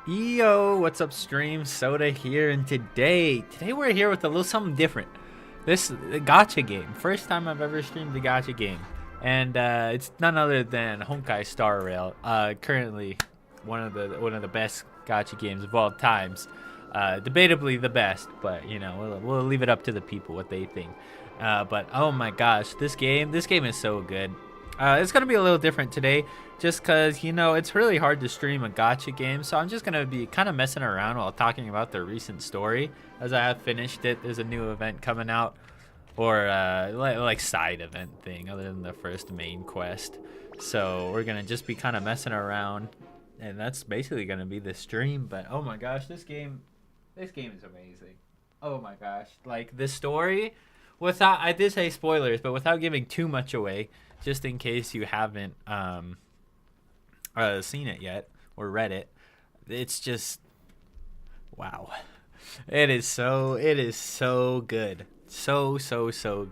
Yo, what's up, stream? Soda here, and today we're here with a little something different. This gacha game, first time I've ever streamed a gacha game, and it's none other than Honkai Star Rail. Currently, one of the best gacha games of all times. Debatably the best, but you know we'll leave it up to the people what they think. But oh my gosh, this game is so good. It's gonna be a little different today, just cause it's really hard to stream a gacha game. So I'm just gonna be kind of messing around while talking about the recent story, as I have finished it. There's a new event coming out, or like side event thing, other than the first main quest. So we're gonna just be kind of messing around, and that's basically gonna be the stream. But oh my gosh, this game is amazing. Oh my gosh, like the story. Without, I did say spoilers, but without giving too much away, just in case you haven't seen it yet or read it, it's just wow. It is so good, so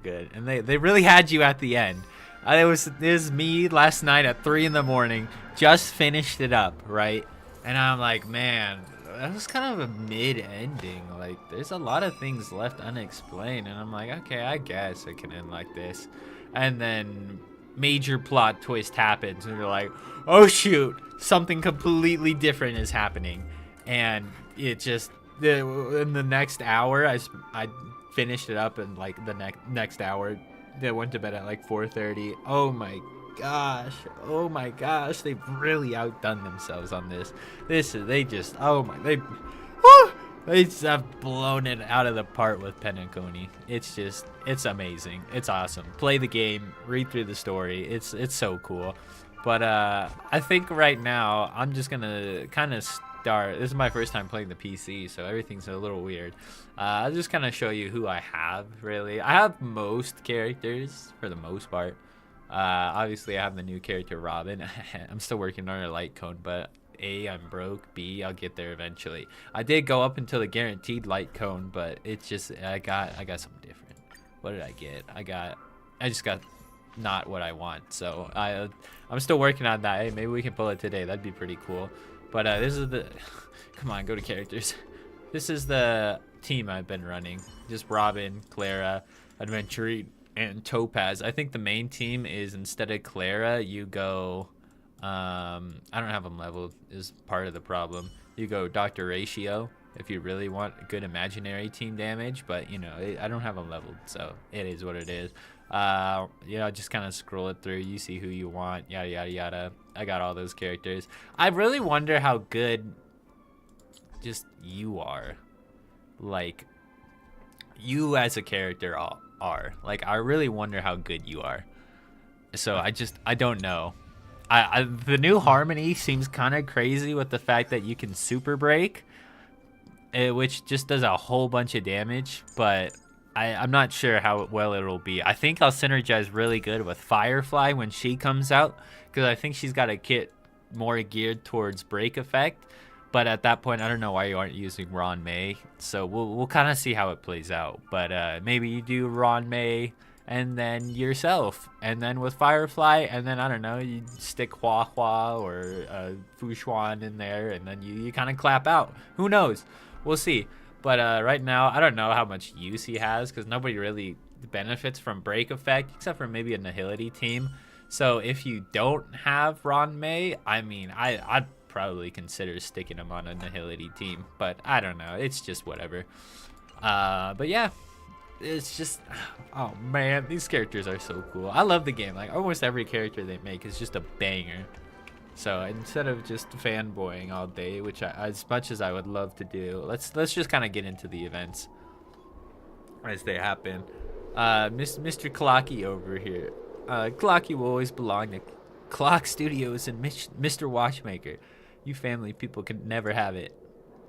good, and they really had you at the end. It was me last night at 3 in the morning, just finished it up, right? And I'm like, man, that was kind of a mid-ending. Like, there's a lot of things left unexplained, and I'm like, okay, I guess it can end like this. And then major plot twist happens, and you're like, oh shoot, something completely different is happening. And it just in the next hour, I finished it up, and like the next hour, I went to bed at like 4:30. Oh my gosh, they've really outdone themselves on this. They just, they just have blown it out of the park with Penacony. It's amazing. It's awesome. Play the game, read through the story. It's so cool. But I think right now I'm just gonna kind of start. This is my first time playing the PC, so everything's a little weird. I'll just kind of show you who I have. Really, I have most characters for the most part. Obviously I have the new character Robin. I'm still working on a light cone, but A, I'm broke. B, I'll get there eventually. I did go up until the guaranteed light cone, but it's just I got something different. What did I get? I just got not what I want. So I'm still working on that. Hey, maybe we can pull it today. That'd be pretty cool. But this is the come on, go to characters. This is the team I've been running. Just Robin, Clara, Adventurine, and Topaz. I think the main team is, instead of Clara, you go I don't have them leveled, is part of the problem. You go Dr. Ratio if you really want good imaginary team damage, but I don't have them leveled, so it is what it is. Just kind of scroll it through. You see who you want, yada yada yada. I got all those characters. I really wonder how good just you are, like you as a character are. Like, I really wonder how good you are. So I don't know. The new Harmony seems kind of crazy with the fact that you can super break, which just does a whole bunch of damage, but I'm not sure how well it'll be. I think I'll synergize really good with Firefly when she comes out, because I think she's got a kit more geared towards break effect. But at that point, I don't know why you aren't using Ron May. So we'll kind of see how it plays out. But maybe you do Ron May and then yourself. And then with Firefly, and then, I don't know, you stick Hua Hua or Fu Xuan in there. And then you kind of clap out. Who knows? We'll see. But right now, I don't know how much use he has, because nobody really benefits from break effect, except for maybe a Nihility team. So if you don't have Ron May, I mean, I'd probably consider sticking him on a Nihility team, but I don't know, it's just whatever. But yeah, it's just, oh man, these characters are so cool. I love the game. Like, almost every character they make is just a banger. So instead of just fanboying all day, which as much as I would love to do, let's just kind of get into the events as they happen. Mr. Clocky over here. Clocky will always belong to Clock Studios and Mr. Watchmaker. You family people can never have it.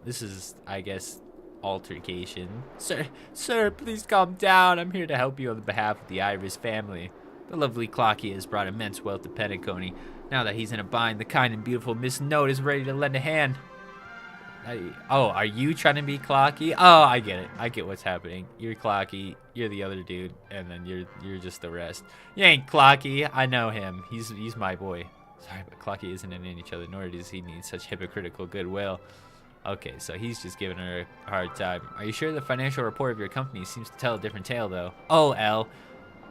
This is, I guess, altercation. Sir, please calm down. I'm here to help you on behalf of the Iris family. The lovely Clocky has brought immense wealth to Penacony. Now that he's in a bind, the kind and beautiful Miss Note is ready to lend a hand. Are you trying to be Clocky? Oh, I get it. I get what's happening. You're Clocky, you're the other dude, and then you're just the rest. You ain't Clocky. I know him. He's my boy. Sorry, but Clocky isn't in each other, nor does he need such hypocritical goodwill. Okay, so he's just giving her a hard time. Are you sure the financial report of your company seems to tell a different tale, though? Oh, L.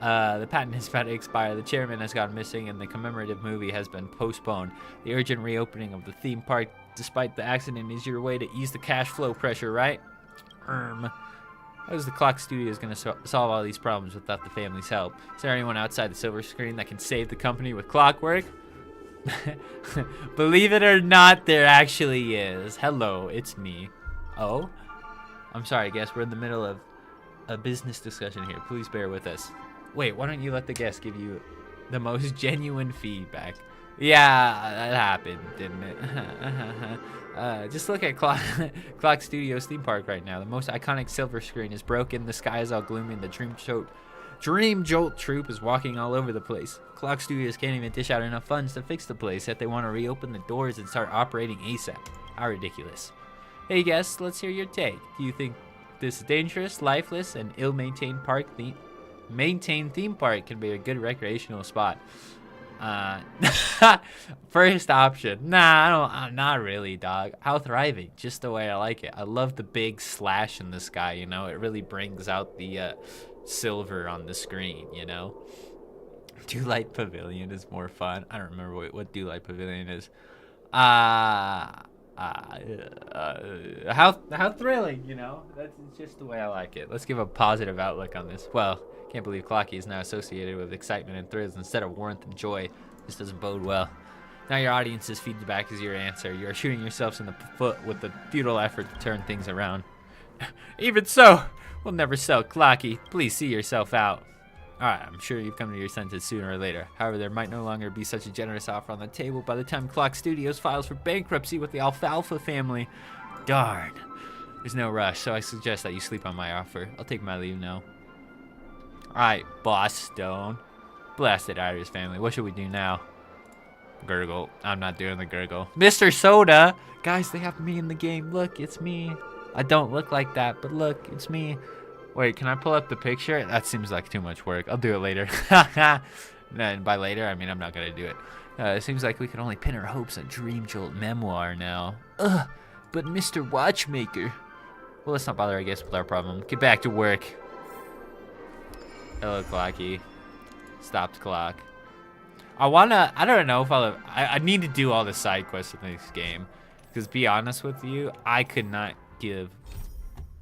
The patent is about to expire, the chairman has gone missing, and the commemorative movie has been postponed. The urgent reopening of the theme park, despite the accident, is your way to ease the cash flow pressure, right? How is the Clock Studios going to solve all these problems without the family's help? Is there anyone outside the silver screen that can save the company with clockwork? Believe it or not, there actually is. Hello, it's me. Oh? I'm sorry, guest. We're in the middle of a business discussion here. Please bear with us. Wait, why don't you let the guest give you the most genuine feedback? Yeah, that happened, didn't it? Just look at Clock Studios theme park right now. The most iconic silver screen is broken. The sky is all gloomy. And the Dream Jolt troupe is walking all over the place. Clock Studios can't even dish out enough funds to fix the place, yet they want to reopen the doors and start operating ASAP. How ridiculous. Hey guests, let's hear your take. Do you think this dangerous, lifeless, and ill-maintained theme park can be a good recreational spot? First option. Nah, not really, dog. How thriving, just the way I like it. I love the big slash in the sky, you know? It really brings out the silver on the screen, you know? Dewlight Pavilion is more fun. I don't remember what Dewlight Pavilion is. How thrilling, you know? That's just the way I like it. Let's give a positive outlook on this. Well, can't believe Clocky is now associated with excitement and thrills instead of warmth and joy. This doesn't bode well. Now your audience's feedback is your answer. You are shooting yourselves in the foot with the futile effort to turn things around. Even so, we'll never sell Clocky. Please see yourself out. Alright, I'm sure you've come to your senses sooner or later. However, there might no longer be such a generous offer on the table by the time Clock Studios files for bankruptcy with the Alfalfa family. Darn. There's no rush, so I suggest that you sleep on my offer. I'll take my leave now. Alright, Boss Stone. Blasted Irish family. What should we do now? Gurgle. I'm not doing the gurgle. Mr. Soda! Guys, they have me in the game. Look, it's me. I don't look like that, but look, it's me. Wait, can I pull up the picture? That seems like too much work. I'll do it later. And by later, I mean I'm not going to do it. It seems like we can only pin our hopes on Dream Jolt Memoir now. Ugh, but Mr. Watchmaker. Well, let's not bother, I guess, with our problem. Get back to work. Hello, Clocky. Stopped clock. I don't know if I need to do all the side quests in this game. Because, be honest with you, I could not give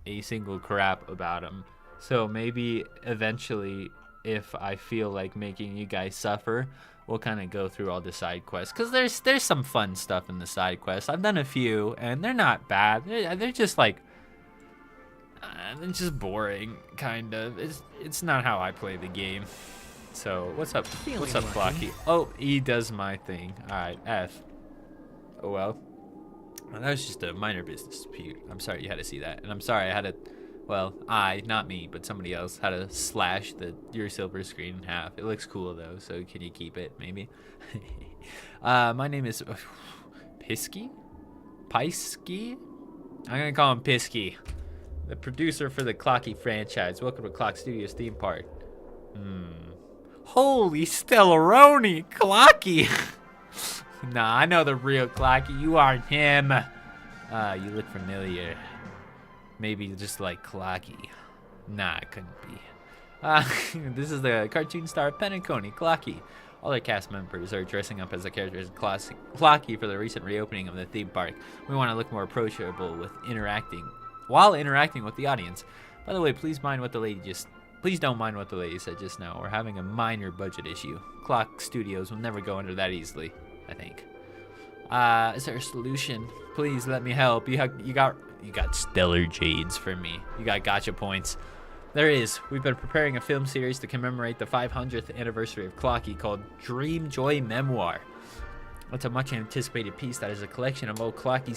a single crap about them. So maybe eventually, if I feel like making you guys suffer, we'll kind of go through all the side quests. Because there's some fun stuff in the side quests. I've done a few, and they're not bad. They're just like... they're just boring, kind of. It's not how I play the game. So, what's up? What's up, Clocky? Oh, E does my thing. Alright, F. Oh well. Well, that was just a minor business dispute. I'm sorry you had to see that. And I'm sorry I had to, well, not me, but somebody else had to slash your silver screen in half. It looks cool though, so can you keep it, maybe? My name is Pisky? Pisky? I'm gonna call him Pisky. The producer for the Clocky franchise. Welcome to Clock Studios theme park. Holy Stellaroni, Clocky! Nah, I know the real Clocky. You aren't him. You look familiar. Maybe just like Clocky. Nah, it couldn't be. This is the cartoon star Penacony, Clocky. All their cast members are dressing up as the characters in Clocky for the recent reopening of the theme park. We want to look more approachable while interacting with the audience. By the way, please don't mind what the lady said just now. We're having a minor budget issue. Clock Studios will never go under that easily, I think. Is there a solution? Please let me help. You got stellar jades for me. You got gotcha points. There is. We've been preparing a film series to commemorate the 500th anniversary of Clocky called Dream Joy Memoir. It's a much anticipated piece that is a collection of old Clocky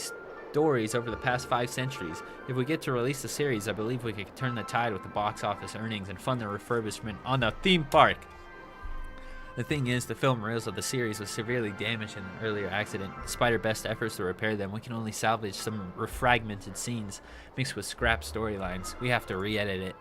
stories over the past 5 centuries. If we get to release the series, I believe we could turn the tide with the box office earnings and fund the refurbishment on the theme park. The thing is, the film reels of the series was severely damaged in an earlier accident. Despite our best efforts to repair them, we can only salvage some fragmented scenes mixed with scrap storylines. We have to re-edit it.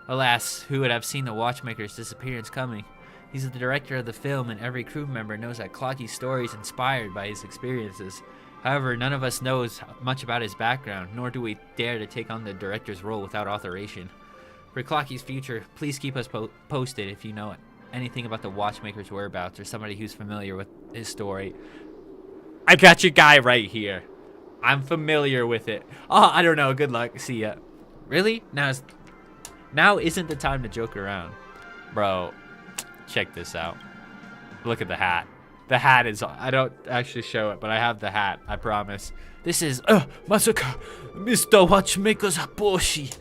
Alas, who would have seen the Watchmaker's disappearance coming? He's the director of the film, and every crew member knows that Clocky's story is inspired by his experiences. However, none of us knows much about his background, nor do we dare to take on the director's role without authorization. For Clocky's future, please keep us posted if you know anything about the watchmaker's whereabouts or somebody who's familiar with his story. I got your guy right here. I'm familiar with it. Oh, I don't know. Good luck. See ya. Really? Now isn't the time to joke around. Bro, check this out. Look at the hat. The hat is, I don't actually show it, but I have the hat, I promise. This is, Masaka, Mr. Watchmaker's Boshi.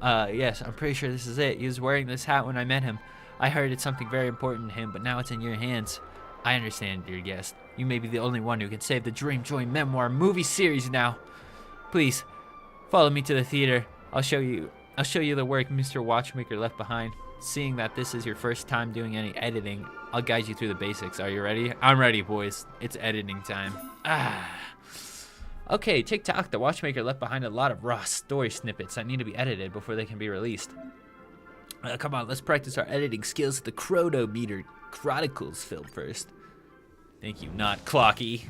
Yes, I'm pretty sure this is it. He was wearing this hat when I met him. I heard it's something very important to him, but now it's in your hands. I understand, dear guest. You may be the only one who can save the Dream Joy Memoir movie series now. Please, follow me to the theater. I'll show you the work Mr. Watchmaker left behind. Seeing that this is your first time doing any editing, I'll guide you through the basics. Are you ready? I'm ready, boys. It's editing time. Okay, TikTok, the watchmaker left behind a lot of raw story snippets that need to be edited before they can be released. Come on, let's practice our editing skills at the Chronometer Chronicles film first. Thank you, not Clocky.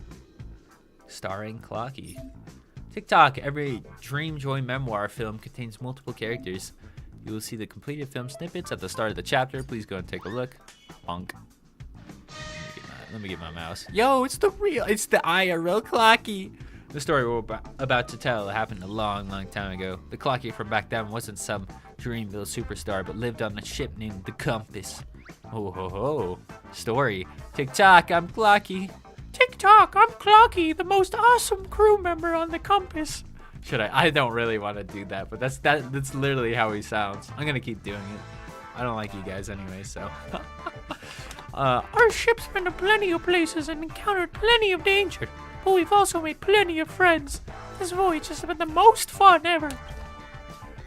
Starring Clocky. TikTok, every Dream Joy Memoir film contains multiple characters. You will see the completed film snippets at the start of the chapter. Please go and take a look. Bonk. Let me get my mouse. Yo, it's the IRL Clocky. The story we're about to tell happened a long, long time ago. The Clocky from back then wasn't some Dreamville superstar, but lived on a ship named the Compass. Oh ho ho. Story. TikTok, I'm Clocky. TikTok, I'm Clocky, the most awesome crew member on the Compass. Should I don't really want to do that, but that's literally how he sounds. I'm gonna keep doing it. I don't like you guys anyway, so. Our ship's been to plenty of places and encountered plenty of danger, but we've also made plenty of friends. This voyage has been the most fun ever.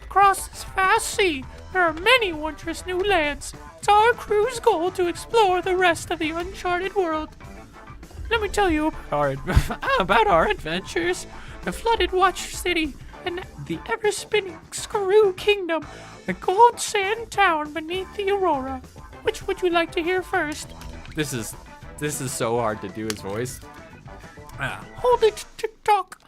Across this vast sea, there are many wondrous new lands. It's our crew's goal to explore the rest of the uncharted world. Let me tell you about our adventures. The flooded Watch City, and the ever-spinning Screw Kingdom, the Gold Sand Town beneath the Aurora. Which would you like to hear first? This is so hard to do his voice. Hold it, TikTok.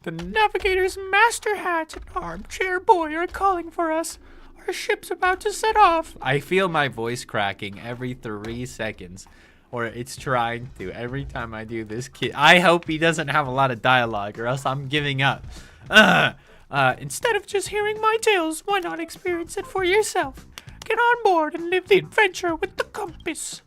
The Navigator's Master Hat and Armchair Boy are calling for us. Our ship's about to set off. I feel my voice cracking every 3 seconds. Or it's trying to every time I do this kid. I hope he doesn't have a lot of dialogue or else I'm giving up. Instead of just hearing my tales, why not experience it for yourself? Get on board and live the adventure with the Compass.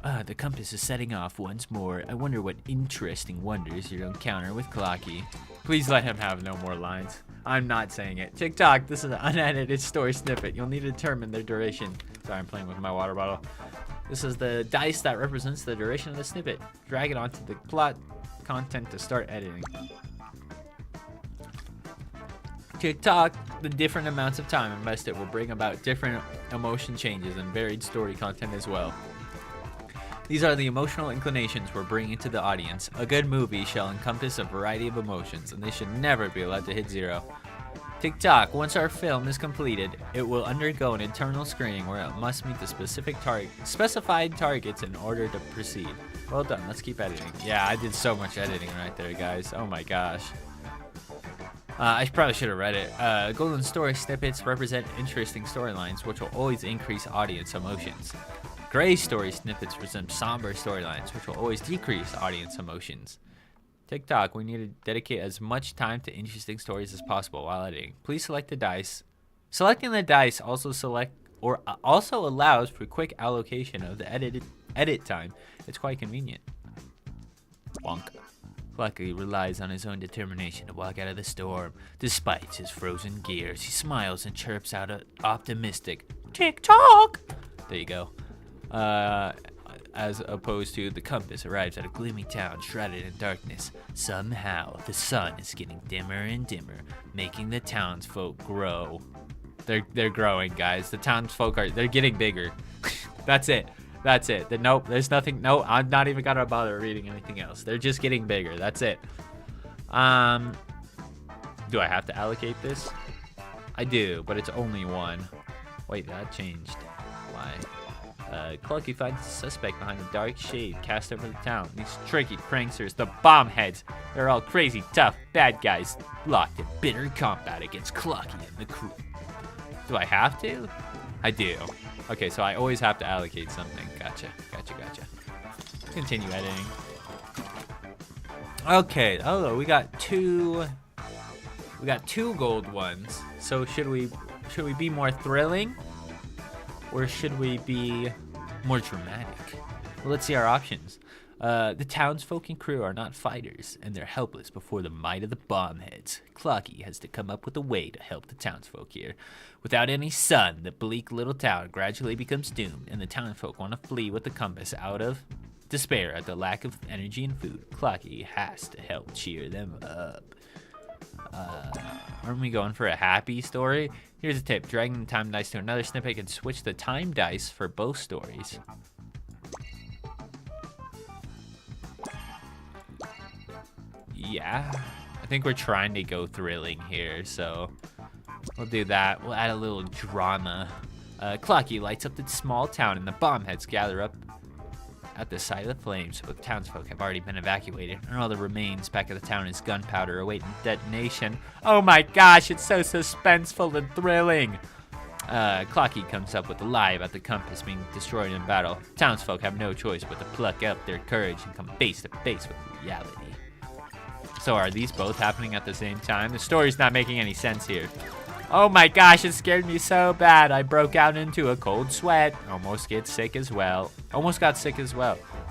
The Compass is setting off once more. I wonder what interesting wonders you'll encounter with Clocky. Please let him have no more lines. I'm not saying it. TikTok, this is an unedited story snippet. You'll need to determine their duration. Sorry, I'm playing with my water bottle. This is the dice that represents the duration of the snippet. Drag it onto the plot content to start editing. TikTok, the different amounts of time invested will bring about different emotion changes and varied story content as well. These are the emotional inclinations we're bringing to the audience. A good movie shall encompass a variety of emotions, and they should never be allowed to hit 0. TikTok, once our film is completed, it will undergo an internal screening where it must meet the specified targets in order to proceed. Well done, let's keep editing. Yeah, I did so much editing right there, guys. Oh my gosh. I probably should have read it. Golden story snippets represent interesting storylines, which will always increase audience emotions. Gray story snippets present somber storylines, which will always decrease audience emotions. TikTok, we need to dedicate as much time to interesting stories as possible while editing. Please select the dice. Selecting the dice also allows for quick allocation of the edit time. It's quite convenient. Bonk. Luckily relies on his own determination to walk out of the storm. Despite his frozen gears, he smiles and chirps out optimistic, TikTok! There you go. As opposed to the Compass arrives at a gloomy town shrouded in darkness. Somehow, the sun is getting dimmer and dimmer, making the townsfolk grow. They're growing, guys. The townsfolk they're getting bigger. That's it. That's it. Nope, there's nothing. No, I'm not even gonna bother reading anything else. They're just getting bigger. That's it. Do I have to allocate this? I do, but it's only 1. Wait, that changed. Why? Clucky finds the suspect behind the dark shade cast over the town. These tricky pranksters, the bomb heads, they're all crazy tough bad guys locked in bitter combat against Clucky and the crew. Do I have to? I do. Okay, so I always have to allocate something. Gotcha. Continue editing. Okay, we got two gold ones. So should we be more thrilling? Or should we be more dramatic? Well, let's see our options. The townsfolk and crew are not fighters, and they're helpless before the might of the bombheads. Clucky has to come up with a way to help the townsfolk here. Without any sun, the bleak little town gradually becomes doomed, and the townsfolk want to flee with the compass out of despair at the lack of energy and food. Clucky has to help cheer them up. Aren't we going for a happy story? Here's a tip. Dragging the time dice to another snippet can switch the time dice for both stories. Yeah, I think we're trying to go thrilling here, so we'll do that. We'll add a little drama. Clucky lights up the small town and the bombheads gather up at the side of the flames, but the townsfolk have already been evacuated, and all that remains back at the town is gunpowder awaiting detonation. Oh my gosh, it's so suspenseful and thrilling. Clucky comes up with a lie about the compass being destroyed in battle. Townsfolk have no choice but to pluck up their courage and come face to face with reality. So are these both happening at the same time? The story's not making any sense here. Oh my gosh, it scared me so bad. I broke out into a cold sweat. Almost got sick as well.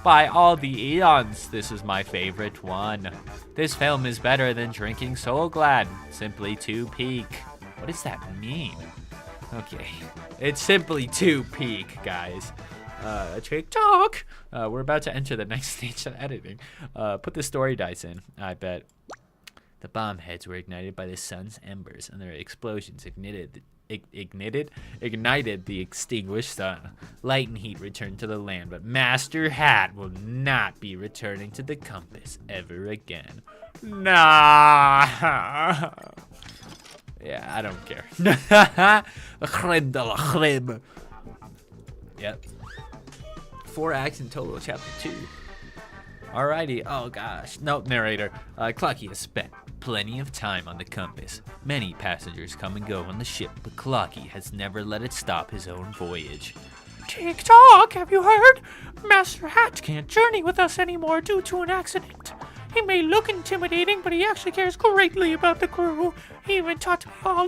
By all the eons, this is my favorite one. This film is better than drinking Soul Glad. Simply too peak. What does that mean? Okay, it's simply too peak, guys. TikTok. We're about to enter the next stage of editing. Put the story dice in, I bet. The bomb heads were ignited by the sun's embers, and their explosions ignited the extinguished sun. Light and heat returned to the land, but Master Hat will not be returning to the compass ever again. Nah. Yeah, I don't care. Crème de la crème. Yep. 4 acts in total, chapter 2. Alrighty, oh gosh. Nope, narrator. Clucky has spent plenty of time on the compass. Many passengers come and go on the ship, but Clucky has never let it stop his own voyage. Tick-tock, have you heard? Master Hat can't journey with us anymore due to an accident. He may look intimidating, but he actually cares greatly about the crew. He even taught me all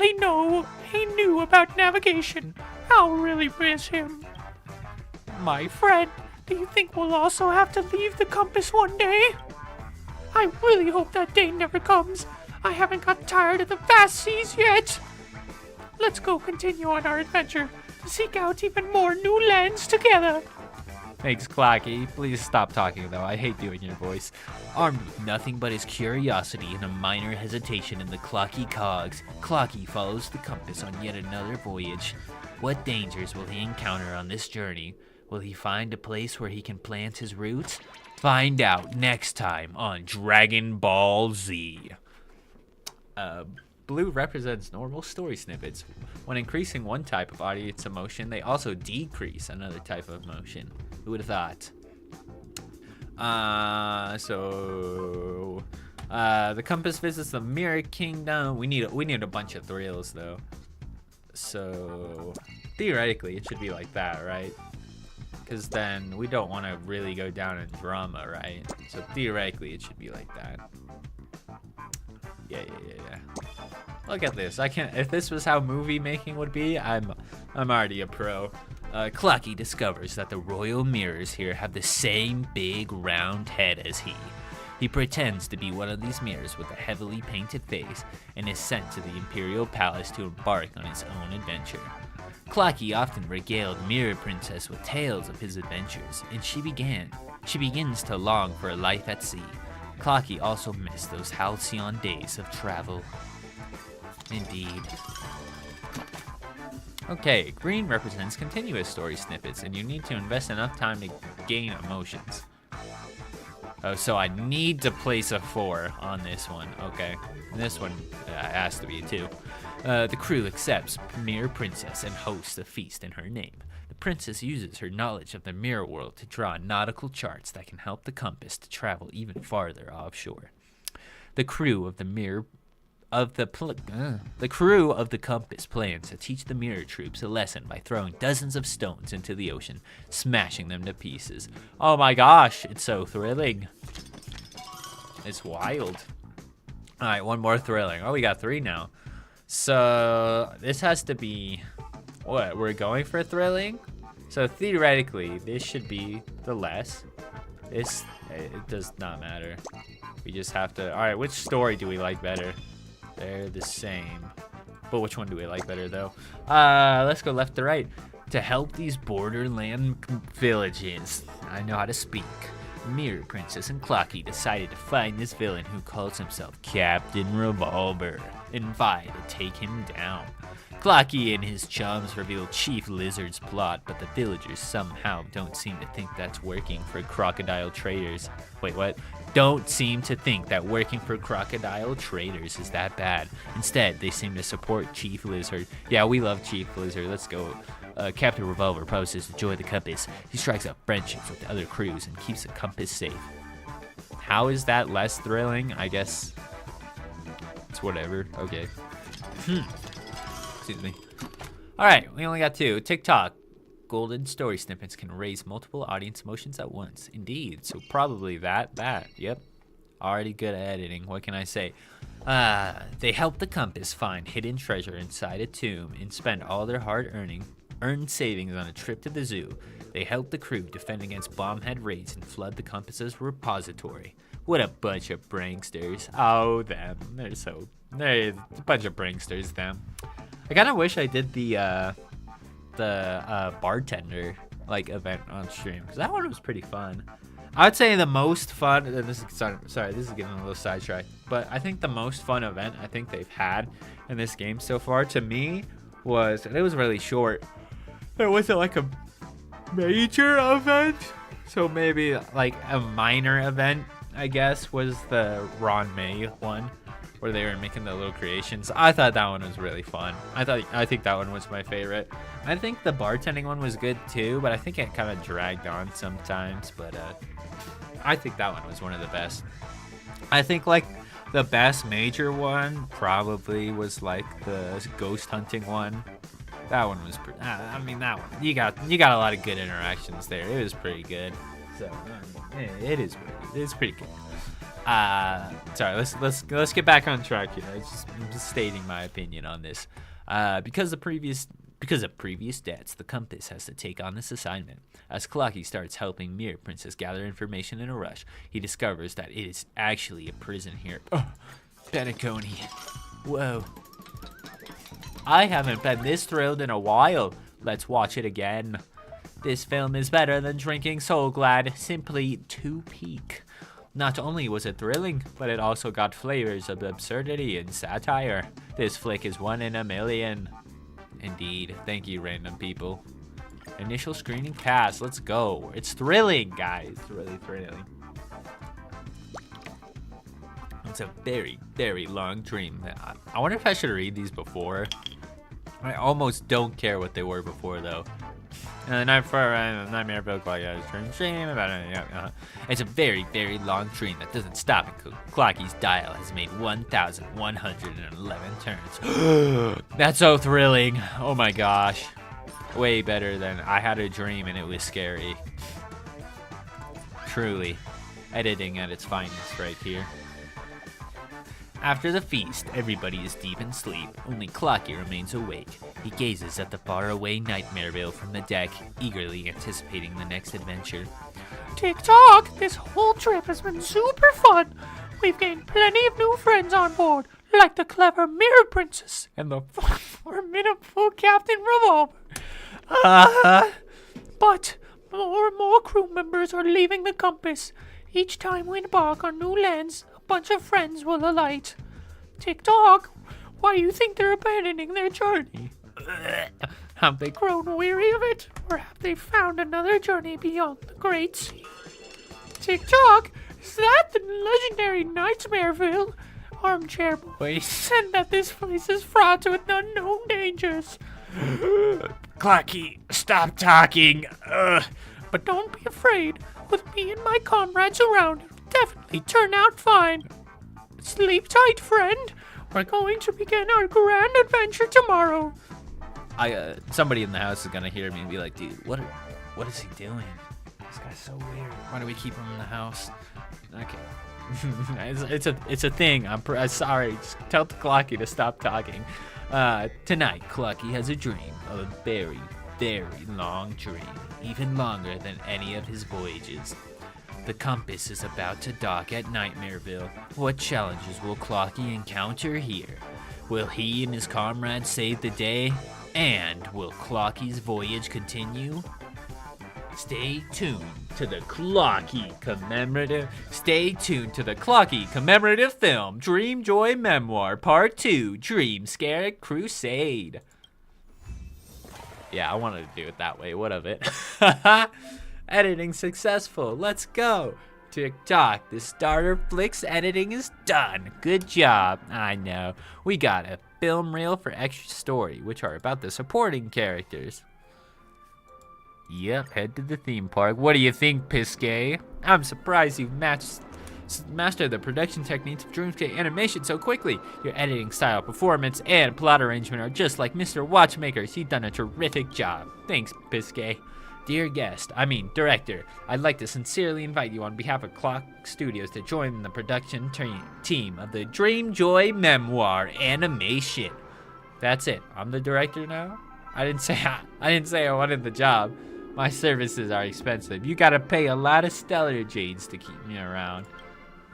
he knew about navigation. I'll really miss him. My friend, do you think we'll also have to leave the compass one day? I really hope that day never comes. I haven't got tired of the vast seas yet. Let's go continue on our adventure to seek out even more new lands together. Thanks, Clucky. Please stop talking, though. I hate doing your voice. Armed with nothing but his curiosity and a minor hesitation in the Clucky cogs, Clucky follows the compass on yet another voyage. What dangers will he encounter on this journey? Will he find a place where he can plant his roots? Find out next time on Dragon Ball Z. Blue represents normal story snippets. When increasing one type of audience emotion, they also decrease another type of emotion. Who would have thought? The compass visits the Mirror Kingdom. We need a bunch of thrills though. So theoretically, it should be like that, right? Because then we don't want to really go down in drama, right? So theoretically, it should be like that. Yeah. Look at this. I can't. If this was how movie making would be, I'm already a pro. Clucky discovers that the royal mirrors here have the same big round head as he. He pretends to be one of these mirrors with a heavily painted face and is sent to the Imperial Palace to embark on his own adventure. Clucky often regaled Mirror Princess with tales of his adventures, and she begins to long for a life at sea. Clucky also missed those halcyon days of travel. Indeed. Okay, green represents continuous story snippets, and you need to invest enough time to gain emotions. Oh, so I need to place a 4 on this one. Okay, and this one has to be 2. The crew accepts Mirror Princess and hosts a feast in her name. The princess uses her knowledge of the mirror world to draw nautical charts that can help the compass to travel even farther offshore. The crew of the compass plans to teach the mirror troops a lesson by throwing dozens of stones into the ocean, smashing them to pieces. Oh my gosh, it's so thrilling. It's wild. All right, one more thrilling. Oh, we got 3 now. So this has to be, what, we're going for thrilling? So theoretically, this should be the less. It does not matter. We just have to, all right, which story do we like better? They're the same. But which one do we like better, though? Let's go left to right. To help these borderland villages, I know how to speak. Mirror Princess and Clocky decided to find this villain who calls himself Captain Revolver and vie to take him down. Clocky and his chums reveal Chief Lizard's plot, but the villagers somehow don't seem to think that's working for crocodile traders. Wait, what? Don't seem to think that working for crocodile traders is that bad. Instead, they seem to support Chief Lizard. Yeah, we love Chief Lizard. Let's go. Captain Revolver promises to join the compass. He strikes up friendships with the other crews and keeps the compass safe. How is that less thrilling? I guess it's whatever. Okay. Excuse me. All right, we only got 2. TikTok. Golden story snippets can raise multiple audience emotions at once. Indeed. So probably that. Yep. Already good at editing. What can I say? They help the compass find hidden treasure inside a tomb and spend all their earned savings on a trip to the zoo. They help the crew defend against bombhead raids and flood the compass's repository. What a bunch of pranksters. Oh, them. They're a bunch of pranksters, them. I kind of wish I did the bartender event on stream, because that one was pretty fun. I would say the most fun, this is getting a little sidetracked, but I think the most fun event I think they've had in this game so far to me was, and it was really short, it wasn't like a major event, so maybe like a minor event, I guess, was the Ron May one, where they were making the little creations. I thought that one was really fun. I think that one was my favorite. I think the bartending one was good too, but I think it kind of dragged on sometimes, but I think that one was one of the best. I think like the best major one probably was like the ghost hunting one. That one was I mean, that one, you got a lot of good interactions there. It was pretty good. So it's pretty good. Sorry, let's get back on track here. I'm just stating my opinion on this. Because of previous debts, the compass has to take on this assignment. As Clocky starts helping Mirror Princess gather information in a rush, he discovers that it is actually a prison here. Oh, Penacony. Whoa. I haven't been this thrilled in a while. Let's watch it again. This film is better than drinking Soul Glad, simply too peak. Not only was it thrilling, but it also got flavors of absurdity and satire. This flick is 1 in a million. Indeed. Thank you, random people. Initial screening pass. Let's go. It's thrilling, guys. It's really thrilling. It's a very, very long dream. I wonder if I should read these before. I almost don't care what they were before, though. Nightmare like dream about it. It's a very, very long dream that doesn't stop until Clocky's dial has made 1,111 turns. That's so thrilling. Oh my gosh. Way better than I had a dream and it was scary. Truly, editing at its finest right here. After the feast, everybody is deep in sleep. Only Clocky remains awake. He gazes at the faraway Nightmareville from the deck, eagerly anticipating the next adventure. Tick-tock! This whole trip has been super fun! We've gained plenty of new friends on board, like the clever Mirror Princess and the formidable Captain Revolver. But more and more crew members are leaving the compass. Each time we embark on new lands, a bunch of friends will alight. Tick-tock, why do you think they're abandoning their journey? Have they grown weary of it, or have they found another journey beyond the Great Sea? Tick-tock, is that the legendary Nightmareville? Armchair boy said that this place is fraught with unknown dangers. Clocky, stop talking. Ugh. But don't be afraid. With me and my comrades around, it'll definitely turn out fine. Sleep tight, friend. We're going to begin our grand adventure tomorrow. Somebody in the house is gonna hear me and be like, dude, what is he doing? This guy's so weird. Why do we keep him in the house? Okay. it's a thing. I'm sorry. Just tell Clocky to stop talking. Tonight, Clocky has a dream, a very, very long dream, even longer than any of his voyages. The compass is about to dock at Nightmareville. What challenges will Clocky encounter here? Will he and his comrades save the day? And will Clocky's voyage continue? Stay tuned to the Clocky commemorative film, Dream Joy Memoir Part 2, Dream Scare Crusade. Yeah, I wanted to do it that way. What of it? Editing successful. Let's go. TikTok, the starter flicks editing is done. Good job. I know. We got a film reel for extra story, which are about the supporting characters. Yep, head to the theme park. What do you think, Pisquet? I'm surprised you've mastered the production techniques of Dreamscape animation so quickly. Your editing style, performance, and plot arrangement are just like Mr. Watchmaker's. You've done a terrific job. Thanks, Pisquet. Dear director, I'd like to sincerely invite you on behalf of Clock Studios to join the production team of the Dream Joy Memoir animation. That's it. I'm the director now? I didn't say I wanted the job. My services are expensive. You gotta pay a lot of stellar jades to keep me around.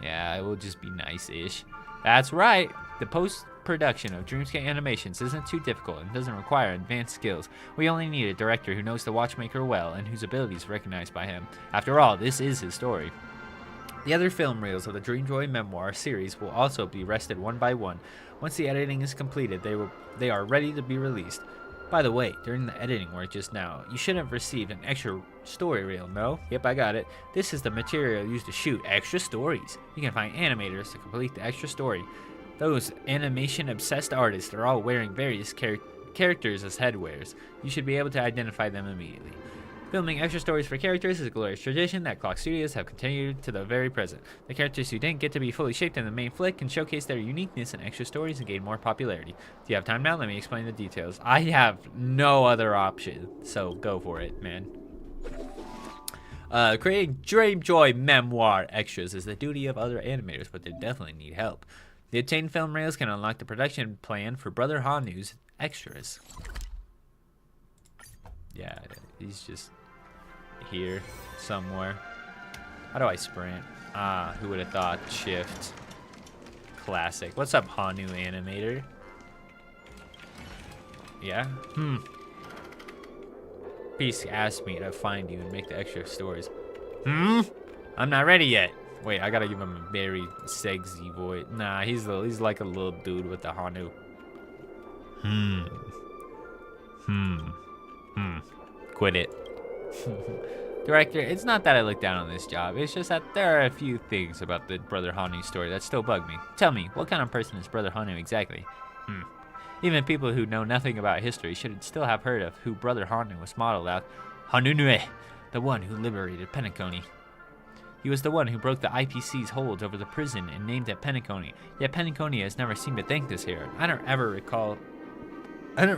Yeah, it will just be nice-ish. That's right. The post-production of Dreamscape animations isn't too difficult and doesn't require advanced skills. We only need a director who knows the Watchmaker well and whose abilities are recognized by him. After all, this is his story. The other film reels of the Dreamjoy Memoir series will also be rested one by one. Once the editing is completed, they are ready to be released. By the way, during the editing work just now, you should have received an extra story reel, no? Yep, I got it. This is the material used to shoot extra stories. You can find animators to complete the extra story. Those animation-obsessed artists are all wearing various characters as headwears. You should be able to identify them immediately. Filming extra stories for characters is a glorious tradition that Clock Studios have continued to the very present. The characters who didn't get to be fully shaped in the main flick can showcase their uniqueness in extra stories and gain more popularity. Do you have time now? Let me explain the details. I have no other option, so go for it, man. Creating Dream Joy Memoir extras is the duty of other animators, but they definitely need help. The obtained film reels can unlock the production plan for Brother Hanu's extras. Yeah, he's just here somewhere. How do I sprint? Who would have thought? Shift. Classic. What's up, Hanu animator? Yeah? Peace asked me to find you and make the extra stories. I'm not ready yet. Wait, I gotta give him a very sexy voice. Nah, he's like a little dude with the Hanu. Quit it. Director, it's not that I look down on this job. It's just that there are a few things about the Brother Hanu story that still bug me. Tell me, what kind of person is Brother Hanu exactly? Even people who know nothing about history should still have heard of who Brother Hanu was modeled after. Hanunue, the one who liberated Penacony. He was the one who broke the IPC's hold over the prison and named it Penacony. Yet Penacony has never seemed to thank this hero. I don't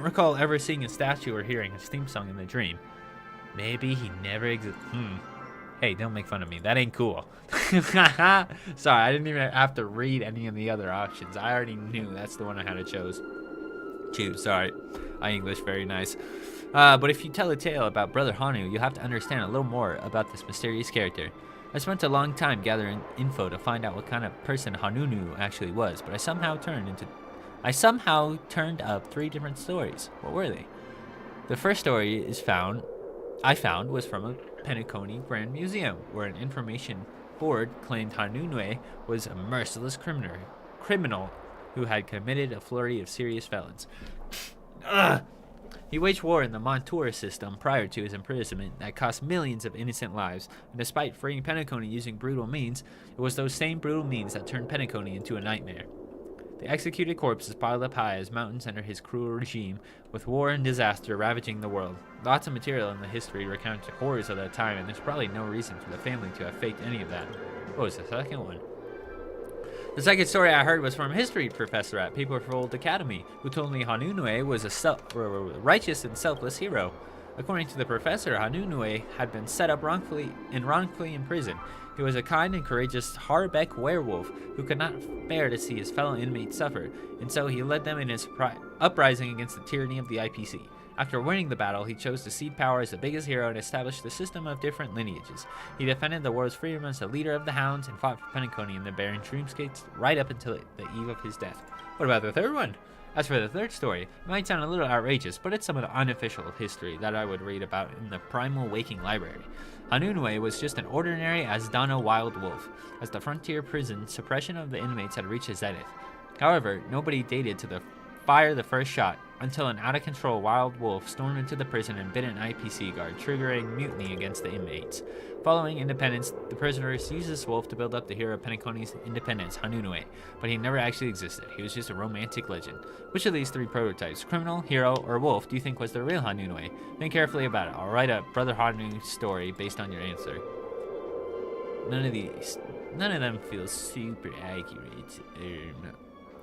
recall ever seeing a statue or hearing his theme song in the dream. Maybe he never existed. Hey, don't make fun of me. That ain't cool. Sorry, I didn't even have to read any of the other options. I already knew that's the one I had to choose. Sorry. I English very nice. But if you tell a tale about Brother Hanu, you'll have to understand a little more about this mysterious character. I spent a long time gathering info to find out what kind of person Hanunu actually was, but I somehow turned up 3 different stories. What were they? The first story I found was from a Penacony Grand Museum, where an information board claimed Hanunue was a merciless criminal who had committed a flurry of serious felons. He waged war in the Montour system prior to his imprisonment that cost millions of innocent lives, and despite freeing Penacony using brutal means, it was those same brutal means that turned Penacony into a nightmare. The executed corpses piled up high as mountains under his cruel regime, with war and disaster ravaging the world. Lots of material in the history recounts the horrors of that time, and there's probably no reason for the family to have faked any of that. What was the second one? The second story I heard was from a history professor at Paper Fold Academy, who told me Hanunue was a righteous and selfless hero. According to the professor, Hanunue had been set up wrongfully imprisoned. He was a kind and courageous Harbeck werewolf who could not bear to see his fellow inmates suffer, and so he led them in his uprising against the tyranny of the IPC. After winning the battle, he chose to cede power as the biggest hero and established a system of different lineages. He defended the world's freedom as the leader of the Hounds and fought for Penacony and the Baron Dreamscapes right up until the eve of his death. What about the third one? As for the third story, it might sound a little outrageous, but it's some of the unofficial history that I would read about in the Primal Waking Library. Hanunue was just an ordinary Azdano wild wolf, as the frontier prison suppression of the inmates had reached its zenith. However, nobody dated to fire the first shot until an out-of-control wild wolf stormed into the prison and bit an IPC guard, triggering mutiny against the inmates. Following independence, the prisoners used this wolf to build up the hero of Penacony's independence, Hanunue, but he never actually existed. He was just a romantic legend. Which of these three prototypes, criminal, hero, or wolf, do you think was the real Hanunue? Think carefully about it. I'll write a Brother Hanu's story based on your answer. None of them feel super accurate.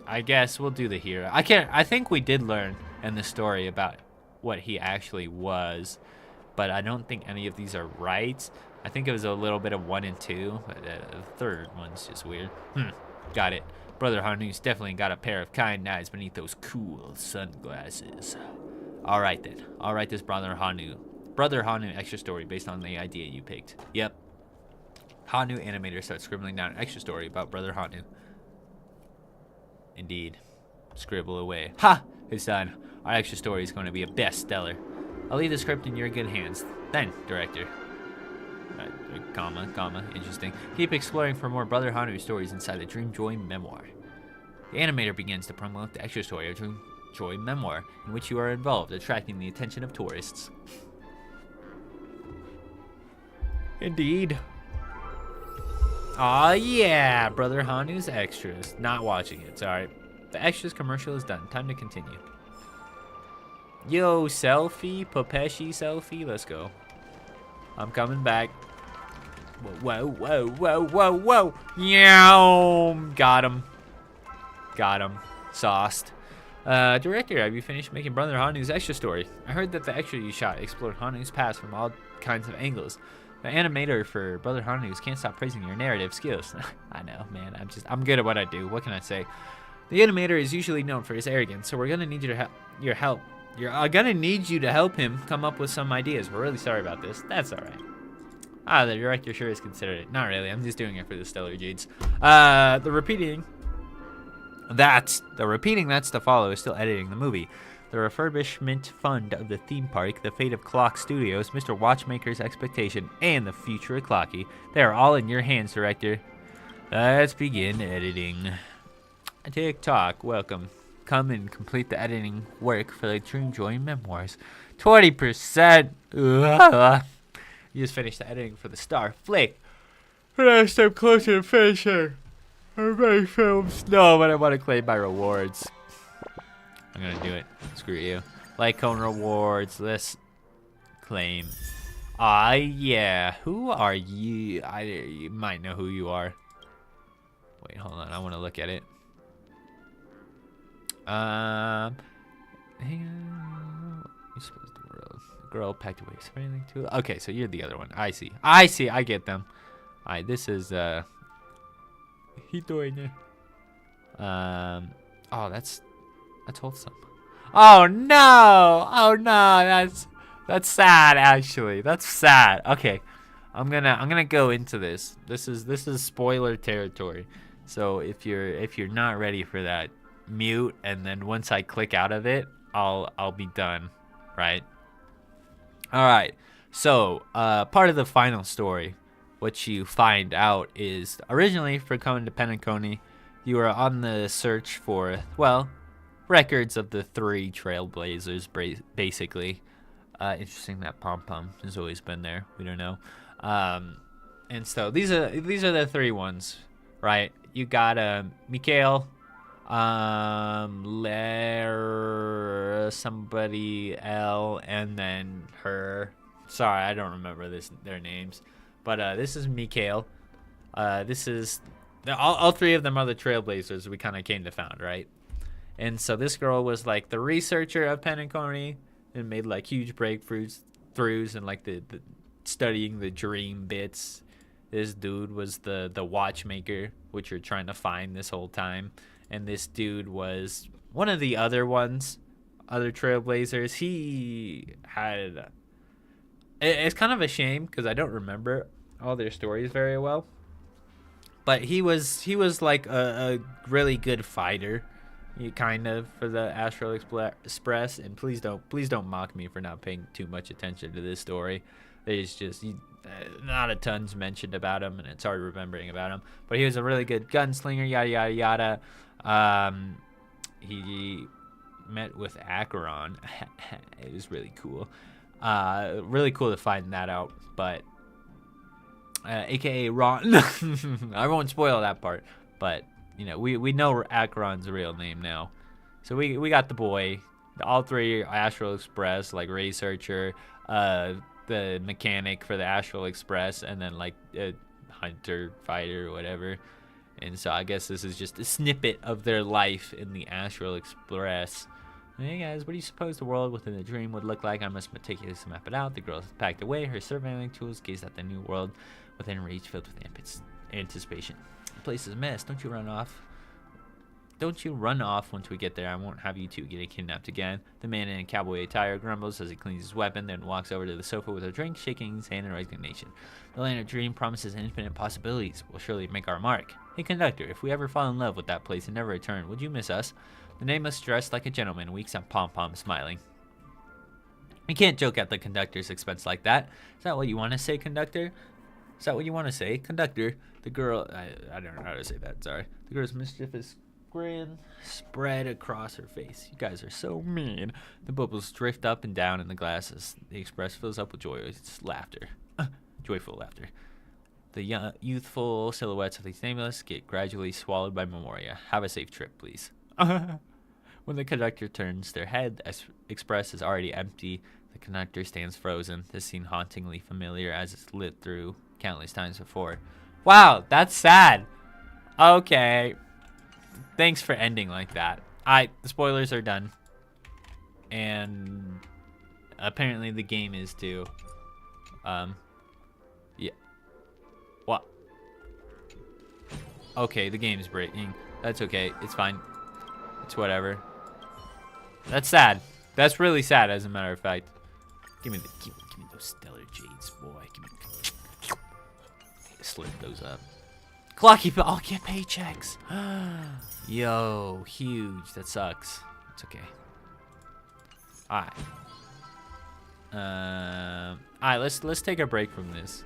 I guess we'll do the hero. I think we did learn in the story about what he actually was, but I don't think any of these are right. I think it was a little bit of 1 and 2, but the third one's just weird. Got it. Brother Hanu's definitely got a pair of kind eyes beneath those cool sunglasses. Alright then. I'll write this Brother Hanu extra story based on the idea you picked. Yep. Hanu animator starts scribbling down an extra story about Brother Hanu. Indeed. Scribble away. Ha! It's done. Our extra story is going to be a bestseller. I'll leave the script in your good hands. Then, director. Interesting. Keep exploring for more Brother Hanu stories inside the Dream Joy memoir. The animator begins to promote the extra story of Dream Joy memoir, in which you are involved, attracting the attention of tourists. Indeed. Aw, yeah, Brother Hanu's extras. Not watching it, sorry. The extras commercial is done. Time to continue. Yo, selfie, Popeshi selfie, let's go. I'm coming back. Whoa, whoa, whoa, whoa, whoa. Yow, got him. Sauced. Director, have you finished making Brother Hanu's extra story? I heard that the extra you shot explored Hanu's past from all kinds of angles. The animator for Brother Hanu's can't stop praising your narrative skills. I know, man. I'm good at what I do. What can I say? The animator is usually known for his arrogance, so we're gonna need your help. You're gonna need you to help him come up with some ideas. We're really sorry about this. That's all right. The director sure has considered it. Not really. I'm just doing it for the Stellar Jades. The repeating that's to follow is still editing the movie. The refurbishment fund of the theme park, the fate of Clock Studios, Mr. Watchmaker's expectation, and the future of Clocky. They are all in your hands, director. Let's begin editing. TikTok, welcome. Come and complete the editing work for the Dream Joy memoirs. 20%. You just finished the editing for the Star Flick. Last step closer to finishing. Our main films. No, but I want to claim my rewards. I'm gonna do it. Screw you. Like cone rewards. Let's claim. Yeah. Who are you? You might know who you are. Wait, hold on. I want to look at it. Hang on. You're supposed to girl packed away. Anything to? Okay, so you're the other one. I see. I get them. Alright, this is Hitoine. Oh, that's wholesome. Oh no! That's sad. Actually, that's sad. Okay, I'm gonna go into this. This is spoiler territory. So if you're not ready for that, mute, and then once I click out of it, I'll be done. Right? All right. So part of the final story, what you find out is originally for coming to Penacony, you were on the search for records of the 3 trailblazers, basically. Interesting that Pom Pom has always been there. We don't know. And so these are the 3 ones, right? You got Mikhail, Somebody L, and then her. Sorry, I don't remember their names. But this is Mikhail. This is all three of them are the trailblazers we kind of came to found, right? And so this girl was like the researcher of Penacony and made like huge breakthroughs and like the studying the dream bits. This dude was the watchmaker, which you're trying to find this whole time. And this dude was one of the other trailblazers. He had. It's kind of a shame because I don't remember all their stories very well. But he was like a really good fighter, kind of, for the Astral Express. And please don't mock me for not paying too much attention to this story. There's just not a ton's mentioned about him, and it's hard remembering about him. But he was a really good gunslinger, yada yada yada. He met with Acheron. It was really cool. Really cool to find that out. But aka Ron. I won't spoil that part, but you know, we know Acheron's real name now. So we got the boy, all three Astral Express, like researcher, the mechanic for the Astral Express, and then like a hunter, fighter, or whatever. And so I guess this is just a snippet of their life in the Astral Express. Hey guys, what do you suppose the world within the dream would look like? I must meticulously map it out. The girl packed away her surveying tools, gazed at the new world within reach, filled with anticipation. The place is a mess. Don't you run off. Don't you run off once we get there. I won't have you two getting kidnapped again. The man in a cowboy attire grumbles as he cleans his weapon, then walks over to the sofa with a drink, shaking his hand in resignation. The land of dream promises infinite possibilities. We'll surely make our mark. Hey, conductor, if we ever fall in love with that place and never return, would you miss us? The nameless dressed like a gentleman, weeks on pom-pom, smiling. You can't joke at the conductor's expense like that. Is that what you want to say, conductor? Is that what you want to say, conductor? The girl, I don't know how to say that, sorry. The girl's mischievous grin spread across her face. You guys are so mean. The bubbles drift up and down in the glasses. The express fills up with joyous laughter. Joyful laughter. The youthful silhouettes of these nameless get gradually swallowed by memoria. Have a safe trip, please. When the conductor turns their head, express is already empty. The conductor stands frozen. This scene hauntingly familiar as it's lit through countless times before. Wow, that's sad. Okay. Thanks for ending like that. The spoilers are done. And apparently the game is too. Yeah. What? Okay, the game's breaking. That's okay. It's fine. It's whatever. That's sad. That's really sad, as a matter of fact. Give me those stellar jades, boy. Slip those up. Clocky, I'll get paychecks. Yo, huge. That sucks. It's okay. Alright. Alright, let's take a break from this.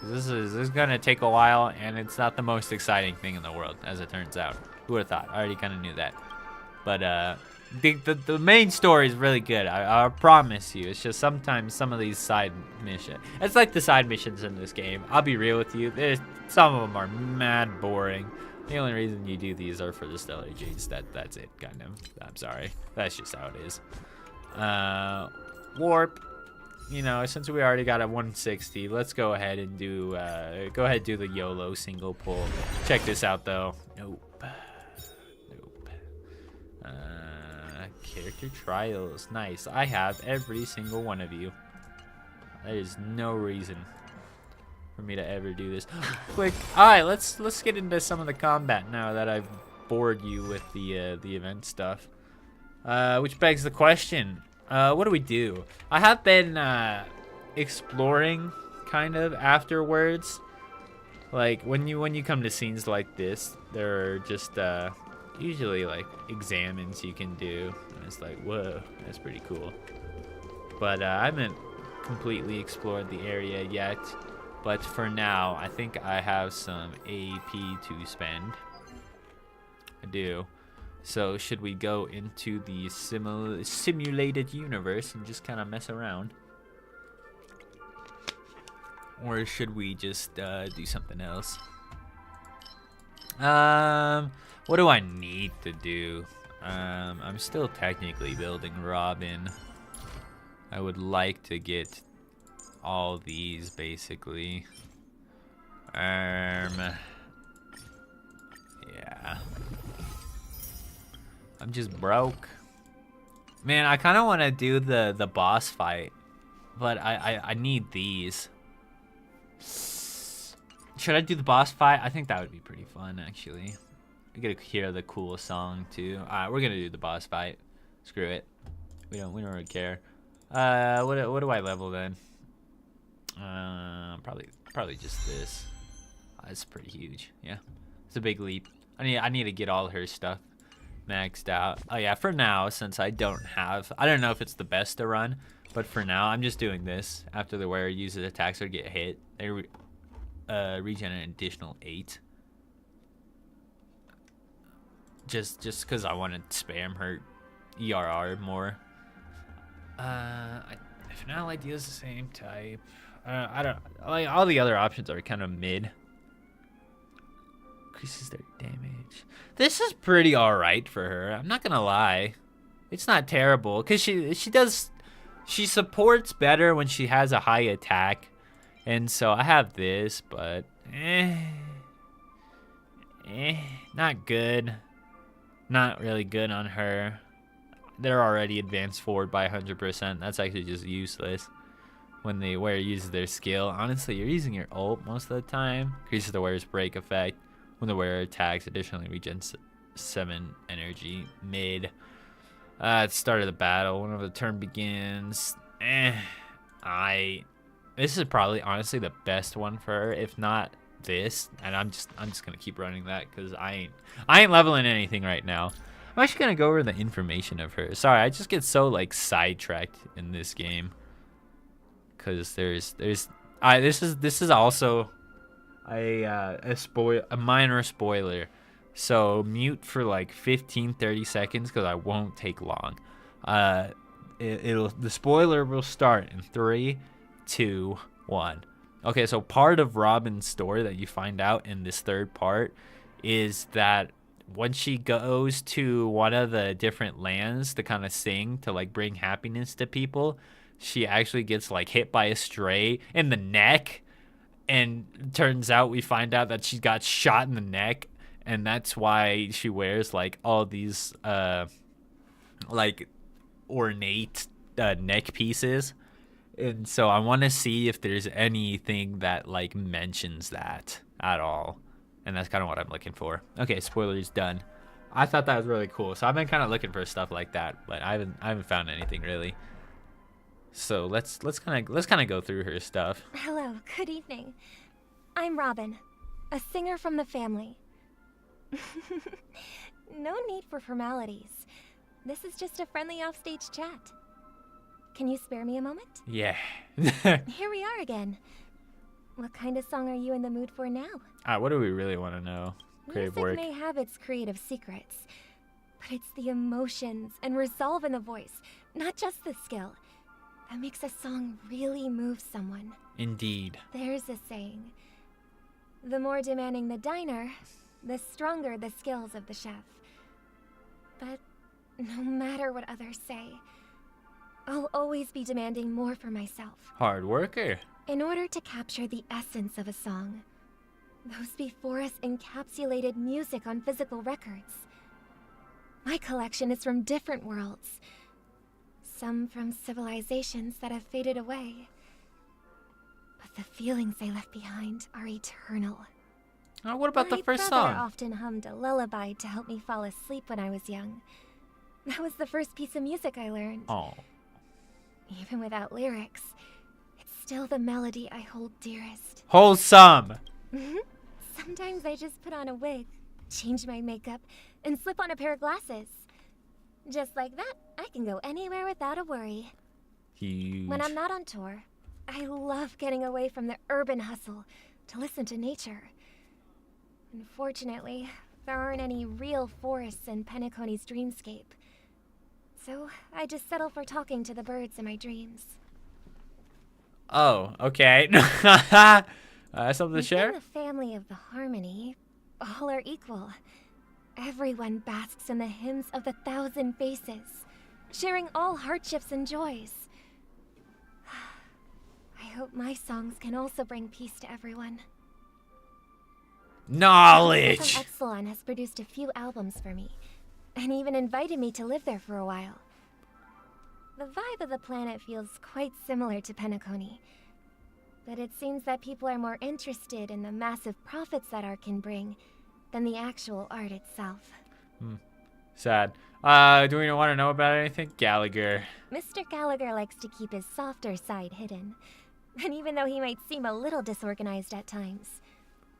This is gonna take a while, and it's not the most exciting thing in the world, as it turns out. Who would have thought? I already kind of knew that. But the main story is really good. I promise you. It's just sometimes some of these side missions. It's like the side missions in this game. I'll be real with you. Some of them are mad boring. The only reason you do these are for the stellar jades. That's it, kind of. I'm sorry. That's just how it is. Warp. You know, since we already got a 160, let's go ahead and do the YOLO single pull. Check this out though. Nope. Character trials. Nice. I have every single one of you. There is no reason for me to ever do this. Quick. Alright, let's get into some of the combat now that I've bored you with the event stuff. Which begs the question. What do we do? I have been exploring kind of afterwards. Like when you come to scenes like this, there are just usually like examines you can do, and it's like, whoa, that's pretty cool. But I haven't completely explored the area yet, but for now I think I have some AP to spend. I do. So should we go into the simulated universe and just kind of mess around, or should we just do something else? What do I need to do? I'm still technically building Robin. I would like to get all these basically. Yeah. I'm just broke. Man, I kind of want to do the boss fight, but I need these. Should I do the boss fight? I think that would be pretty fun, actually. We get to hear the cool song too. Alright, we're gonna do the boss fight. Screw it. We don't really care. What do I level then? Probably just this. It's pretty huge. Yeah, it's a big leap. I need to get all her stuff maxed out. Oh yeah, for now, since I don't know if it's the best to run, but for now I'm just doing this. After the wearer uses attacks or get hit, they regen an additional 8. Just because I want to spam her ERR more. If an ally deals the same type, I don't like all the other options are kind of mid. Increases their damage. This is pretty alright for her. I'm not gonna lie, it's not terrible because she supports better when she has a high attack, and so I have this, but not good. Not really good on her. They're already advanced forward by 100%. That's actually just useless when the wearer uses their skill. Honestly, you're using your ult most of the time. Increases the wearer's break effect. When the wearer attacks, additionally regens 7 energy. Mid. At the start of the battle, whenever the turn begins. This is probably honestly the best one for her, if not this. And I'm just gonna keep running that because I ain't leveling anything right now. I'm actually gonna go over the information of her. Sorry, I just get so like sidetracked in this game. Cause this is also a minor spoiler. So mute for like 15-30 seconds because I won't take long. The spoiler will start in 3, 2, 1. Okay, so part of Robin's story that you find out in this third part is that when she goes to one of the different lands to kind of sing to like bring happiness to people, she actually gets like hit by a stray in the neck, and turns out we find out that she got shot in the neck, and that's why she wears like all these like ornate neck pieces. And so I want to see if there's anything that like mentions that at all. And that's kind of what I'm looking for. Okay, spoilers done. I thought that was really cool. So I've been kind of looking for stuff like that, but I haven't found anything really. So let's kind of go through her stuff. Hello, good evening. I'm Robin, a singer from the family. No need for formalities. This is just a friendly offstage chat. Can you spare me a moment? Yeah. Here we are again. What kind of song are you in the mood for now? What do we really want to know? Creative Music work. may have its creative secrets, but it's the emotions and resolve in the voice, not just the skill, that makes a song really move someone. Indeed. There's a saying, the more demanding the diner, the stronger the skills of the chef. But no matter what others say, I'll always be demanding more for myself. Hard worker. In order to capture the essence of a song, those before us encapsulated music on physical records. My collection is from different worlds, some from civilizations that have faded away. But the feelings they left behind are eternal. What about the first My song? brother often hummed a lullaby to help me fall asleep when I was young. That was the first piece of music I learned. Oh. Even without lyrics, it's still the melody I hold dearest. Wholesome. Sometimes I just put on a wig, change my makeup, and slip on a pair of glasses. Just like that, I can go anywhere without a worry. Huge. When I'm not on tour, I love getting away from the urban hustle to listen to nature. Unfortunately, there aren't any real forests in Penacony's dreamscape. So I just settle for talking to the birds in my dreams. Oh, okay. Something to share? Within the family of the Harmony, all are equal. Everyone basks in the hymns of the thousand faces, sharing all hardships and joys. I hope my songs can also bring peace to everyone. Knowledge! Epsilon has produced a few albums for me, and even invited me to live there for a while. The vibe of the planet feels quite similar to Penacony, but it seems that people are more interested in the massive profits that art can bring than the actual art itself. Sad. Do we want to know about anything? Gallagher. Mr. Gallagher likes to keep his softer side hidden, and even though he might seem a little disorganized at times,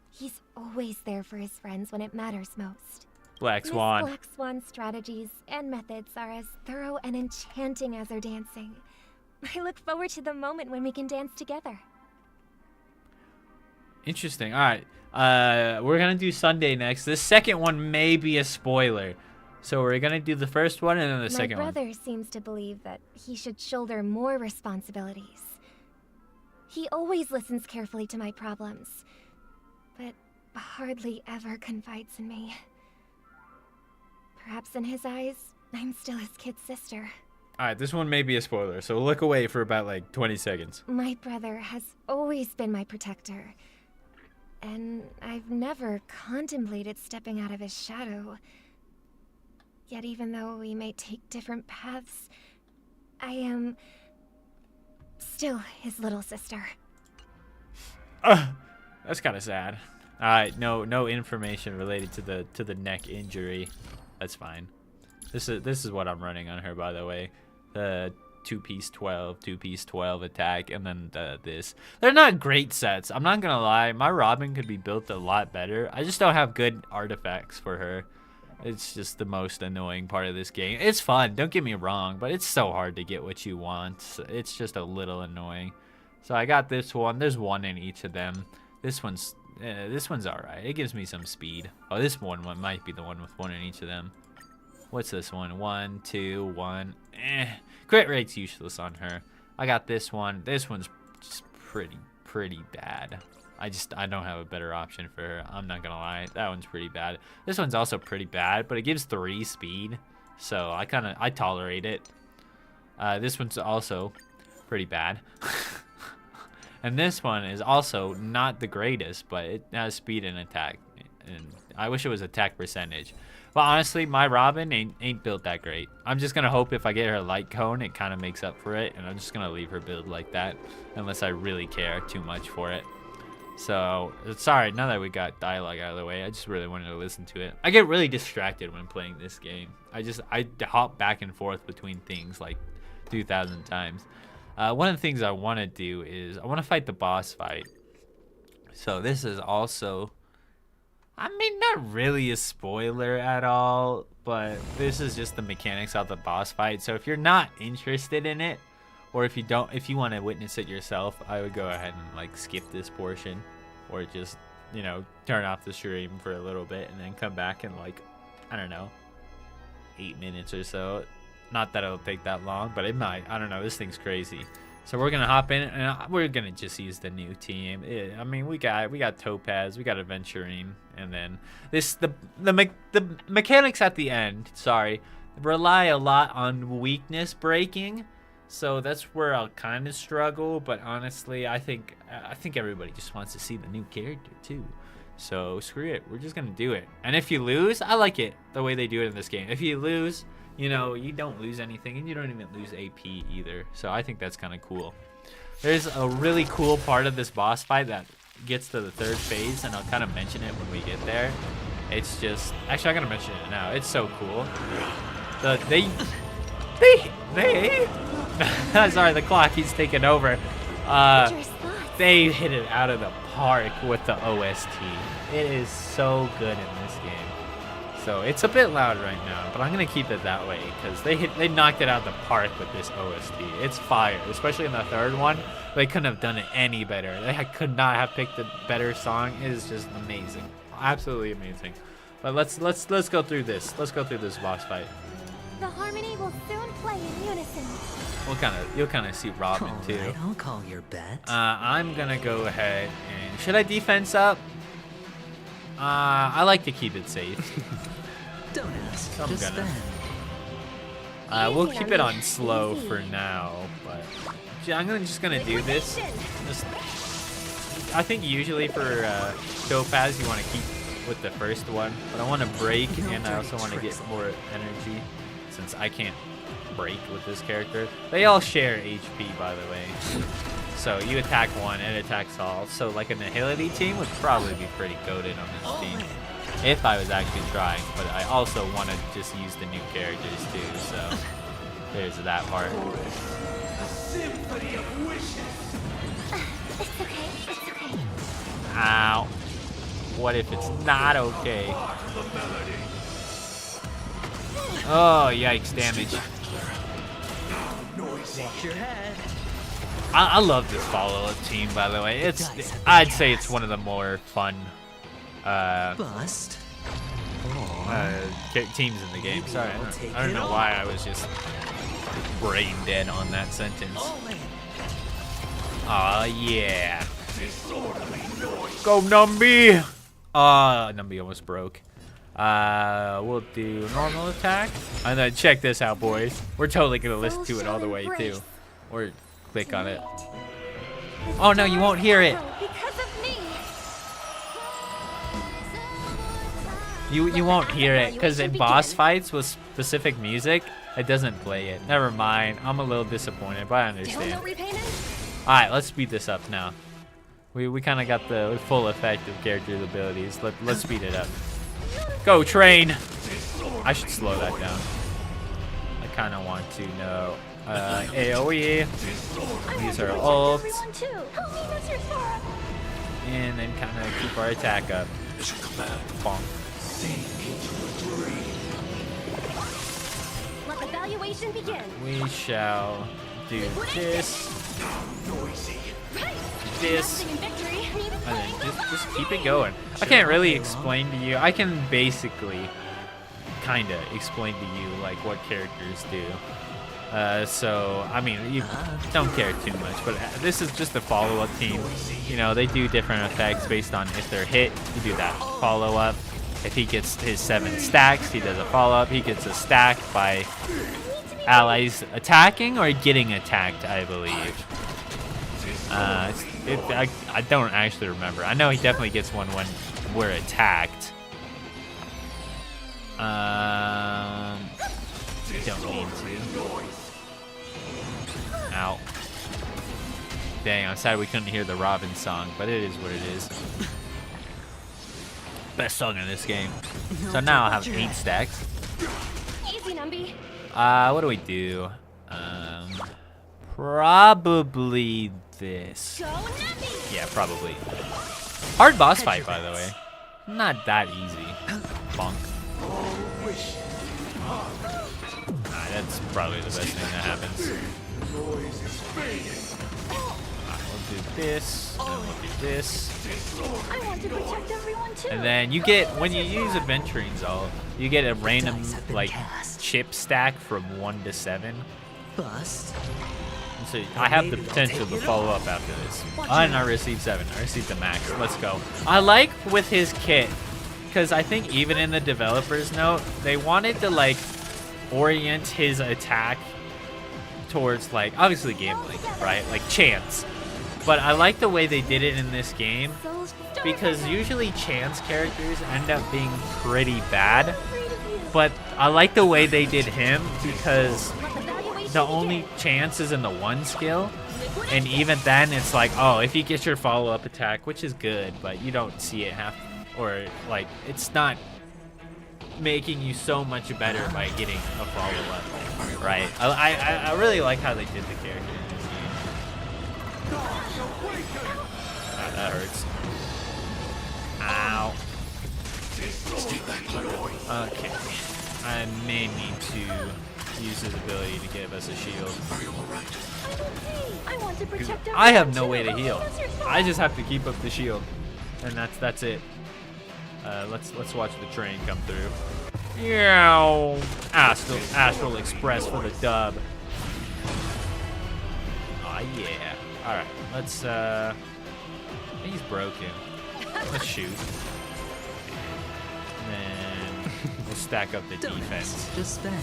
he's always there for his friends when it matters most. Black Swan. Miss Black Swan's strategies and methods are as thorough and enchanting as her dancing. I look forward to the moment when we can dance together. Interesting. All right. We're going to do Sunday next. This second one may be a spoiler. So we're going to do the first one and then the second one. My brother seems to believe that he should shoulder more responsibilities. He always listens carefully to my problems, but hardly ever confides in me. Perhaps in his eyes, I'm still his kid sister. Alright, this one may be a spoiler, so look away for about like 20 seconds. My brother has always been my protector, and I've never contemplated stepping out of his shadow. Yet even though we may take different paths, I am still his little sister. That's kind of sad. Alright, no information related to the neck injury. That's fine. This is what I'm running on her, by the way. The two-piece 12 attack, and then this. They're not great sets. I'm not gonna lie. My Robin could be built a lot better. I just don't have good artifacts for her. It's just the most annoying part of this game. It's fun, don't get me wrong, but it's so hard to get what you want. It's just a little annoying. So I got this one. There's one in each of them. This one's alright. It gives me some speed. Oh, this one might be the one with one in each of them. What's this one? 1, 2, 1. Crit rate's useless on her. I got this one. This one's just pretty bad. I don't have a better option for her. I'm not gonna lie. That one's pretty bad. This one's also pretty bad, but it gives 3 speed. So I tolerate it. This one's also pretty bad. And this one is also not the greatest, but it has speed and attack. And I wish it was attack percentage. But honestly, my Robin ain't built that great. I'm just gonna hope if I get her light cone, it kind of makes up for it. And I'm just gonna leave her build like that, unless I really care too much for it. So, sorry, now that we got dialogue out of the way, I just really wanted to listen to it. I get really distracted when playing this game. I hop back and forth between things like 2,000 times. One of the things I want to do is I want to fight the boss fight. So this is also, I mean, not really a spoiler at all, but this is just the mechanics of the boss fight. So if you're not interested in it, or if you want to witness it yourself, I would go ahead and like skip this portion, or just, you know, turn off the stream for a little bit and then come back in like, I don't know, 8 minutes or so. Not that it'll take that long, but it might. I don't know. This thing's crazy. So we're gonna hop in and we're gonna just use the new team. I mean, we got Topaz, we got Aventurine, and then the mechanics at the end. Sorry, rely a lot on weakness breaking. So that's where I'll kind of struggle, but honestly, I think everybody just wants to see the new character too. So screw it, we're just gonna do it. And if you lose, I like it the way they do it in this game. If you lose, you know, you don't lose anything, and you don't even lose AP either. So I think that's kind of cool. There's a really cool part of this boss fight that gets to the 3rd phase, and I'll kind of mention it when we get there. It's just, actually, I'm gonna mention it now. It's so cool. Sorry, the clock keeps taking over. They hit it out of the park with the OST. It is so good in this game. So it's a bit loud right now, but I'm gonna keep it that way because they knocked it out of the park with this OST. It's fire, especially in the 3rd one. They couldn't have done it any better. They could not have picked a better song. It is just amazing, absolutely amazing. But let's go through this. Let's go through this boss fight. The harmony will soon play in unison. You'll kind of see Robin too. Alright, I'll call your bet. I'm gonna go ahead and should I defense up? I like to keep it safe. Don't ask. I'm just gonna. stand. We'll keep it on slow for now, but just gonna do this. I think usually for Topaz you want to keep with the first one, but I want to break and I also want to get more energy since I can't break with this character. They all share HP, by the way. So you attack one, it attacks all. So like an agility team would probably be pretty goated on this team if I was actually trying. But I also want to just use the new characters too. So there's that part. It's okay. It's okay. Ow. What if it's not okay? Oh, yikes, damage. Watch your head. I love this follow-up team, by the way. I'd say it's one of the more fun Bust. teams in the game. Sorry, I don't know why I was just brain dead on that sentence. Aw, yeah. Go, Numby! Numby almost broke. We'll do normal attack. And then check this out, boys. We're totally gonna listen to it all the way, too. Or click on it. Oh, no, you won't hear it. Because of me. You won't hear it, because in boss fights with specific music, it doesn't play it. Never mind. I'm a little disappointed, but I understand. Alright, let's speed this up now. We kind of got the full effect of characters' abilities. Let's speed it up. Go, train! I should slow that down. I kind of want to know. AoE. These are ults. And then kind of keep our attack up. Bonk. Let the valuation begin. We shall do this. This. And then just keep it going. I can't really explain to you. I can basically kind of explain to you like what characters do. So, I mean, you don't care too much, but this is just a follow-up team. You know, they do different effects based on if they're hit, you do that follow-up. If he gets his 7 stacks, he does a follow-up. He gets a stack by allies attacking or getting attacked, I believe. I don't actually remember. I know he definitely gets one when we're attacked. Don't need to. Ow. Dang, I'm sad we couldn't hear the Robin song, but it is what it is. Best song in this game. So now I'll have 8 stacks. Easy, Numby. What do we do? Probably this. Go, Numby. Yeah, probably. Hard boss fight, by the way. Not that easy. Bonk. That's probably the best thing that happens. We'll do this, and then we'll do this. I want to protect everyone too. And then you get, when you use Adventurine's ult, you get a random, like, chip stack from 1 to 7. Bust. And so I have the potential to follow up after this. And I received 7. I received the max. Let's go. I like with his kit, because I think even in the developer's note, they wanted to, like, orient his attack towards, like, obviously gambling, right? Like chance. But I like the way they did it in this game, because usually chance characters end up being pretty bad. But I like the way they did him, because the only chance is in the 1 skill. And even then, it's like, oh, if you get your follow-up attack, which is good, but you don't see it or like, it's not making you so much better by getting a follow-up, right? I really like how they did the character in this game. That hurts. Ow. Okay. I may need to use his ability to give us a shield. I have no way to heal. I just have to keep up the shield, and that's it. Let's watch the train come through. Yow! Astral Express for the dub. Aw, yeah. All right, let's. He's broken. Let's shoot. And then we'll stack up the Don't defense. ask, just spend.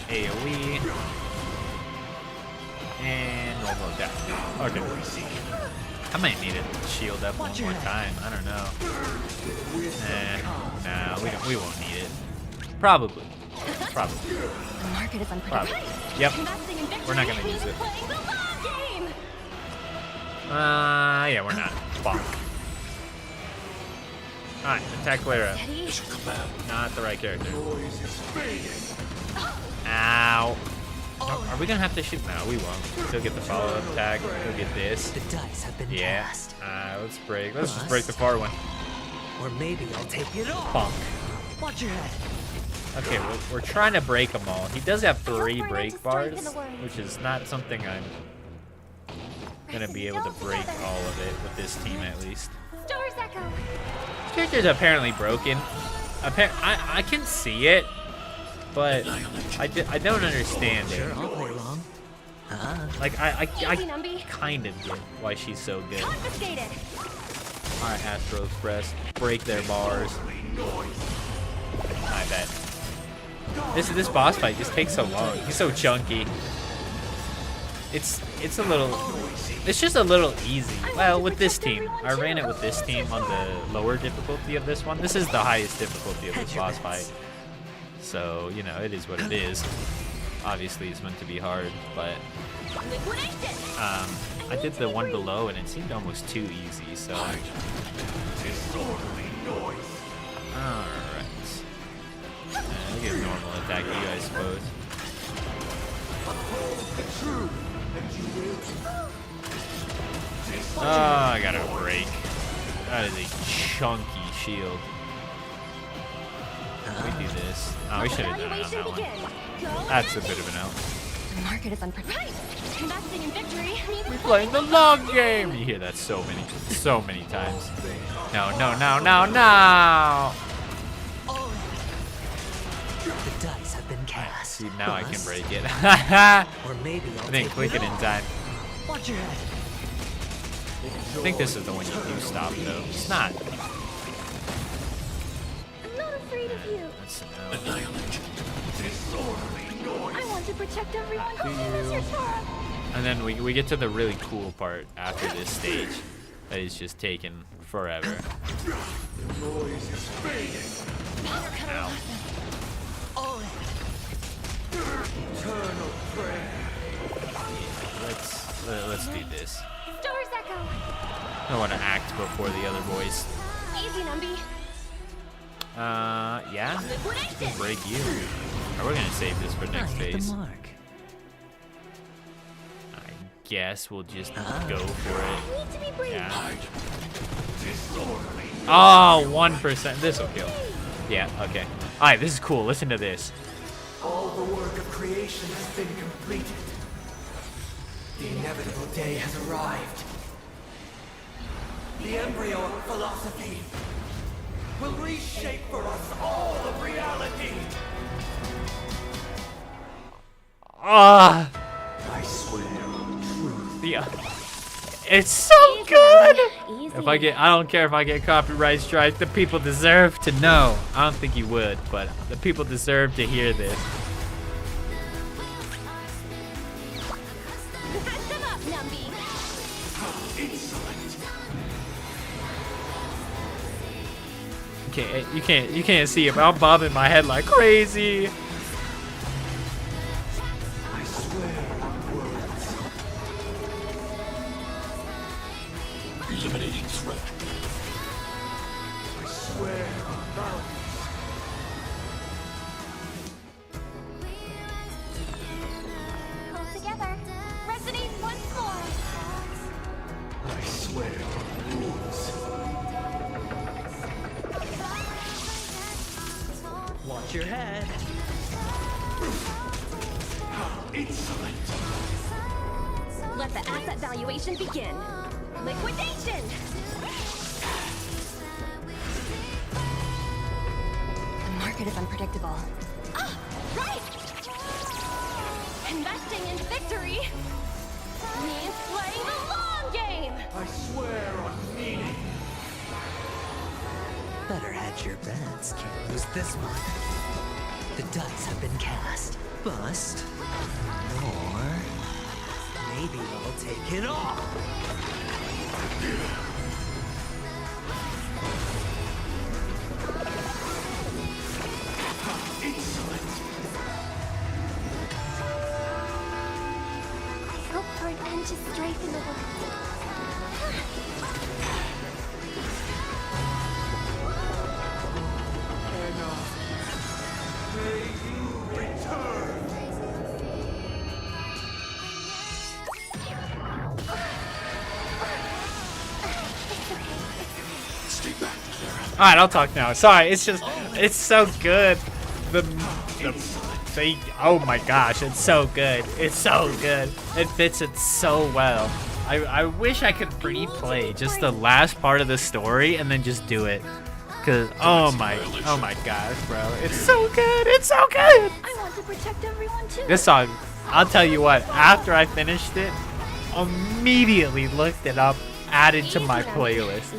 AoE. And normal attack. Okay. I might need to shield up one more time. I don't know. No, we won't need it. Probably. The market is unpredictable. Yep. We're not gonna use it. Yeah, we're not. Bonk. Alright, attack Clara. Not the right character. Ow. Are we gonna have to shoot? No, we won't. Still get the follow-up attack. We'll get this. The dice have been Yeah. cast. Let's break. Let's just break the far one. Or maybe I'll take it all. Bonk. Watch your head. Okay, we're trying to break them all. He does have 3 we're not break just bars, drinking the word. which is not something I'm gonna be able to break all of it with this team at least. Stars echo. This character's apparently broken. I can see it, but I don't understand Sure, it. I'll play along. Like I Easy, Numby. kind of get why she's so good. Confiscated. Alright, Astro Express, break their bars. I bet. This boss fight just takes so long. He's so chunky. It's just a little easy. Well, with this team, I ran it with this team on the lower difficulty of this one. This is the highest difficulty of this boss fight. So, you know, it is what it is. Obviously, it's meant to be hard, but I did the one below and it seemed almost too easy, so. Alright. I'll get a normal attack you guys both. Oh, I got a break. That is a chunky shield. We do this. Oh, we should have done it on that one. That's a bit of an out. The market is unpredictable. Investing in victory. We're playing the long game. You hear that so many times. No, no, no, no, no. The dice have been cast. See, now I can break it. Or maybe I'll I didn't take click it in time. Watch your head. I think this is the one you do stop, though. It's not. I'm not afraid of you. That's no. I want to protect everyone who uses your term. And then we get to the really cool part after this stage. That is just taking forever. Ow. Let's do this. Stars echo. I don't want to act before the other boys. Easy, Numby. Yeah? Liquidation. Break you. Or we're gonna save this for I next hit phase. the mark. I guess we'll just go for Need to be brave. it. Yeah. Oh, 1%. This'll kill. Yeah, okay. Alright, this is cool. Listen to this. All the work of creation has been completed. The inevitable day has arrived. The embryo of philosophy will reshape for us all of reality. Ah, I swear on truth. yeah. It's so good. Easy. If I don't care if I get copyright strike. The people deserve to know. I don't think you would, but the people deserve to hear this. Catch them up, Numby. You can't see it, but I'm bobbing my head like crazy. I swear on words. Eliminating threat. I swear on values. Pull together. Resonate once more. I swear on rules. Watch your head. Insolent. Let the asset valuation begin. Liquidation. The market is unpredictable. Ah, right. Investing in victory means playing the long game. I swear on meaning. Better hedge your bets. Can't lose this one. The dice have been cast. Bust. Or maybe I'll take it all. I hope for an end to strife in the world. All right, I'll talk now. Sorry, it's just, it's so good. They, oh my gosh, it's so good. It's so good. It fits it so well. I wish I could replay just the last part of the story and then just do it. Cause oh my gosh, bro, it's so good. It's so good. I want to protect everyone too. This song, I'll tell you what. After I finished it, immediately looked it up, added to my playlist.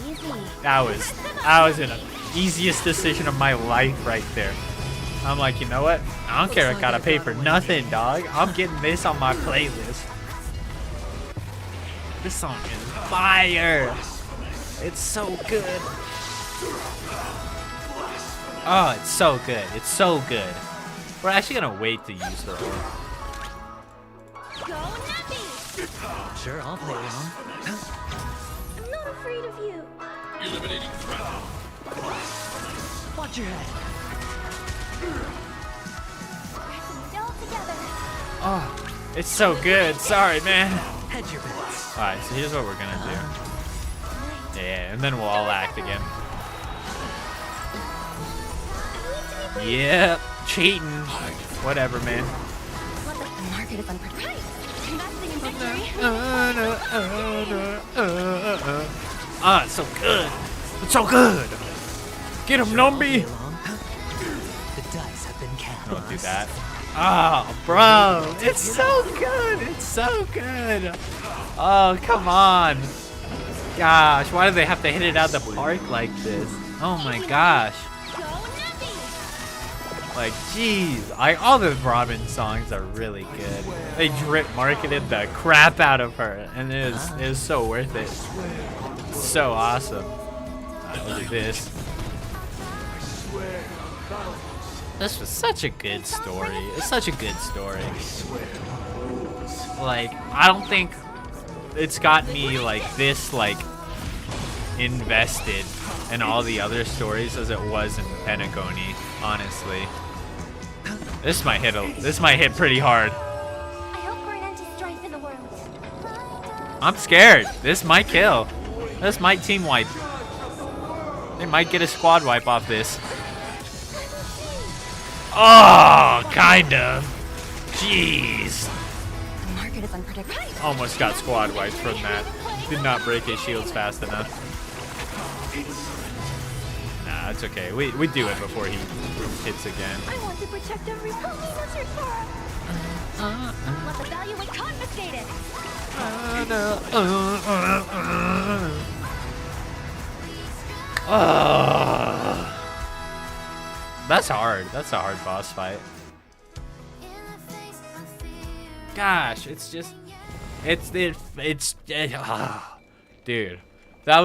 That was an easiest decision of my life right there. I'm like, you know what? I don't care. I gotta pay for nothing, dog. I'm getting this on my playlist. This song is fire. It's so good. Oh, it's so good. It's so good. We're actually gonna wait to use the orb. Go Nappy! Sure, I'll play along. I'm not afraid of you. Watch your head. Pressing it all together. Oh, it's so good. Sorry, man. Hedge your bets. Alright, so here's what we're gonna do. Yeah, and then we'll all act again. Yep, cheating. Whatever, man. The market is unpredictable. Investing in victory. Ah, it's so good. It's so good. Get him, Numby. The dice have been cast. Don't do that. Oh, bro. It's so good. It's so good. Oh, come on. Gosh, why do they have to hit it out of the park like this? Oh my gosh. Go Nappy! Like, jeez. All the Robin songs are really good. They drip marketed the crap out of her, and it is so worth it. So awesome. Alright, look at this. This was such a good story. It's such a good story. Like, I don't think it's got me like this invested in all the other stories as it was in Penacony, honestly. This might hit pretty hard. I hope for an end to strife in the world. I'm scared. This might kill. This might team wipe. They might get a squad wipe off this. Oh, kind of. Jeez. The market is unpredictable. Almost got squad wiped from that. Did not break his shields fast enough. Nah, it's okay. We do it before he hits again. I want to protect everyone. What's your for? Let the value be confiscated. That's hard. That's a hard boss fight. Gosh, it's just, dude, that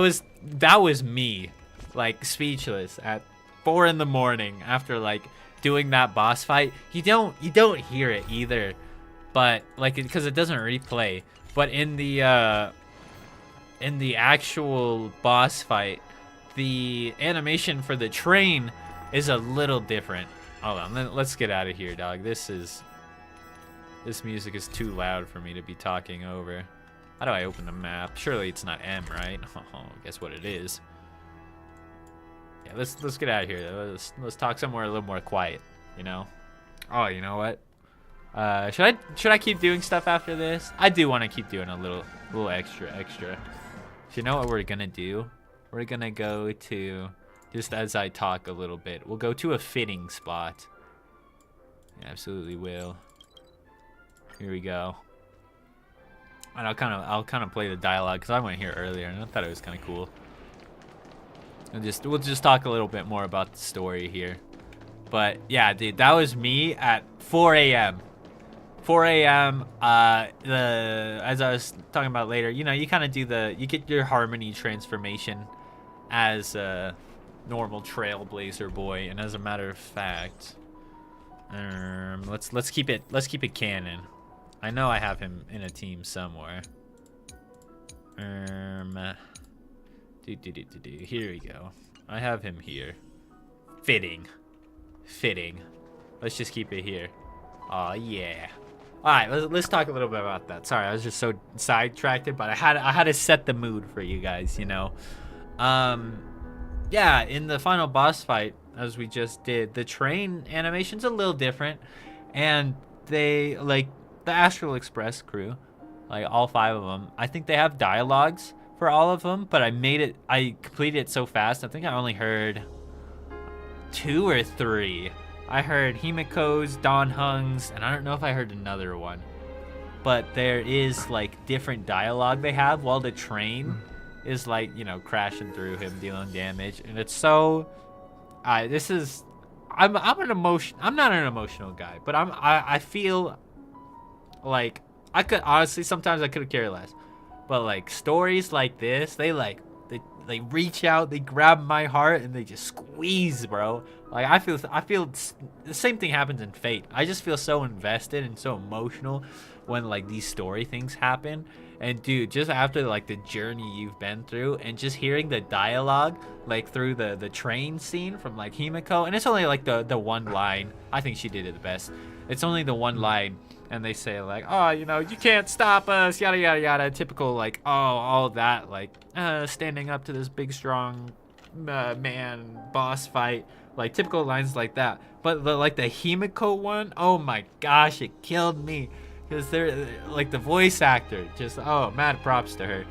was me, like speechless at 4 in the morning after like doing that boss fight. You don't hear it either, but like because it doesn't replay. But in the actual boss fight, the animation for the train is a little different. Hold on, let's get out of here, dog. This music is too loud for me to be talking over. How do I open the map? Surely it's not M, right? Oh, guess what it is. Yeah, let's get out of here. Let's talk somewhere a little more quiet, you know? Oh, you know what? Should I keep doing stuff after this? I do want to keep doing a little extra. So you know what we're gonna do? We're gonna go to, just as I talk a little bit, we'll go to a fitting spot. Yeah, absolutely will. Here we go. And I'll kind of play the dialogue because I went here earlier and I thought it was kind of cool. We'll just talk a little bit more about the story here. But yeah, dude, that was me at 4 a.m. 4 a.m. As I was talking about later, you know, you kind of do you get your harmony transformation as a normal trailblazer boy, and as a matter of fact, let's keep it canon. I know I have him in a team somewhere. Here we go. I have him here. Fitting. Let's just keep it here. Oh yeah. All right, let's talk a little bit about that. Sorry, I was just so sidetracked, but I had to set the mood for you guys, you know. Yeah, in the final boss fight, as we just did, the train animation's a little different, and they, like, the Astral Express crew, like all 5 of them, I think they have dialogues for all of them, but I completed it so fast, I think I only heard 2 or 3. I heard Himiko's, Don Hung's, and I don't know if I heard another one. But there is, like, different dialogue they have while the train is, like, you know, crashing through him, dealing damage. And it's so... I'm not an emotional guy, but I feel like I could, honestly, sometimes I could care less. But, like, stories like this, they reach out, they grab my heart, and they just squeeze, bro. Like, I feel the same thing happens in Fate. I just feel so invested and so emotional when, like, these story things happen. And dude, just after, like, the journey you've been through, and just hearing the dialogue, like, through the train scene from, like, Himiko, and it's only, like, the one line. I think she did it the best. It's only the one line, and they say, like, oh, you know, you can't stop us, yada yada yada, typical, like, oh, all that, like, standing up to this big strong man boss fight, like, typical lines like that. But the Himiko one, oh my gosh, it killed me, because they're, like, the voice actor, just, oh, mad props to her.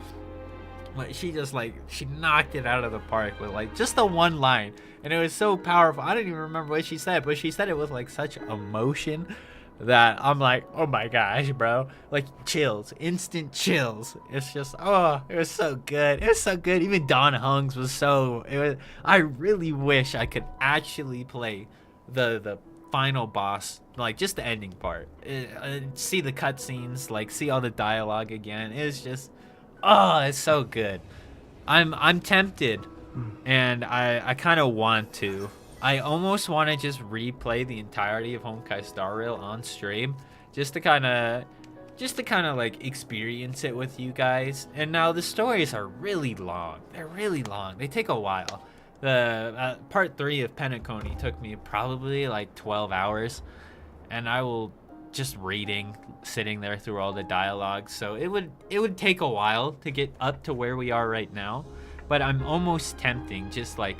But she just, like, she knocked it out of the park with, like, just the one line, and it was so powerful. I don't even remember what she said, but she said it with, like, such emotion that I'm like, oh my gosh, bro, like, chills, instant chills. It's just, oh, it was so good. It was so good. Even Don Hung's was I really wish I could actually play the final boss, like, just the ending part, see the cutscenes, like, see all the dialogue again. It's just, oh, it's so good. I'm tempted, and I kind of want to. I almost want to just replay the entirety of Honkai Star Rail on stream, just to kind of like experience it with you guys. And now the stories are really long. They're really long. They take a while. The part 3 of Penacony took me probably like 12 hours, and I will just sitting there through all the dialogue. So it would take a while to get up to where we are right now, but I'm almost tempting, just like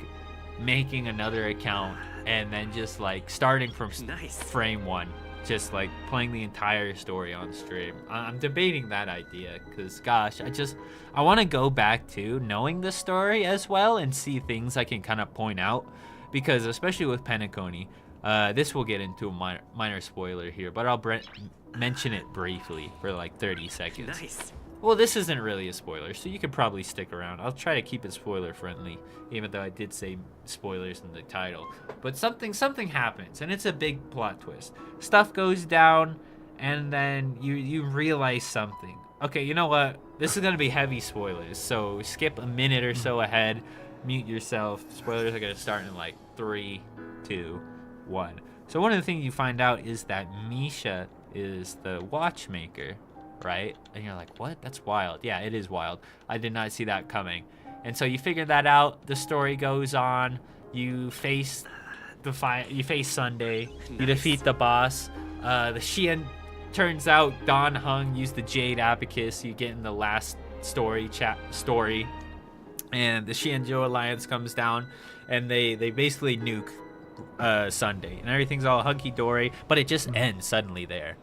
making another account and then just like starting from frame 1, just like playing the entire story on stream. I'm debating that idea, because gosh, I want to go back to knowing the story as well and see things I can kind of point out, because especially with Penacony, this will get into a minor spoiler here, but I'll mention it briefly for like 30 seconds. Nice. Well, this isn't really a spoiler, so you could probably stick around. I'll try to keep it spoiler friendly, even though I did say spoilers in the title. But something happens, and it's a big plot twist. Stuff goes down, and then you realize something. Okay, you know what? This is going to be heavy spoilers, so skip a minute or so ahead, mute yourself. Spoilers are going to start in like 3, 2, 1. So one of the things you find out is that Misha is the watchmaker, right? And you're like, what? That's wild. Yeah, it is wild. I did not see that coming. And so you figure that out. The story goes on. You face Sunday. Nice. You defeat the boss. The Xian, turns out Don Hung used the Jade Abacus. You get in the last story. And the Xianzhou Alliance comes down, and they basically nuke Sunday, and everything's all hunky-dory, but it just ends suddenly there.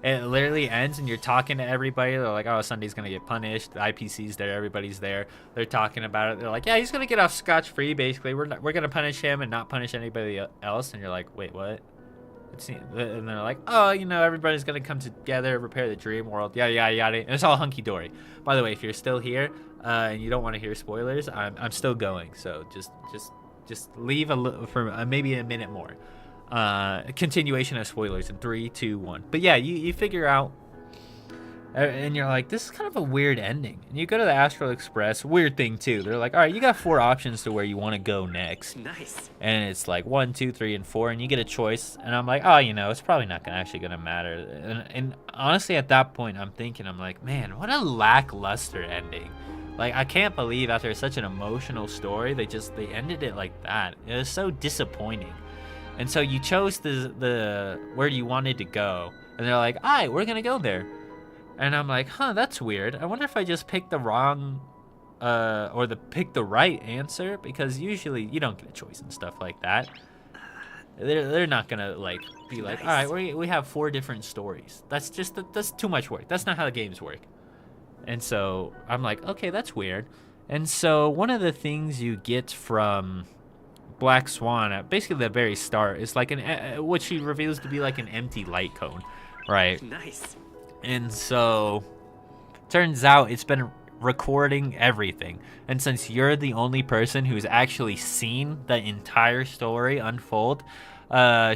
It literally ends, and you're talking to everybody. They're like, oh, Sunday's gonna get punished. The IPC's there, everybody's there. They're talking about it. They're like, yeah, he's gonna get off scotch-free, basically. We're gonna punish him and not punish anybody else. And you're like, wait, what? And they're like, oh, everybody's gonna come together, repair the dream world, yada yada yada, and it's all hunky dory. By the way, if you're still here and you don't want to hear spoilers, I'm still going, so just leave for maybe a minute more. Continuation of spoilers in 3, 2, 1. But yeah, you figure out, and you're like, this is kind of a weird ending. And you go to the Astral Express. Weird thing too. They're like, all right, you got 4 options to where you want to go next. Nice. And it's like 1, 2, 3, and 4, and you get a choice. And I'm like, oh, it's probably not actually gonna matter. And honestly, at that point, I'm like, man, what a lackluster ending. Like, I can't believe after such an emotional story, they ended it like that. It was so disappointing. And so you chose the where you wanted to go, and they're like, all right, we're gonna go there. And I'm like, huh, that's weird. I wonder if I just picked the wrong, or picked the right answer, because usually you don't get a choice and stuff like that. They're not gonna be like, all right, we have 4 different stories. That's too much work. That's not how the games work. And so I'm like, okay, that's weird. And so one of the things you get from Black Swan at basically the very start is like what she reveals to be like an empty light cone, right? Nice. And so turns out it's been recording everything. And since you're the only person who's actually seen the entire story unfold,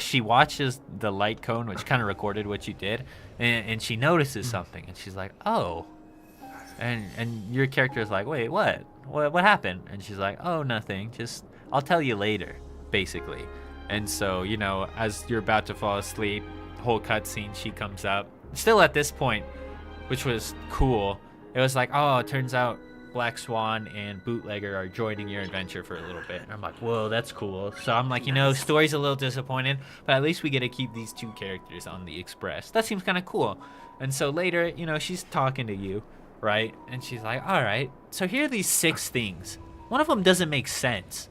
she watches the light cone, which kind of recorded what you did, and she notices something, and she's like, oh. And your character is like, wait, what happened? And she's like, oh, nothing, just I'll tell you later, basically. And so, as you're about to fall asleep, whole cutscene, she comes up. Still at this point, which was cool, it was like, oh, it turns out Black Swan and Bootlegger are joining your adventure for a little bit. And I'm like, whoa, that's cool. So I'm like, story's a little disappointed, but at least we get to keep these 2 characters on the Express. That seems kind of cool. And so later, she's talking to you, right? And she's like, all right, so here are these 6 things. One of them doesn't make sense.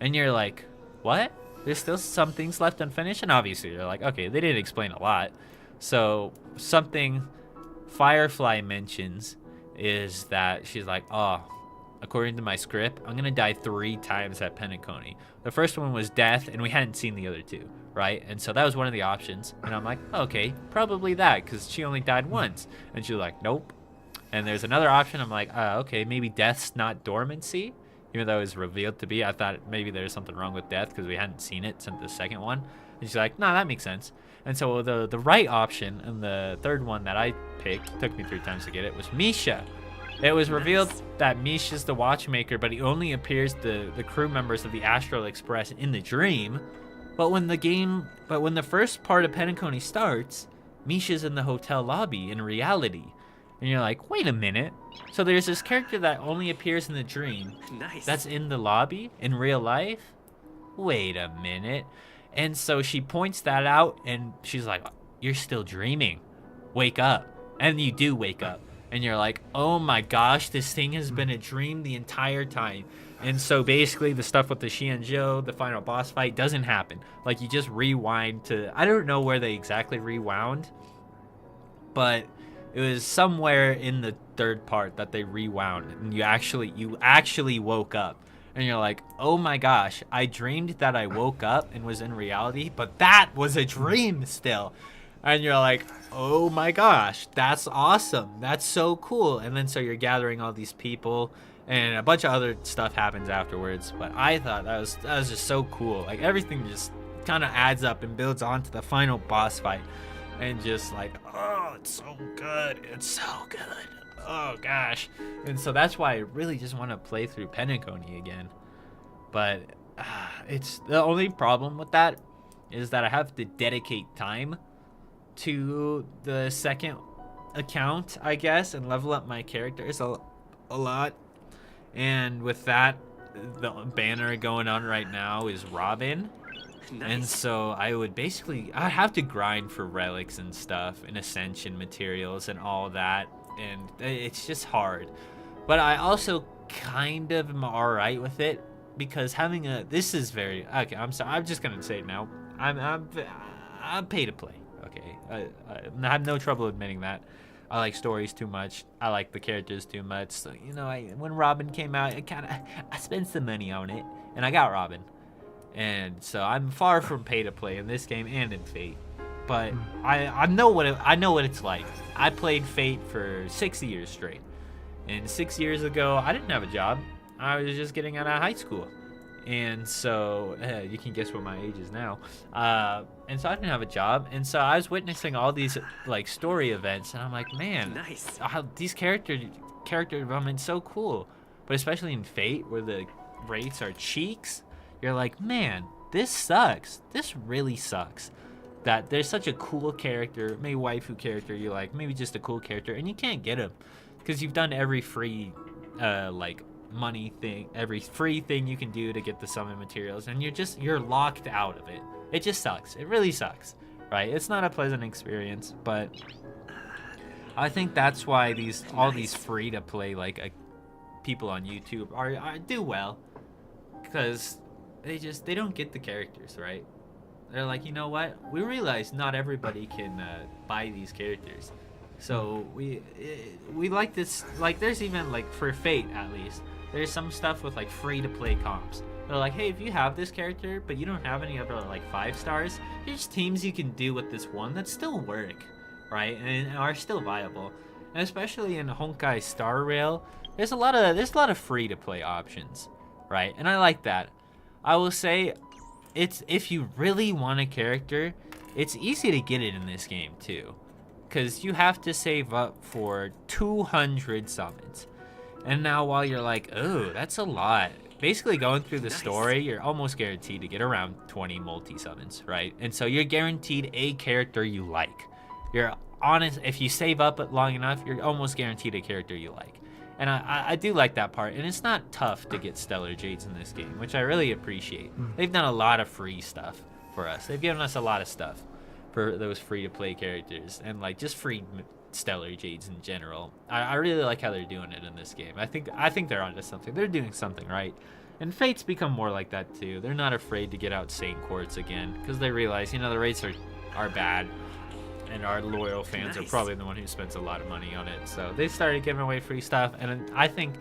And you're like, what? There's still some things left unfinished? And obviously you're like, okay, they didn't explain a lot. So something Firefly mentions is that she's like, oh, according to my script, I'm going to die 3 times at Penacony. The first one was death, and we hadn't seen the other 2, right? And so that was one of the options. And I'm like, okay, probably that, because she only died once. And she's like, nope. And there's another option. I'm like, okay, maybe death's not dormancy. Even though it was revealed to be, I thought maybe there's something wrong with death because we hadn't seen it since the second one. And she's like, no, that makes sense. And so the right option, and the third one that I picked, took me 3 times to get it, was Misha. It was revealed that Misha's the watchmaker, but he only appears the crew members of the Astral Express in the dream. But when the first part of Penacony starts, Misha's in the hotel lobby in reality. And you're like, wait a minute. So there's this character that only appears in the dream. Nice. That's in the lobby in real life? Wait a minute. And so she points that out, and she's like, you're still dreaming. Wake up. And you do wake up. And you're like, oh my gosh, this thing has been a dream the entire time. And so basically the stuff with the Xianzhou, the final boss fight, doesn't happen. Like, you just rewind to, I don't know where they exactly rewound, but it was somewhere in the third part that they rewound, and you actually woke up. And you're like, oh my gosh, I dreamed that I woke up and was in reality, but that was a dream still. And you're like, oh my gosh, that's awesome. That's so cool. And then so you're gathering all these people, and a bunch of other stuff happens afterwards. But I thought that was just so cool. Like, everything just kind of adds up and builds on to the final boss fight. And just like, oh, it's so good. It's so good. Oh gosh. And so that's why I really just want to play through Penacony again. But it's the only problem with that is that I have to dedicate time to the second account, I guess, and level up my characters a lot. And with that, the banner going on right now is Robin. Nice. And so I have to grind for relics and stuff and ascension materials and all that, and it's just hard. But I also kind of am alright with it, because this is very okay. I'm sorry. I'm just gonna say it now. I'm pay to play. Okay, I have no trouble admitting that. I like stories too much. I like the characters too much. So when Robin came out, I spent some money on it, and I got Robin. And so I'm far from pay to play in this game and in Fate. But I know what it's like. I played Fate for 6 years straight. And 6 years ago, I didn't have a job. I was just getting out of high school. And so you can guess what my age is now. And so I didn't have a job. And so I was witnessing all these like story events, and I'm like, man, Nice. these character development's so cool. But especially in Fate, where the rates are cheeks, you're like, man, this sucks. This really sucks. That there's such a cool character, maybe waifu character you like, maybe just a cool character, and you can't get him because you've done every free like money thing, every free thing you can do to get the summon materials, and you're locked out of it. It just sucks. It really sucks, right? It's not a pleasant experience, but I think that's why all these free to play like people on YouTube are do well, because they don't get the characters, right? They're like, you know what? We realize not everybody can buy these characters, so we like this. Like, there's even like for Fate at least, there's some stuff with like free to play comps. They're like, hey, if you have this character but you don't have any other like 5 stars, here's teams you can do with this one that still work, right? And are still viable. And especially in Honkai Star Rail, there's a lot of free to play options, right? And I like that. I will say, if you really want a character, it's easy to get it in this game too, because you have to save up for 200 summons. And now while you're like, oh, that's a lot, basically going through the story, you're almost guaranteed to get around 20 multi-summons, right? And so you're guaranteed a character you like. You're honest, if you save up it long enough, you're almost guaranteed a character you like. And I do like that part, and it's not tough to get Stellar Jades in this game, which I really appreciate. They've done a lot of free stuff for us. They've given us a lot of stuff for those free-to-play characters, and like just free Stellar Jades in general. I really like how they're doing it in this game. I think they're onto something. They're doing something right. And Fate's become more like that too. They're not afraid to get out Saint Quartz again, because they realize, you know, the rates are bad. And our loyal fans are probably the one who spends a lot of money on it. So they started giving away free stuff, and I think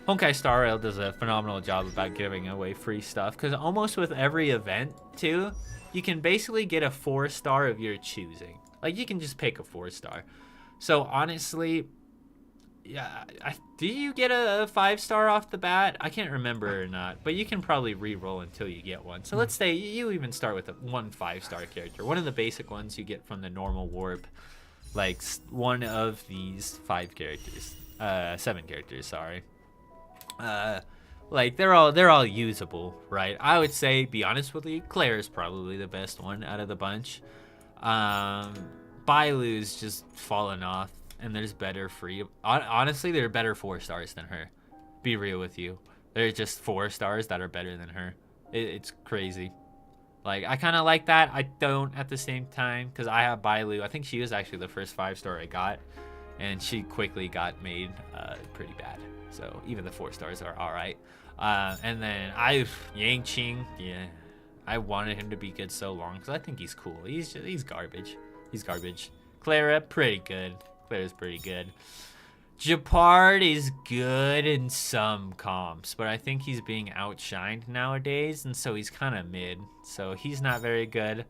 Honkai Star Rail does a phenomenal job about giving away free stuff, because almost with every event too, you can basically get a 4-star of your choosing. Like, you can just pick a 4-star. So honestly, yeah, do you get a 5-star off the bat? I can't remember or not, but you can probably re-roll until you get one. So let's say you even start with one 5-star character, one of the basic ones you get from the normal warp, like one of these 7 characters, sorry. Like, they're all usable, right? I would say, be honest with you, Claire is probably the best one out of the bunch. Bailu's just fallen off. And there's better free. Honestly, there are better 4-stars than her. Be real with you. There are just 4-stars that are better than her. It's crazy. Like, I kind of like that. I don't at the same time, because I have Bailu. I think she was actually the first 5-star I got, and she quickly got made pretty bad. So even the 4-stars are all right. And then Yangqing. Yeah, I wanted him to be good so long because I think he's cool. He's garbage. He's garbage. Clara, pretty good. Claire's pretty good. Japard is good in some comps, but I think he's being outshined nowadays, and so he's kind of mid. So he's not very good.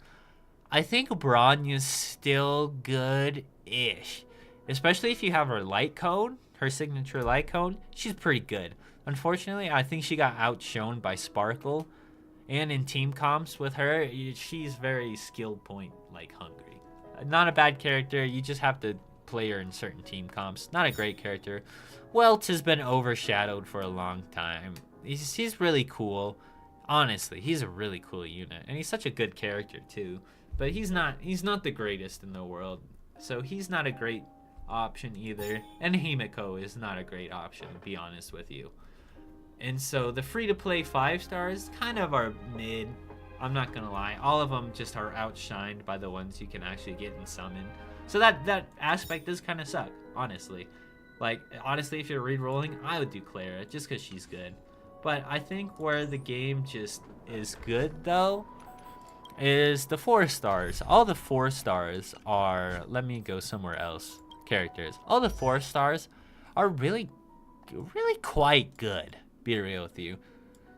I think Bronya's still good-ish, especially if you have her light cone, her signature light cone. She's pretty good. Unfortunately, I think she got outshone by Sparkle, and in team comps with her, she's very skill point like hungry. Not a bad character. You just have to play her in certain team comps. Not a great character. Welts has been overshadowed for a long time. He's really cool. Honestly, he's a really cool unit, and he's such a good character too. But he's not the greatest in the world, so he's not a great option either. And Himiko is not a great option, to be honest with you. And so the free-to-play 5-stars kind of are mid. I'm not gonna lie, all of them just are outshined by the ones you can actually get and summon. So that aspect does kind of suck, honestly. Like, honestly, if you're re-rolling, I would do Clara, just because she's good. But I think where the game just is good, though, is the 4-stars. All the 4-stars are, let me go somewhere else, characters. All the 4-stars are really quite good, be real with you.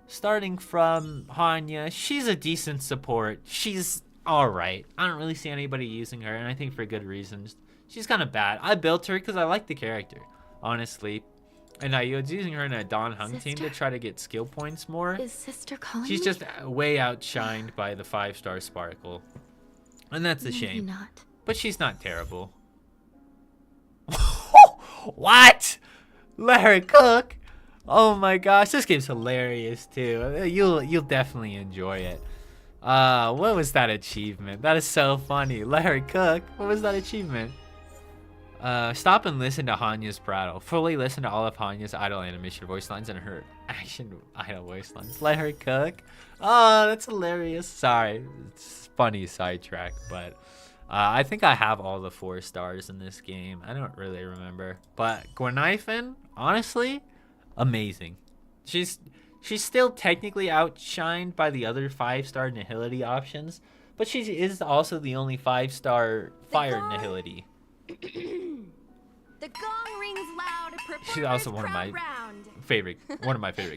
starting from Hanya, she's a decent support. She's alright. I don't really see anybody using her, and I think for good reasons. She's kind of bad. I built her because I like the character, honestly. And I was using her in a Don Hung team to try to get skill points more. Is Sister calling She's me? just way outshined by the 5-star Sparkle. And that's a Maybe shame. not. But she's not terrible. What? Let her cook? Oh my gosh, this game's hilarious too. You'll definitely enjoy it. What was that achievement? That is so funny. Let her cook. What was that achievement? Stop and listen to Hanya's prattle. Fully listen to all of Hanya's idle animation voice lines and her action idle voice lines. Let her cook. Oh, that's hilarious. Sorry, it's funny sidetrack, but I think I have all the 4 stars in this game. I don't really remember, but Gwenaifen, honestly, amazing. She's still technically outshined by the other 5-star Nihility options, but she is also the only 5-star Fire Nihility. The gong rings loud. She's also one of my round. favorite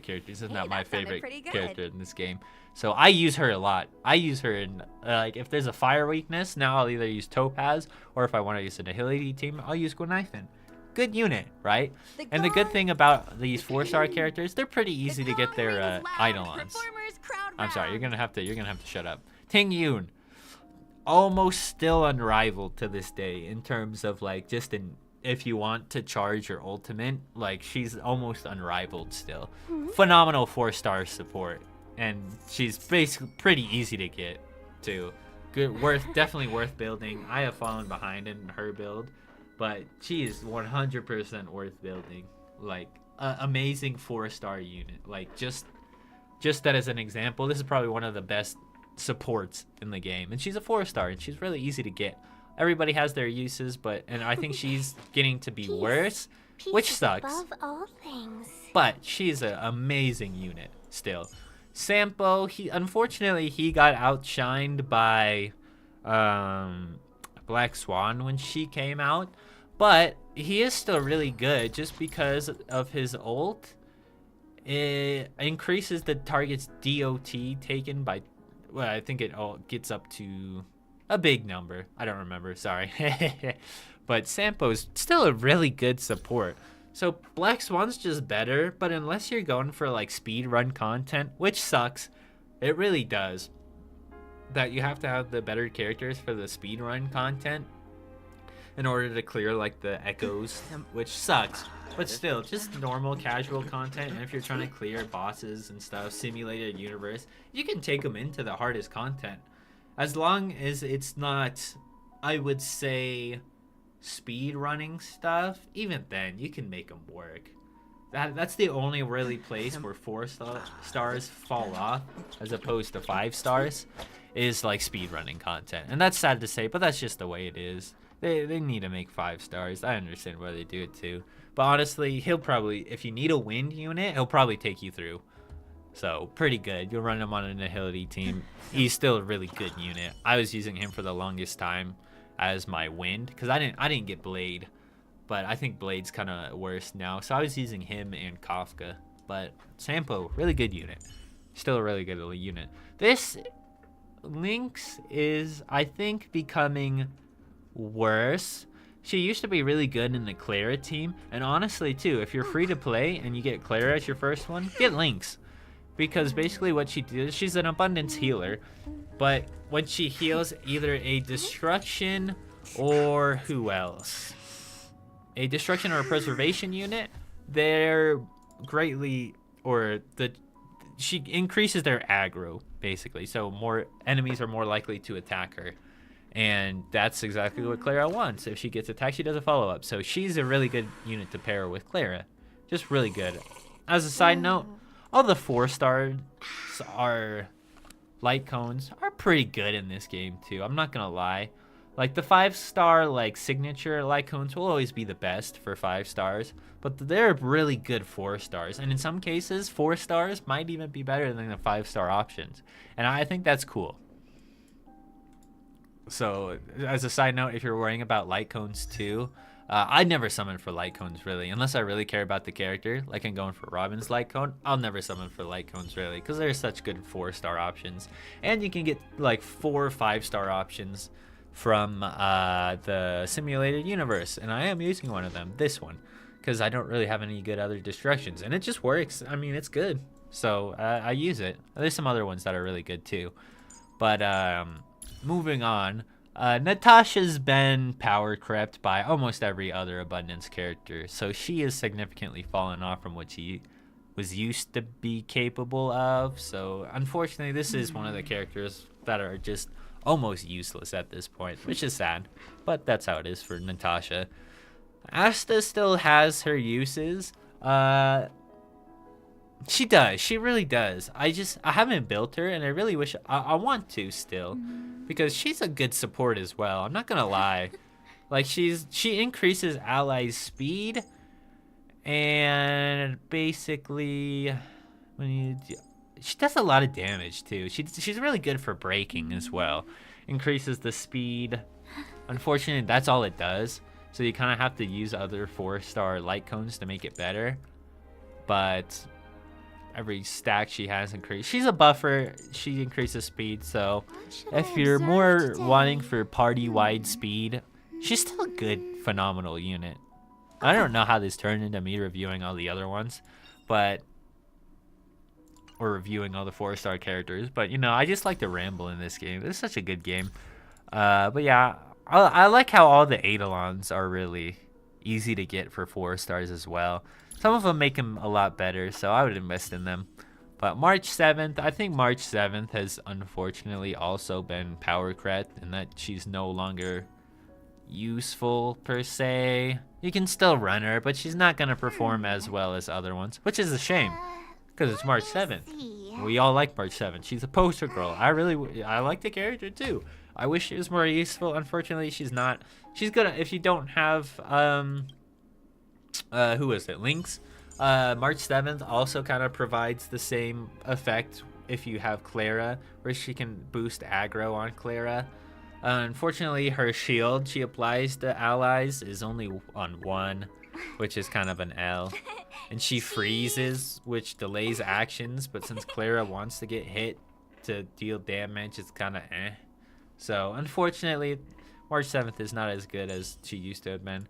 characters. If not my that sounded favorite pretty good. character in this game. So I use her a lot. I use her in like if there's a fire weakness, now I'll either use Topaz, or if I want to use a Nihility team, I'll use Gwenaifen. Good unit, right? And the good thing about these 4-star characters, they're pretty easy to get their Eidolons. I'm sorry, you're gonna have to shut up. Ting Yun, almost still unrivaled to this day in terms of like just in if you want to charge your ultimate, like she's almost unrivaled still. Phenomenal 4-star support, and she's basically pretty easy to get too. Good, definitely worth building. I have fallen behind in her build, but she is 100% worth building. Like amazing 4-star unit. Like just that as an example, this is probably one of the best supports in the game, and she's a 4-star, and she's really easy to get. Everybody has their uses, and I think she's getting to be worse, which sucks. Above all things. But she's an amazing unit still. Sampo, unfortunately he got outshined by Black Swan when she came out, but he is still really good just because of his ult. It increases the target's DOT taken by, well, I think it all gets up to a big number. I don't remember, sorry. But Sampo's still a really good support. So Black Swan's just better, but unless you're going for like speed run content, which sucks, it really does, that you have to have the better characters for the speed run content in order to clear like the echoes, which sucks. But still, just normal casual content, and if you're trying to clear bosses and stuff, simulated universe, you can take them into the hardest content. As long as it's not, I would say, speed running stuff, even then, you can make them work. That's the only really place where 4-stars fall off, as opposed to 5 stars, is like speed running content. And that's sad to say, but that's just the way it is. They need to make 5 stars. I understand why they do it too. But honestly, he'll probably, if you need a wind unit, he'll probably take you through. So pretty good. You'll run him on a Nihility team. He's still a really good unit. I was using him for the longest time as my wind because I didn't get Blade, but I think Blade's kind of worse now. So I was using him and Kafka. But Sampo, really good unit. Still a really good unit. This Lynx is, I think, becoming worse. She used to be really good in the Clara team, and honestly too, if you're free to play and you get Clara as your first one, get Lynx. Because basically what she does, she's an abundance healer, but when she heals either a destruction or who else? A destruction or a preservation unit, they're greatly, she increases their aggro, basically. So more enemies are more likely to attack her. And that's exactly what Clara wants. If she gets attacked, she does a follow-up. So she's a really good unit to pair with Clara. Just really good. As a side note, all the 4-stars are light cones are pretty good in this game too. I'm not gonna lie. Like the 5-star like signature light cones will always be the best for 5 stars, but they're really good 4 stars. And in some cases, 4 stars might even be better than the 5-star options. And I think that's cool. So as a side note, if you're worrying about light cones too, I never summon for light cones really, unless I really care about the character. Like I'm going for Robin's light cone. I'll never summon for light cones really, because they're such good 4-star options, and you can get like 4 or 5-star options from the simulated universe, and I am using one of them, this one, because I don't really have any good other distractions, and it just works. I mean, it's good, so I use it. There's some other ones that are really good too, but moving on. Natasha's been power crept by almost every other Abundance character, so she has significantly fallen off from what she was used to be capable of. So unfortunately, this is one of the characters that are just almost useless at this point, which is sad, but that's how it is for Natasha. Asta still has her uses. She does. She really does. I haven't built her, and I really wish I want to still, because she's a good support as well. I'm not gonna lie. Like she increases allies' speed, and basically she does a lot of damage too. She's really good for breaking as well. Increases the speed. Unfortunately, that's all it does. So you kind of have to use other 4-star light cones to make it better. But every stack she has increased. She's a buffer. She increases speed. So if you're more wanting for party-wide speed, she's still a good, phenomenal unit. I don't know how this turned into me reviewing all the other ones, or reviewing all the 4-star characters. But, you know, I just like to ramble in this game. It's such a good game. But yeah, I like how all the Eidolons are really easy to get for 4 stars as well. Some of them make them a lot better, so I would invest in them. But March 7th, I think March 7th has unfortunately also been power crept, in that she's no longer useful per se. You can still run her, but she's not going to perform as well as other ones, which is a shame, because it's March 7th. We all like March 7th. She's a poster girl. I like the character too. I wish she was more useful. Unfortunately, she's not. She's gonna, if you don't have who is it? Lynx. March 7th also kind of provides the same effect if you have Clara, where she can boost aggro on Clara. Unfortunately, her shield she applies to allies is only on 1, which is kind of an L. And she freezes, which delays actions, but since Clara wants to get hit to deal damage, it's kind of eh. So, unfortunately, March 7th is not as good as she used to have been.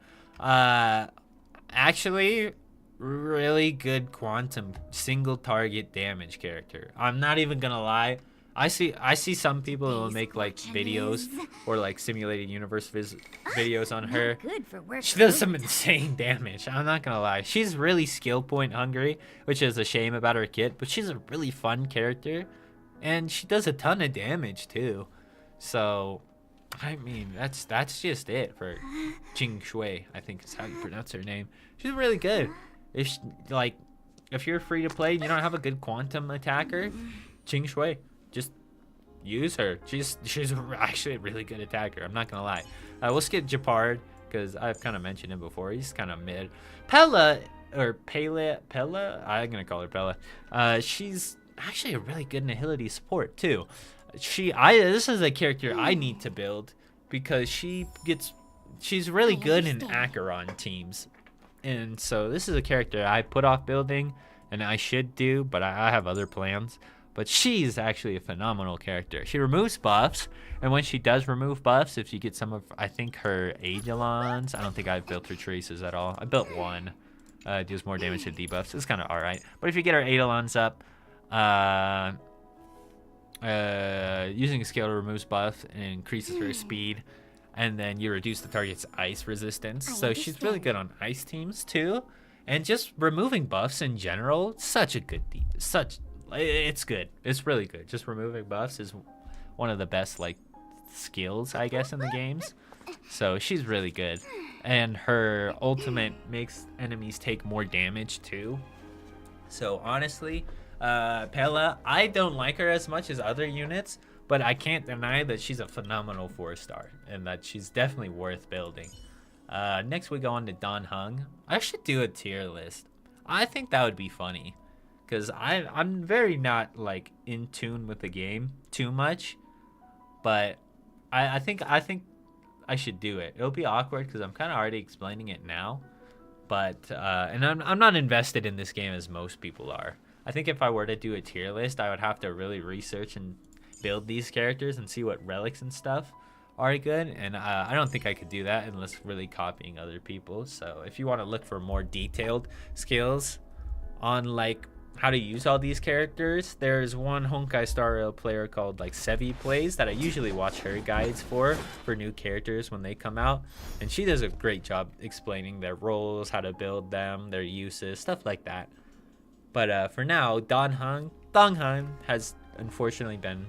Actually, really good quantum single target damage character. I'm not even gonna lie. I see some people who will make like videos or like simulated universe videos on her. She does some insane damage. I'm not gonna lie. She's really skill point hungry, which is a shame about her kit, but she's a really fun character, and she does a ton of damage too. So, I mean, that's just it for Jing Shui, I think is how you pronounce her name. She's really good. If you're free to play and you don't have a good quantum attacker, Jing Shui, just use her. She's actually a really good attacker. I'm not gonna lie. We'll skip Japard because I've kind of mentioned him before. He's kind of mid. Pella, I'm gonna call her Pella. She's actually a really good Nihility support too. This is a character I need to build because she's really good in Acheron teams, and so this is a character I put off building, and I should do, but I have other plans. But she's actually a phenomenal character. She removes buffs, and when she does remove buffs, if you get some of, I think her Eidolons, I don't think I've built her traces at all. I built one. Deals more damage to debuffs. It's kind of alright. But if you get her Eidolons up, using a scaler removes buff and increases her speed, and then you reduce the target's ice resistance. So she's really good on ice teams too, and just removing buffs in general. Such a good it's good. It's really good. Just removing buffs is one of the best like skills, I guess, in the games. So she's really good, and her ultimate makes enemies take more damage too. So honestly, Pella, I don't like her as much as other units, but I can't deny that she's a phenomenal 4-star and that she's definitely worth building. Next we go on to Don Hung. I should do a tier list. I think that would be funny, because I'm very not like in tune with the game too much, but I think I should do it. It'll be awkward because I'm kind of already explaining it now, but and I'm not invested in this game as most people are. I think if I were to do a tier list, I would have to really research and build these characters and see what relics and stuff are good, and I don't think I could do that unless really copying other people. So if you want to look for more detailed skills on like how to use all these characters, there's one Honkai Star Rail player called like Sevi Plays that I usually watch her guides for new characters when they come out, and she does a great job explaining their roles, how to build them, their uses, stuff like that. But for now, Dong Hung has unfortunately been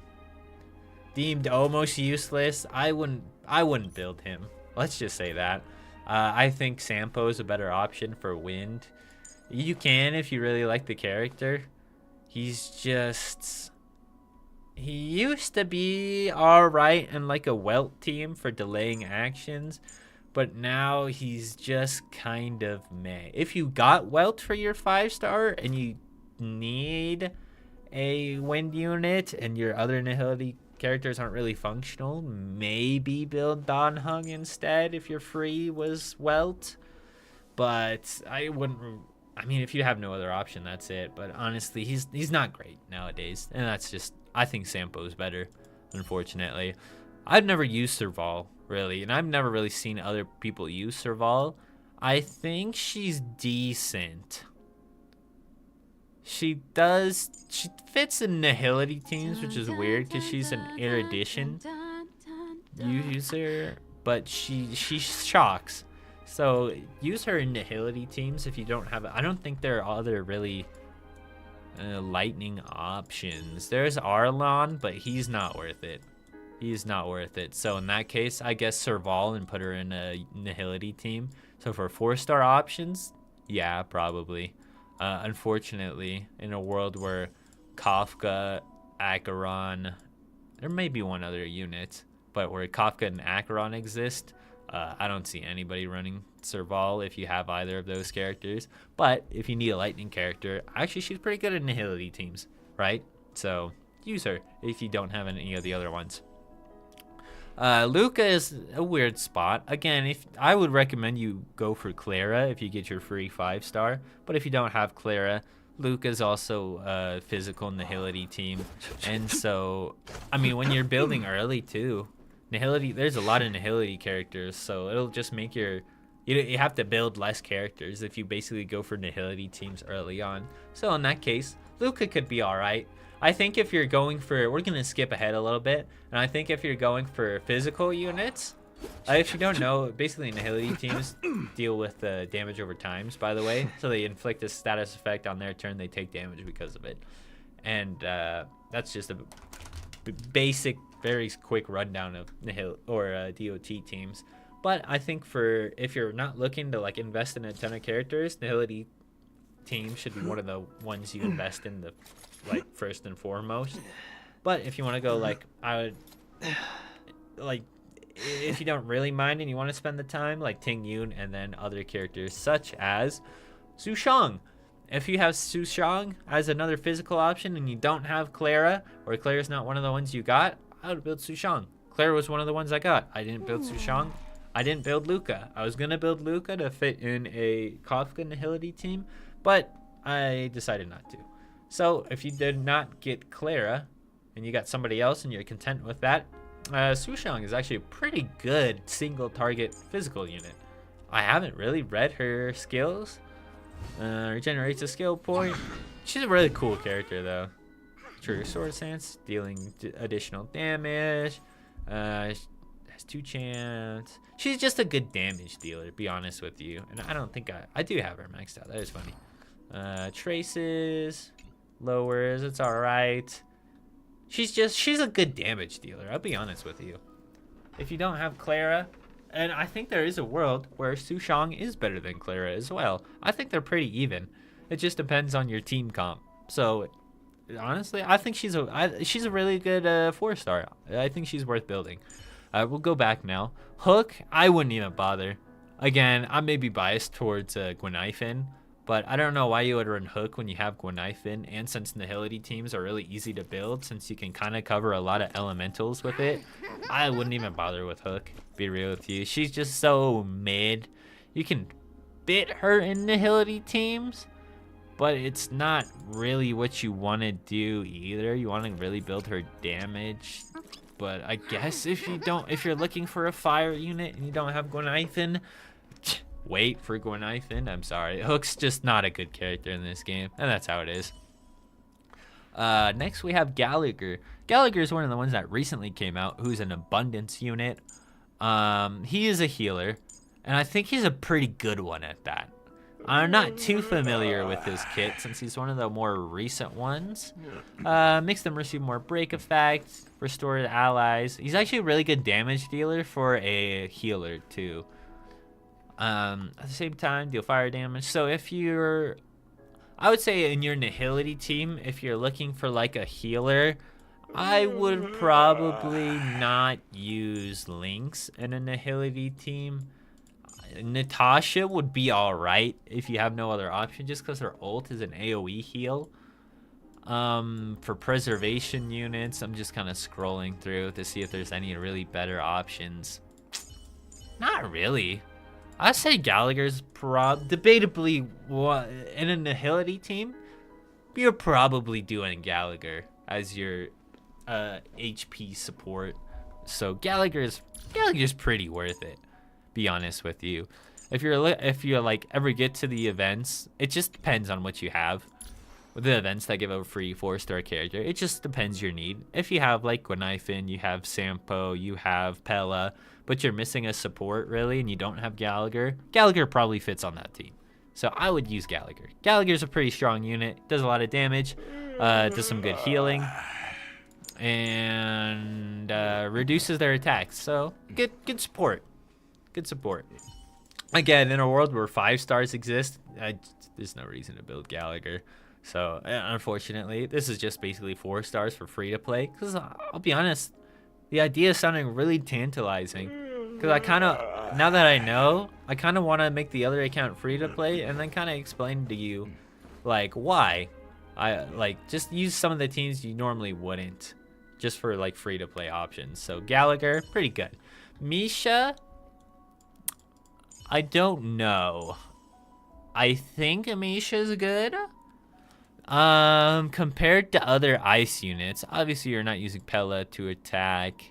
deemed almost useless. I wouldn't build him. Let's just say that. I think Sampo is a better option for Wind. You can if you really like the character. He used to be alright in like a Welt team for delaying actions, but now he's just kind of meh. If you got Welt for your 5-star and you need a Wind unit and your other Nihility characters aren't really functional, maybe build Don Hung instead if your free was Welt. But I wouldn't. I mean, if you have no other option, that's it. But honestly, he's not great nowadays, and that's just. I think Sampo's better, unfortunately. I've never used Serval really, and I've never really seen other people use Serval. I think she's decent. She fits in Nihility teams, which is weird because she's an erudition user, but she shocks. So use her in Nihility teams if you don't have. I don't think there are other really lightning options. There's Arlon, but he's not worth it. He's not worth it. So in that case, I guess Serval and put her in a Nihility team. So for 4-star options, yeah, probably. Unfortunately, in a world where Kafka, Acheron, there may be one other unit, but where Kafka and Acheron exist, I don't see anybody running Serval if you have either of those characters. But if you need a lightning character, actually she's pretty good at Nihility teams, right? So use her if you don't have any of the other ones. Luca is a weird spot. Again, if I would recommend you go for Clara if you get your free 5-star. But if you don't have Clara, Luca's also a physical Nihility team. And so, I mean, when you're building early too, Nihility, there's a lot of Nihility characters. So it'll just make you have to build less characters if you basically go for Nihility teams early on. So in that case, Luca could be alright. I think if you're going for, we're going to skip ahead a little bit, and I think if you're going for physical units, if you don't know, basically Nihility teams deal with damage over times, by the way, so they inflict a status effect on their turn, they take damage because of it, and that's just a basic, very quick rundown of DOT teams. But I think for, if you're not looking to like invest in a ton of characters, Nihility team should be one of the ones you invest in the first and foremost. But if you want to go I would if you don't really mind and you want to spend the time, like Ting Yun and then other characters such as Su Shang. If you have Su Shang as another physical option and you don't have Clara, or Clara's not one of the ones you got, I would build Su Shang. Clara was one of the ones I got. I didn't build Su Shang. I didn't build Luca. I was gonna build Luca to fit in a Kafka Nihility team, but I decided not to. So if you did not get Clara and you got somebody else and you're content with that, Su Shang is actually a pretty good single target physical unit. I haven't really read her skills. Regenerates a skill point. She's a really cool character though. True sword sense, dealing additional damage. Has 2 chance. She's just a good damage dealer, to be honest with you. And I don't think I do have her maxed out. That is funny. Traces, lowers, it's alright. She's a good damage dealer, I'll be honest with you. If you don't have Clara, and I think there is a world where Su Shang is better than Clara as well. I think they're pretty even. It just depends on your team comp. So honestly, I think she's a really good 4-star. I think she's worth building. We'll go back now. Hook, I wouldn't even bother. Again, I may be biased towards Gwenaifen, But I don't know why you would run Hook when you have Gwenithan, and since Nihility teams are really easy to build, since you can kind of cover a lot of elementals with it, I wouldn't even bother with Hook, be real with you. She's just so mid. You can bit her in Nihility teams, but it's not really what you want to do either. You want to really build her damage. But I guess if you're looking for a fire unit and you don't have Gwenithan, wait for Gwenithan. I'm sorry. Hook's just not a good character in this game, and that's how it is. Next we have Gallagher. Gallagher is one of the ones that recently came out, who's an abundance unit. He is a healer, and I think he's a pretty good one at that. I'm not too familiar with his kit since he's one of the more recent ones. Makes them receive more break effects, restore the allies. He's actually a really good damage dealer for a healer too. At the same time, deal fire damage. So if you're, I would say in your Nihility team, if you're looking for like a healer, I would probably not use Lynx in a Nihility team. Natasha would be alright if you have no other option, just because her ult is an AoE heal. For preservation units, I'm just kind of scrolling through to see if there's any really better options. Not really. I'd say Gallagher's debatably in a Nihility team. You're probably doing Gallagher as your HP support. So Gallagher's pretty worth it. Be honest with you. If you're like ever get to the events, it just depends on what you have. With the events that give a free 4-star character, it just depends your need. If you have like Gwenithan, you have Sampo, you have Pella, but you're missing a support really, and you don't have Gallagher, Gallagher probably fits on that team. So I would use Gallagher. Gallagher's a pretty strong unit, does a lot of damage, does some good healing, and reduces their attacks. So good support. Good support. Again, in a world where 5 stars exist, there's no reason to build Gallagher. So unfortunately, this is just basically 4 stars for free to play. Because I'll be honest, the idea is sounding really tantalizing. Because I kind of, now that I know, I kind of want to make the other account free to play and then kind of explain to you, like, why. I like just use some of the teams you normally wouldn't, just for like free to play options. So Gallagher, pretty good. Misha, I don't know. I think Misha's good. Compared to other ice units, obviously you're not using Pella to attack.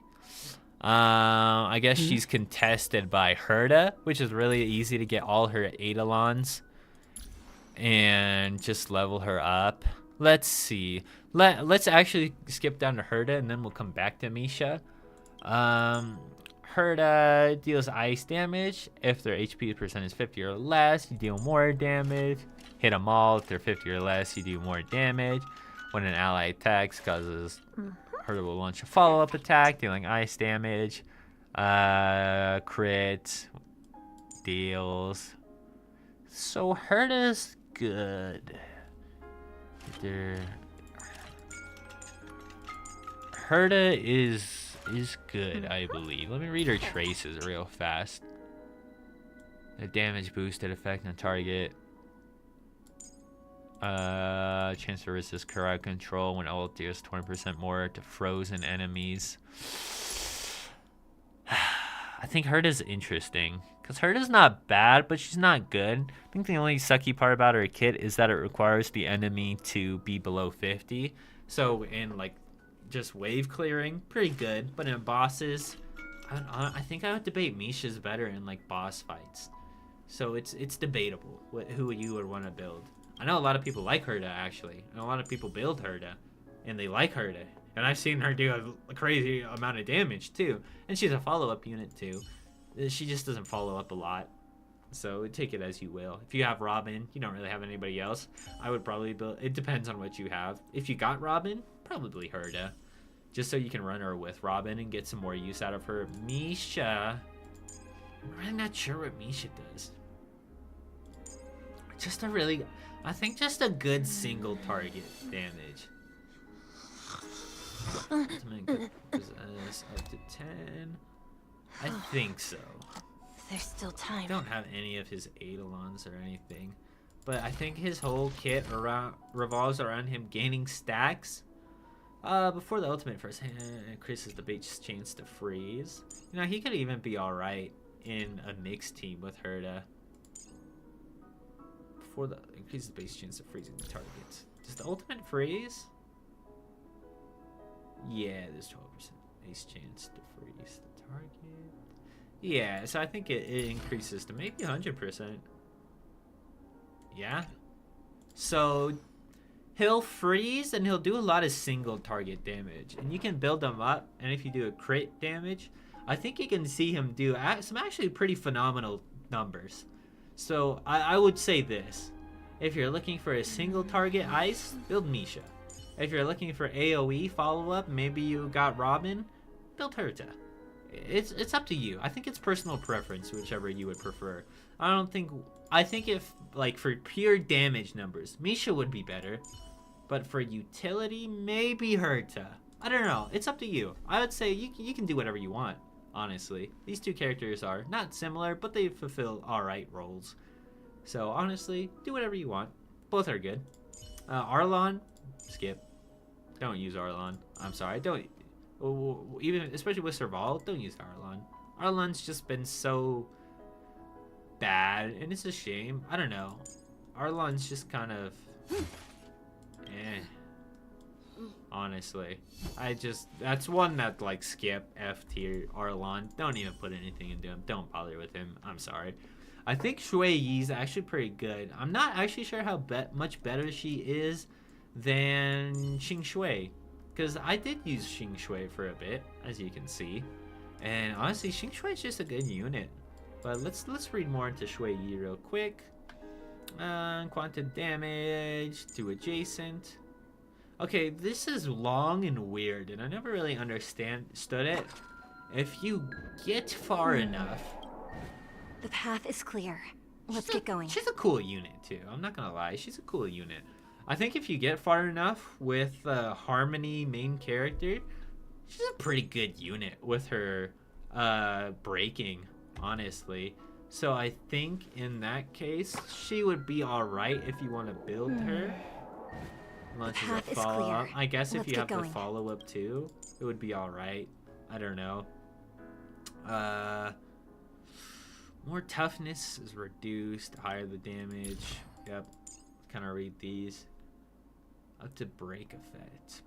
I guess she's contested by Herta, which is really easy to get all her Eidolons and just level her up. Let's see. Let's actually skip down to Herta and then we'll come back to Misha. Herta deals ice damage. If their HP percent is 50 or less, you deal more damage. Hit them all. If they're 50 or less, you do more damage. When an ally attacks, causes Herta will launch a follow-up attack, dealing ice damage. Crit. Deals. So Herta's good. Herta is good, I believe. Let me read her traces real fast. The damage boosted effect on target. Chance to resist crowd control when ult deals 20% more to frozen enemies. I think Herta's interesting. Because Herta's not bad, but she's not good. I think the only sucky part about her kit is that it requires the enemy to be below 50. So in like just wave clearing, pretty good. But in bosses, I think I would debate Misha's better in like boss fights. So it's debatable who you would want to build. I know a lot of people like Herta actually. And a lot of people build Herta. And they like Herta. And I've seen her do a crazy amount of damage too. And she's a follow-up unit too. She just doesn't follow up a lot. So take it as you will. If you have Robin, you don't really have anybody else. I would probably build, it depends on what you have. If you got Robin, probably Herta. Just so you can run her with Robin and get some more use out of her. Misha, I'm really not sure what Misha does. Just a really, I think just a good single target damage. Possess up to 10. I think so. There's still time. I don't have any of his Eidolons or anything. but I think his whole kit revolves around him gaining stacks. Before the ultimate first increases the base chance to freeze. You know, he could even be alright in a mixed team with Herta. Before the increases the base chance of freezing the targets. Does the ultimate freeze? Yeah, there's 12% base chance to freeze the target. Yeah, so I think it increases to maybe 100%. Yeah. So he'll freeze and he'll do a lot of single target damage. And you can build him up, and if you do a crit damage, I think you can see him do some actually pretty phenomenal numbers. So I would say this. If you're looking for a single target ice, build Misha. If you're looking for AoE follow-up, maybe you got Robin, build Herta. It's up to you. I think it's personal preference, whichever you would prefer. I think if, like, for pure damage numbers, Misha would be better. But for utility, maybe Herta. I don't know. It's up to you. I would say you can do whatever you want, honestly. These two characters are not similar, but they fulfill alright roles. So, honestly, do whatever you want. Both are good. Arlon, skip. Don't use Arlon. I'm sorry. Don't. Even, especially with Serval, don't use Arlon. Arlon's just been so bad, and it's a shame. I don't know. Arlon's just kind of honestly. That's one that, like, skip F tier. Arlon, don't even put anything into him. Don't bother with him. I'm sorry. I think Shui Yi's actually pretty good. I'm not actually sure how much better she is than Xing Shui, because I did use Xing Shui for a bit, as you can see, and honestly, Xing Shui is just a good unit. But let's read more into Shui Yi real quick. Quantum damage to adjacent. Okay, this is long and weird, and I never really understood it. If you get far enough, The path is clear. Let's get going. She's a cool unit too. I'm not gonna lie, she's a cool unit. I think if you get far enough with Harmony main character, she's a pretty good unit with her breaking, honestly. So I think in that case, she would be alright if you want to build her. Launches a follow-up. I guess if you have the follow-up too, it would be alright. I don't know. More toughness is reduced, higher the damage. Yep. Kind of read these. Up to break effect.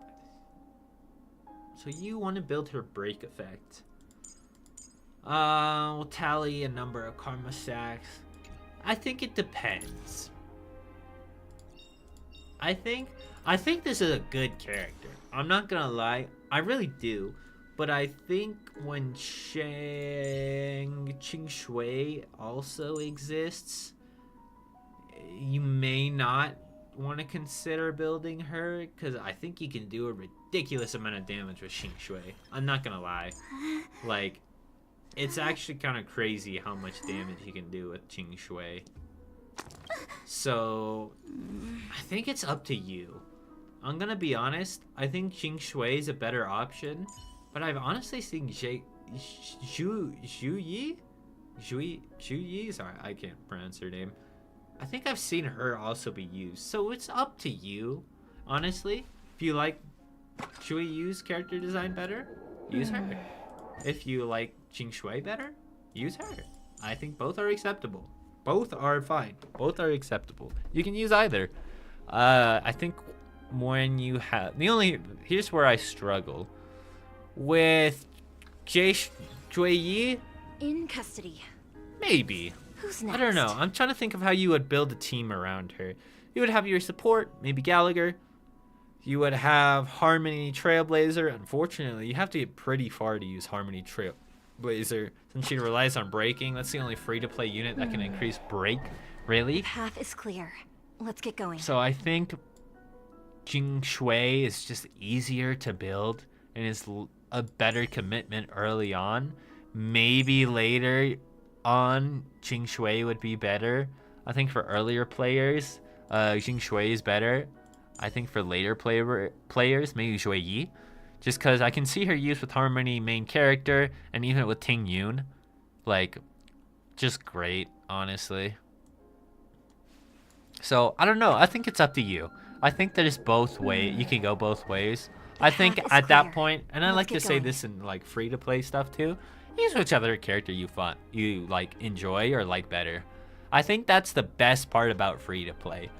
So you want to build her break effect. We'll tally a number of karma stacks. I think it depends. I think this is a good character. I'm not gonna lie, I really do. But I think when Qing Shui also exists, you may not want to consider building her, because I think you can do a ridiculous amount of damage with Xing Shui. I'm not gonna lie. Like, it's actually kind of crazy how much damage you can do with Xing Shui. So, I think it's up to you. I'm gonna be honest, I think Xing Shui is a better option, but I've honestly seen Zhu Yi? Sorry, I can't pronounce her name. I think I've seen her also be used. So it's up to you, honestly. If you like Shui Yu's character design better, use her. If you like Xing Shui better, use her. I think both are acceptable. Both are fine. Both are acceptable. You can use either. I think when you have... Here's where I struggle. With Shui Yi? In custody. Maybe. Who's next? I don't know. I'm trying to think of how you would build a team around her. You would have your support, maybe Gallagher. You would have Harmony Trailblazer. Unfortunately, you have to get pretty far to use Harmony Trailblazer, since she relies on breaking. That's the only free-to-play unit that can increase break. Really? The path is clear. Let's get going. So I think Xing Shui is just easier to build and is a better commitment early on. Maybe later on, Xing Shui would be better. I think for earlier players, Xing Shui is better. I think for later players, maybe Shui Yi. Just because I can see her used with Harmony main character, and even with Ting Yun. Like, just great, honestly. So I don't know. I think it's up to you. I think there's both ways. You can go both ways. I think path is at that clear. point, and I Let's like to get say going. this in like free to play stuff too. Use whichever character you like enjoy or like better. I think that's the best part about free to play.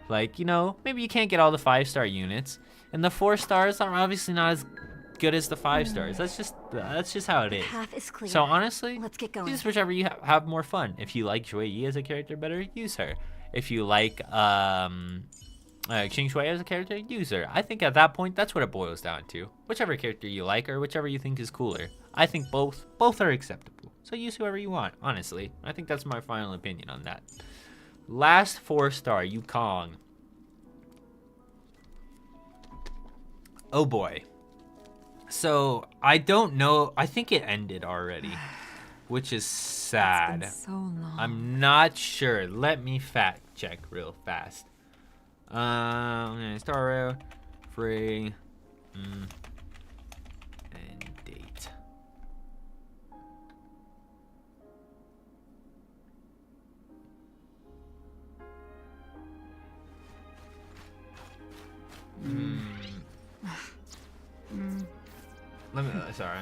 Like, you know, maybe you can't get all the 5-star units, and the 4 stars are obviously not as good as the 5 stars. That's just how it is. Path is clear. So honestly, Let's get going. use whichever you have more fun. If you like Jue Yi as a character better, use her. If you like Xing Shui as a character, use her. I think at that point, that's what it boils down to. Whichever character you like or whichever you think is cooler. I think both are acceptable. So use whoever you want, honestly. I think that's my final opinion on that. Last 4-star, Yukong. Oh boy. So, I don't know. I think it ended already, which is sad. It's been so long. I'm not sure. Let me fact check real fast. Star Rail, free, and date. Let me. Sorry.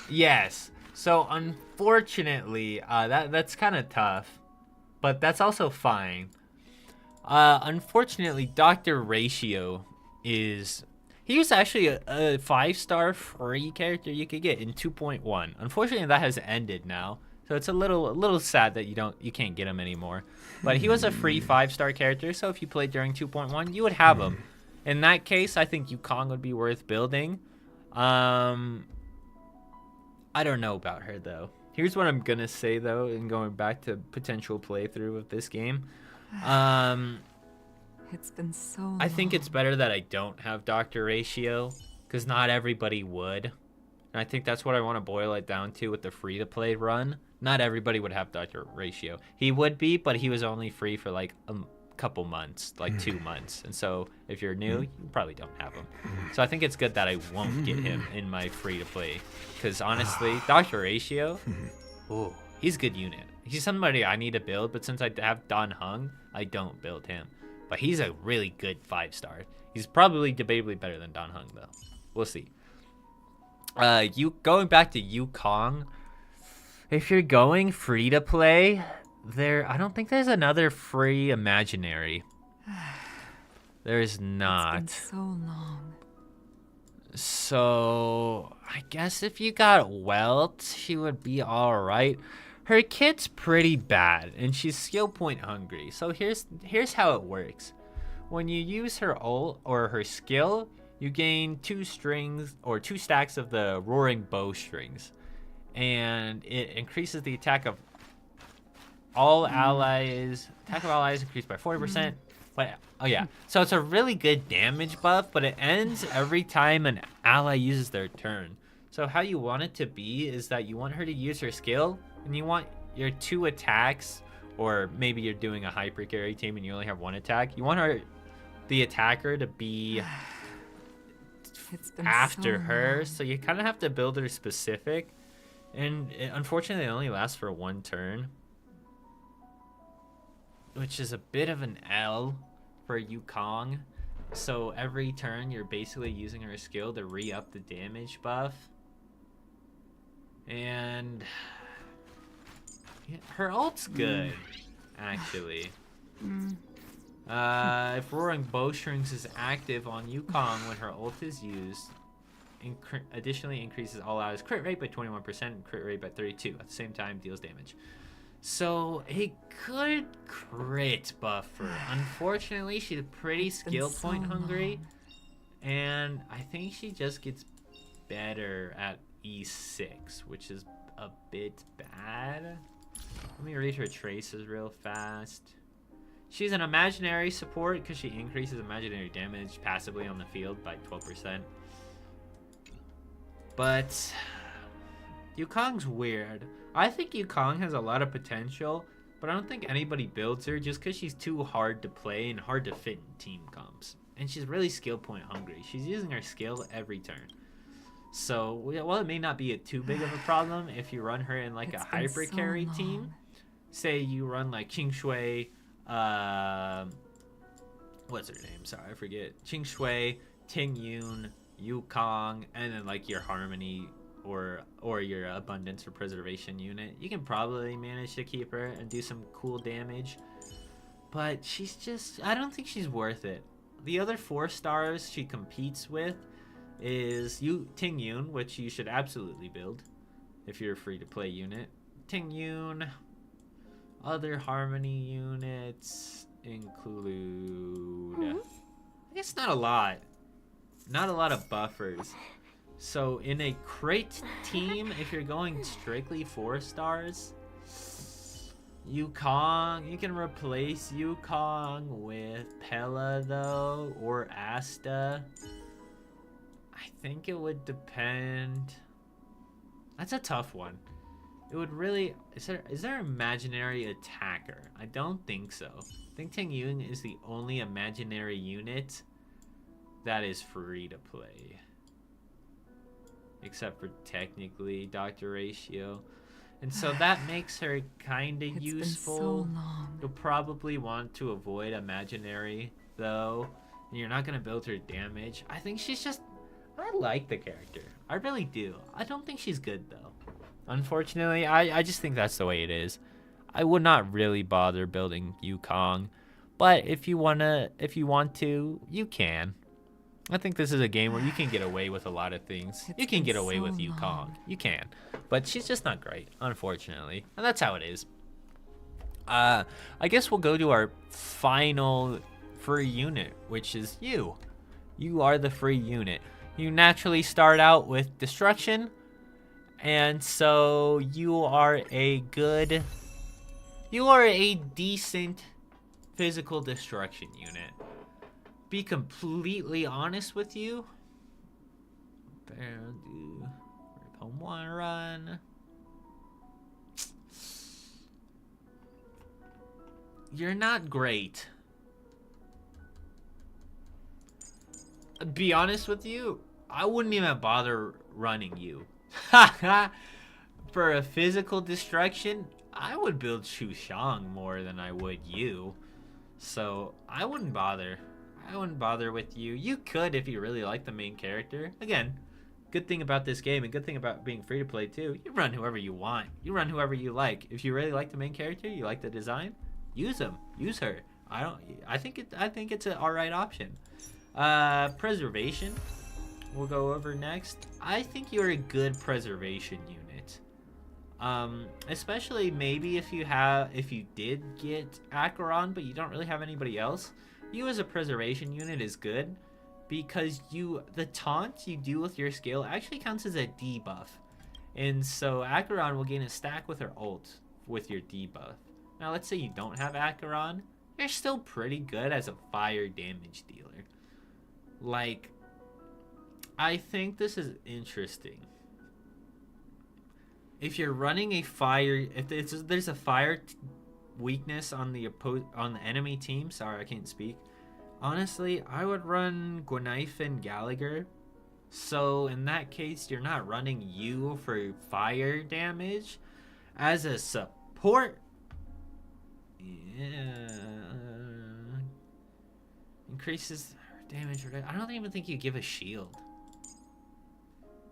Yes. So unfortunately, that's kind of tough, but that's also fine. Unfortunately, Dr. Ratio he was actually a 5-star free character you could get in 2.1. Unfortunately, that has ended now, so it's a little sad that you can't get him anymore. But he was a free 5-star character, so if you played during 2.1, you would have him. In that case, I think Yukong would be worth building. I don't know about her though. Here's what I'm gonna say though, and going back to potential playthrough of this game. It's been so long. I think it's better that I don't have Dr. Ratio, because not everybody would. And I think that's what I want to boil it down to with the free-to-play run. Not everybody would have Dr. Ratio. He would be, but he was only free for like a couple months, like 2 months. And so if you're new, you probably don't have him. So I think it's good that I won't get him in my free-to-play. Because honestly, Dr. Ratio, ooh, he's a good unit. He's somebody I need to build, but since I have Dan Heng, I don't build him. But he's a really good 5-star. He's probably debatably better than Dan Heng, though. We'll see. Going back to Yukong, if you're going free to play, I don't think there's another free imaginary. There is not. It's been so long. So I guess if you got Welt, she would be all right. Her kit's pretty bad, and she's skill point hungry. So here's how it works. When you use her ult or her skill, you gain 2 stacks of the roaring bow strings, and it increases the attack of all allies. Attack of allies increased by 40%. But oh yeah, so it's a really good damage buff, but it ends every time an ally uses their turn. So how you want it to be is that you want her to use her skill, and you want your 2 attacks, or maybe you're doing a hyper carry team and you only have 1 attack. You want the attacker to be It's been after so her, long. so you kind of have to build her specific. And unfortunately, it only lasts for 1 turn, which is a bit of an L for Yukong. So every turn, you're basically using her skill to re-up the damage buff. And yeah, her ult's good, actually. If Roaring Bowstrings is active on Yukong when her ult is used, additionally increases all allies crit rate by 21% and crit rate by 32%. At the same time, deals damage. So a good crit buffer. Unfortunately, she's pretty It's been skill so point hungry, long. and I think she just gets better at E6, which is a bit bad. Let me read her traces real fast. She's an imaginary support because she increases imaginary damage passively on the field by 12%. But Yukong's weird. I think Yukong has a lot of potential, but I don't think anybody builds her just because she's too hard to play and hard to fit in team comps. And she's really skill point hungry. She's using her skill every turn. So, while it may not be too big of a problem if you run her in like It's a been hyper so carry long. team, say you run like Qing Shui, what's her name? Sorry, I forget. Qing Shui, Ting Yun, Yu Kong, and then like your Harmony or your Abundance or Preservation unit. You can probably manage to keep her and do some cool damage. But she's just, I don't think she's worth it. The other 4 stars she competes with is Ting Yun, which you should absolutely build if you're a free-to-play unit. Ting Yun. Other Harmony units include, I guess not a lot. Not a lot of buffers. So in a crate team, if you're going strictly 4 stars, Yukong, you can replace Yukong with Pella though, or Asta. I think it would depend. That's a tough one. It would really, is there imaginary attacker? I don't think so. I think Ting Yun is the only imaginary unit that is free to play. Except for technically Dr. Ratio. And so that makes her kind of useful. It's been so long. You'll probably want to avoid imaginary though. And you're not going to build her damage. I think she's just, I like the character. I really do. I don't think she's good though. Unfortunately, I just think that's the way it is. I would not really bother building Yukong, but if you want to, you can. I think this is a game where you can get away with a lot of things. You can get away with Yukong. You can. But she's just not great, unfortunately. And that's how it is. I guess we'll go to our final free unit, which is you. You are the free unit. You naturally start out with Destruction. And so you are a decent physical destruction unit. Be completely honest with you. Home 1 run. You're not great. Be honest with you, I wouldn't even bother running you. For a physical destruction, I would build Shu Shang more than I would you. So I wouldn't bother. I wouldn't bother with you. You could if you really like the main character. Again, good thing about this game and good thing about being free to play too. You run whoever you want. You run whoever you like. If you really like the main character, you like the design, use him. Use her. I think it's an alright option. Preservation. We'll go over next. I think you're a good preservation unit. Especially maybe if you did get Acheron, but you don't really have anybody else. You as a preservation unit is good because the taunts you do with your skill actually counts as a debuff. And so Acheron will gain a stack with her ult with your debuff. Now let's say you don't have Acheron, you're still pretty good as a fire damage dealer. Like, I think this is interesting. If you're running a fire, if there's a fire weakness on the enemy team, sorry I can't speak. Honestly, I would run Gwynaeth and Gallagher. So in that case, you're not running you for fire damage. As a support, yeah, increases damage. I don't even think you give a shield.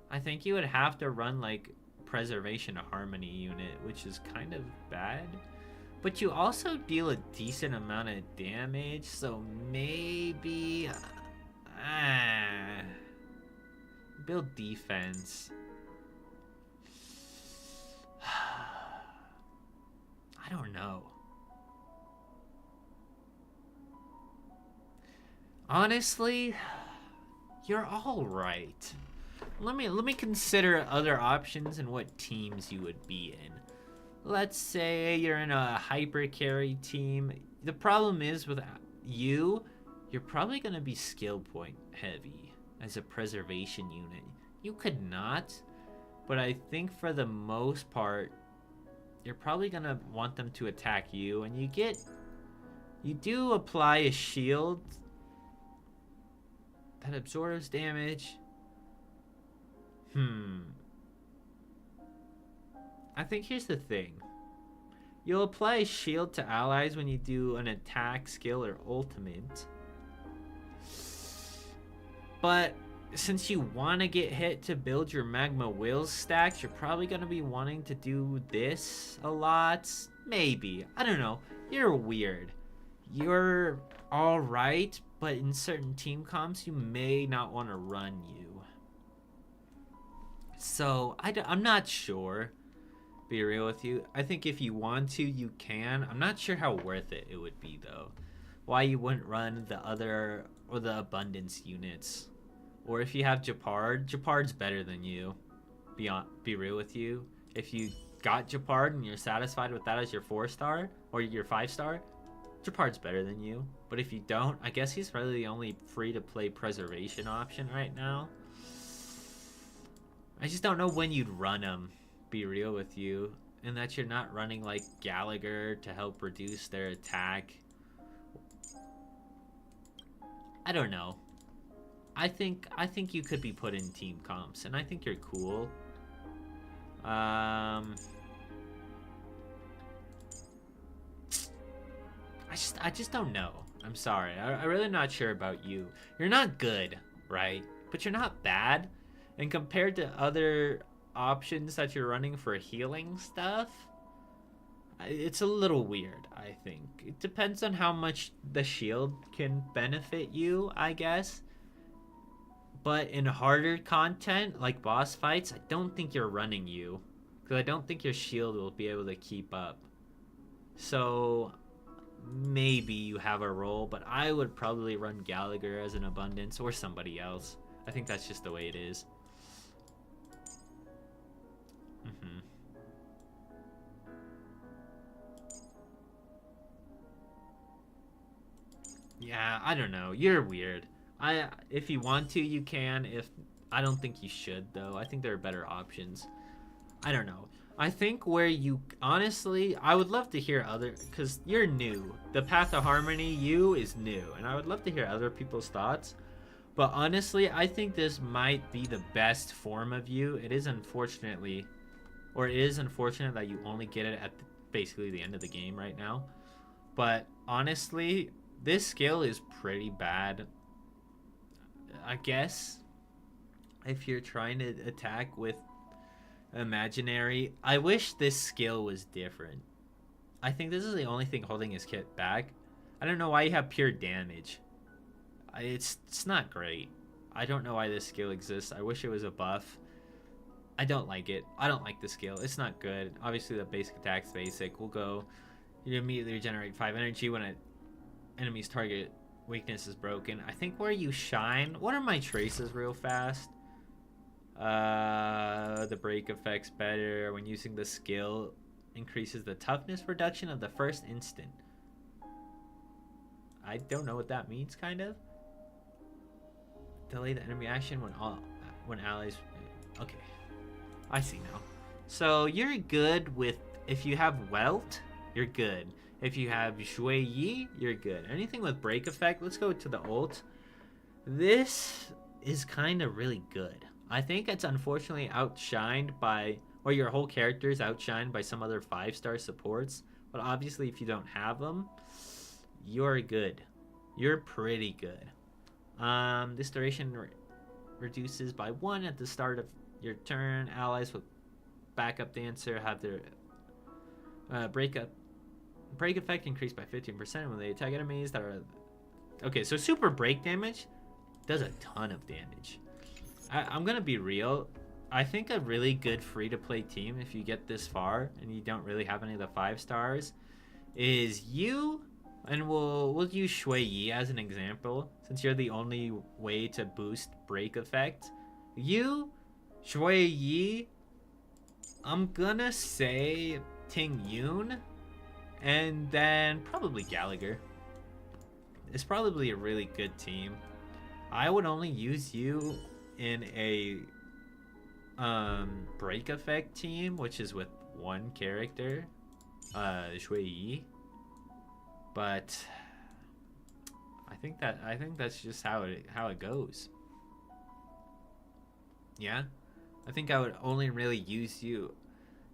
I think you would have to run like Preservation Harmony unit, which is kind of bad. But you also deal a decent amount of damage, so maybe build defense. I don't know. Honestly, you're all right. Let me consider other options and what teams you would be in. Let's say you're in a hyper carry team. The problem is with you're probably going to be skill point heavy as a preservation unit. You could not, but I think for the most part, you're probably going to want them to attack you, and you do apply a shield that absorbs damage. I think here's the thing. You'll apply shield to allies when you do an attack, skill, or ultimate. But since you want to get hit to build your magma wills stacks, you're probably going to be wanting to do this a lot. Maybe. I don't know. You're weird. You're alright, but in certain team comps, you may not want to run you. So, I'm not sure. Be real with you. I think if you want to, you can. I'm not sure how worth it would be, though. Why you wouldn't run the other, or the abundance units. Or if you have Japard, Japard's better than you. Be real with you. If you got Japard and you're satisfied with that as your 4-star, or your 5-star, Japard's better than you. But if you don't, I guess he's really the only free-to-play preservation option right now. I just don't know when you'd run him, be real with you. And that you're not running like Gallagher to help reduce their attack. I don't know. I think you could be put in team comps, and I think you're cool. I just don't know. I'm sorry. I'm really not sure about you. You're not good, right? But you're not bad. And compared to other options that you're running for healing stuff, it's a little weird, I think. It depends on how much the shield can benefit you, I guess. But in harder content, like boss fights, I don't think you're running you. Because I don't think your shield will be able to keep up. So, maybe you have a role, but I would probably run Gallagher as an abundance or somebody else. I think that's just the way it is. Yeah, I don't know. You're weird. If you want to, you can. I don't think you should, though. I think there are better options. I don't know. I think where you... Honestly, I would love to hear other... Because you're new. The Path of Harmony, you, is new. And I would love to hear other people's thoughts. But honestly, I think this might be the best form of you. It is unfortunately... Or it is unfortunate that you only get it at basically the end of the game right now. But honestly, this skill is pretty bad. I guess if you're trying to attack with imaginary, I wish this skill was different. I think this is the only thing holding his kit back. I don't know why you have pure damage. It's not great. I don't know why this skill exists. I wish it was a buff. I don't like it. I don't like the skill. It's not good. Obviously the basic attack's basic. We'll go, you immediately regenerate 5 energy when an enemy's target weakness is broken. I think where you shine... What are my traces real fast? The break effect's better. When using the skill, increases the toughness reduction of the first instant. I don't know what that means, kind of. Delay the enemy action when allies... Okay. I see now. So you're good with... If you have Welt, you're good. If you have Shui Yi, you're good. Anything with break effect, let's go to the ult. This is kind of really good. I think it's unfortunately outshined by, or your whole character is outshined by some other 5-star supports. But obviously if you don't have them, you're good. You're pretty good. This duration reduces by 1 at the start of your turn. Allies with backup dancer have their break effect increased by 15% when they attack enemies that are... Okay, so super break damage does a ton of damage. I'm gonna be real. I think a really good free-to-play team, if you get this far and you don't really have any of the 5-stars, is you, and we'll use Shui Yi as an example, since you're the only way to boost break effect. You, Shui Yi, I'm gonna say Ting Yun, and then probably Gallagher. It's probably a really good team. I would only use you in a break effect team, which is with one character, Shui Yi. But I think that's just how it goes. Yeah, I think I would only really use you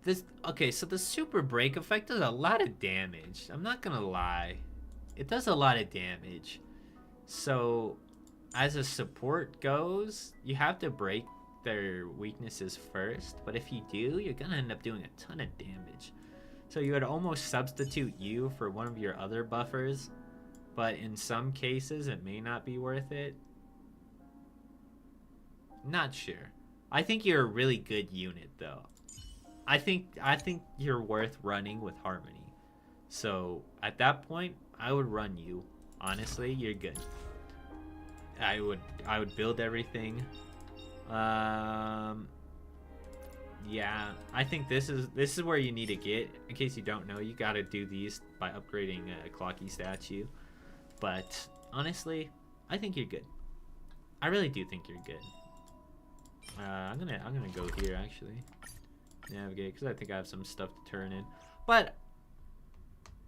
This okay, so the super break effect does a lot of damage. I'm not gonna lie. It does a lot of damage. So as a support goes, you have to break their weaknesses first, but if you do, you're gonna end up doing a ton of damage. So you would almost substitute you for one of your other buffers, but in some cases it may not be worth it. Not sure. I think you're a really good unit though. I think you're worth running with Harmony. So at that point, I would run you. Honestly, you're good. I would build everything. Yeah, I think this is where you need to get. In case you don't know, you gotta do these by upgrading a Clocky statue. But honestly, I think you're good. I really do think you're good. I'm gonna go here actually. Navigate, because I think I have some stuff to turn in. But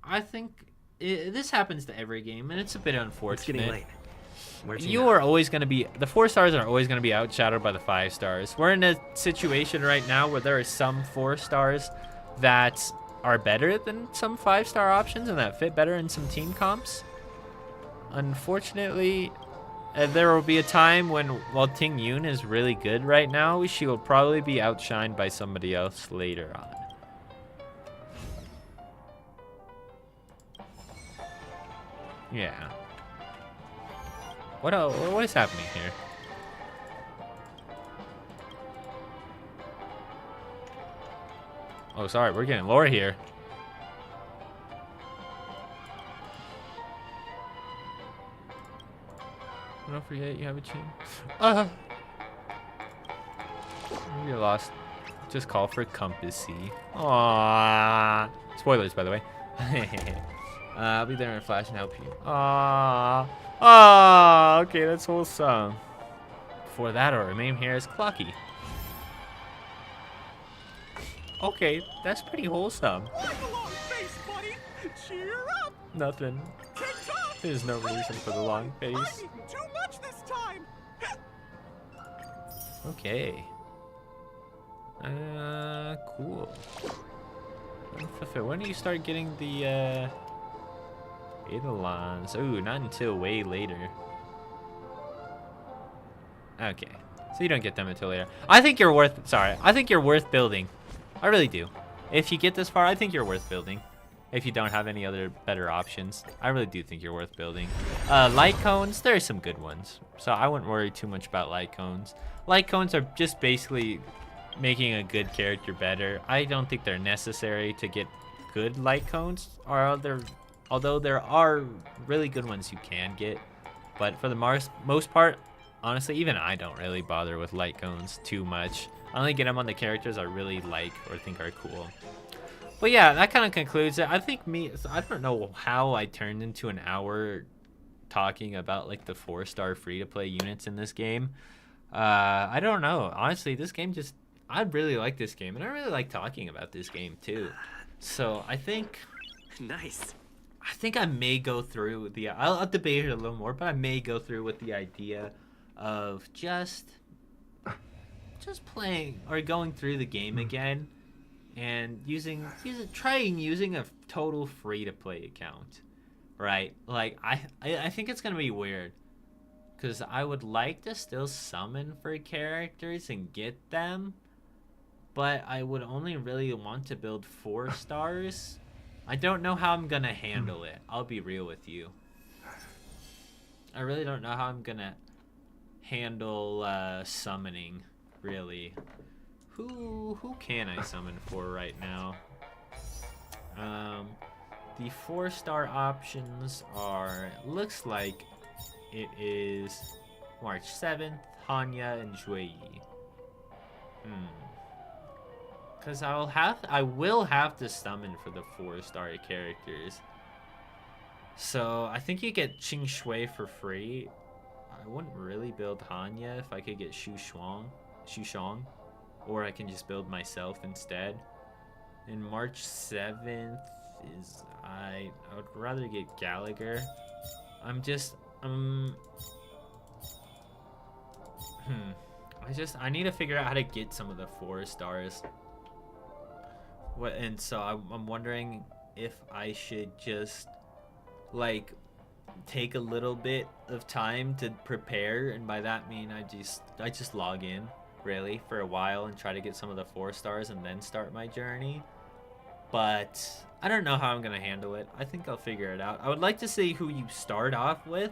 I think this happens to every game, and it's a bit unfortunate. It's getting late. Where'd You know? are always going to be, the 4 stars are always going to be outshadowed by the 5 stars. We're in a situation right now where there are some 4 stars that are better than some 5-star options and that fit better in some team comps. Unfortunately, there will be a time when, while Ting Yun is really good right now, she will probably be outshined by somebody else later on. Yeah. What is happening here? Oh, sorry, we're getting lower here. Don't forget you have a chin. You're lost. Just call for Compass C. Aww. Spoilers, by the way. I'll be there in a flash and help you. Aww. Aww. Okay, that's wholesome. Before that, our name here is Clocky. Okay, that's pretty wholesome. Cheer up! Nothing. There's no reason for the long face. Too much this time! Okay. Cool. When do you start getting the, Eidolons? Ooh, not until way later. Okay. So you don't get them until later. I think you're worth, I think you're worth building. I really do. If you get this far, I think you're worth building. If you don't have any other better options, I really do think you're worth building. Light cones, there are some good ones. So I wouldn't worry too much about light cones. Light cones are just basically making a good character better. I don't think they're necessary to get good light cones, although there are really good ones you can get. But for the most part, honestly, even I don't really bother with light cones too much. I only get them on the characters I really like or think are cool. But yeah, that kind of concludes it. I think I don't know how I turned into an hour talking about like the 4-star free-to-play units in this game. I don't know. Honestly, this game I really like this game, and I really like talking about this game too. So I think Nice. I think I may go through I'll debate it a little more, but I may go through with the idea of just playing or going through the game again and trying using a total free-to-play account, right? Like I think it's gonna be weird because I would like to still summon for characters and get them, but I would only really want to build 4 stars. I don't know how I'm gonna handle it. I'll be real with you. I really don't know how I'm gonna handle summoning, really. Who can I summon for right now? The 4-star options are, looks like it is March 7th, Hanya, and Juyi. Because I will have to summon for the 4-star characters. So I think you get Qing Shui for free. I wouldn't really build Hanya if I could get Xu Shang, or I can just build myself instead. And March 7th is I would rather get Gallagher. I need to figure out how to get some of the 4 stars. What? And so I'm wondering if I should just like take a little bit of time to prepare, and by that mean I just log in really for a while and try to get some of the 4 stars and then start my journey. But I don't know how I'm gonna handle it. I think I'll figure it out. I would like to see who you start off with,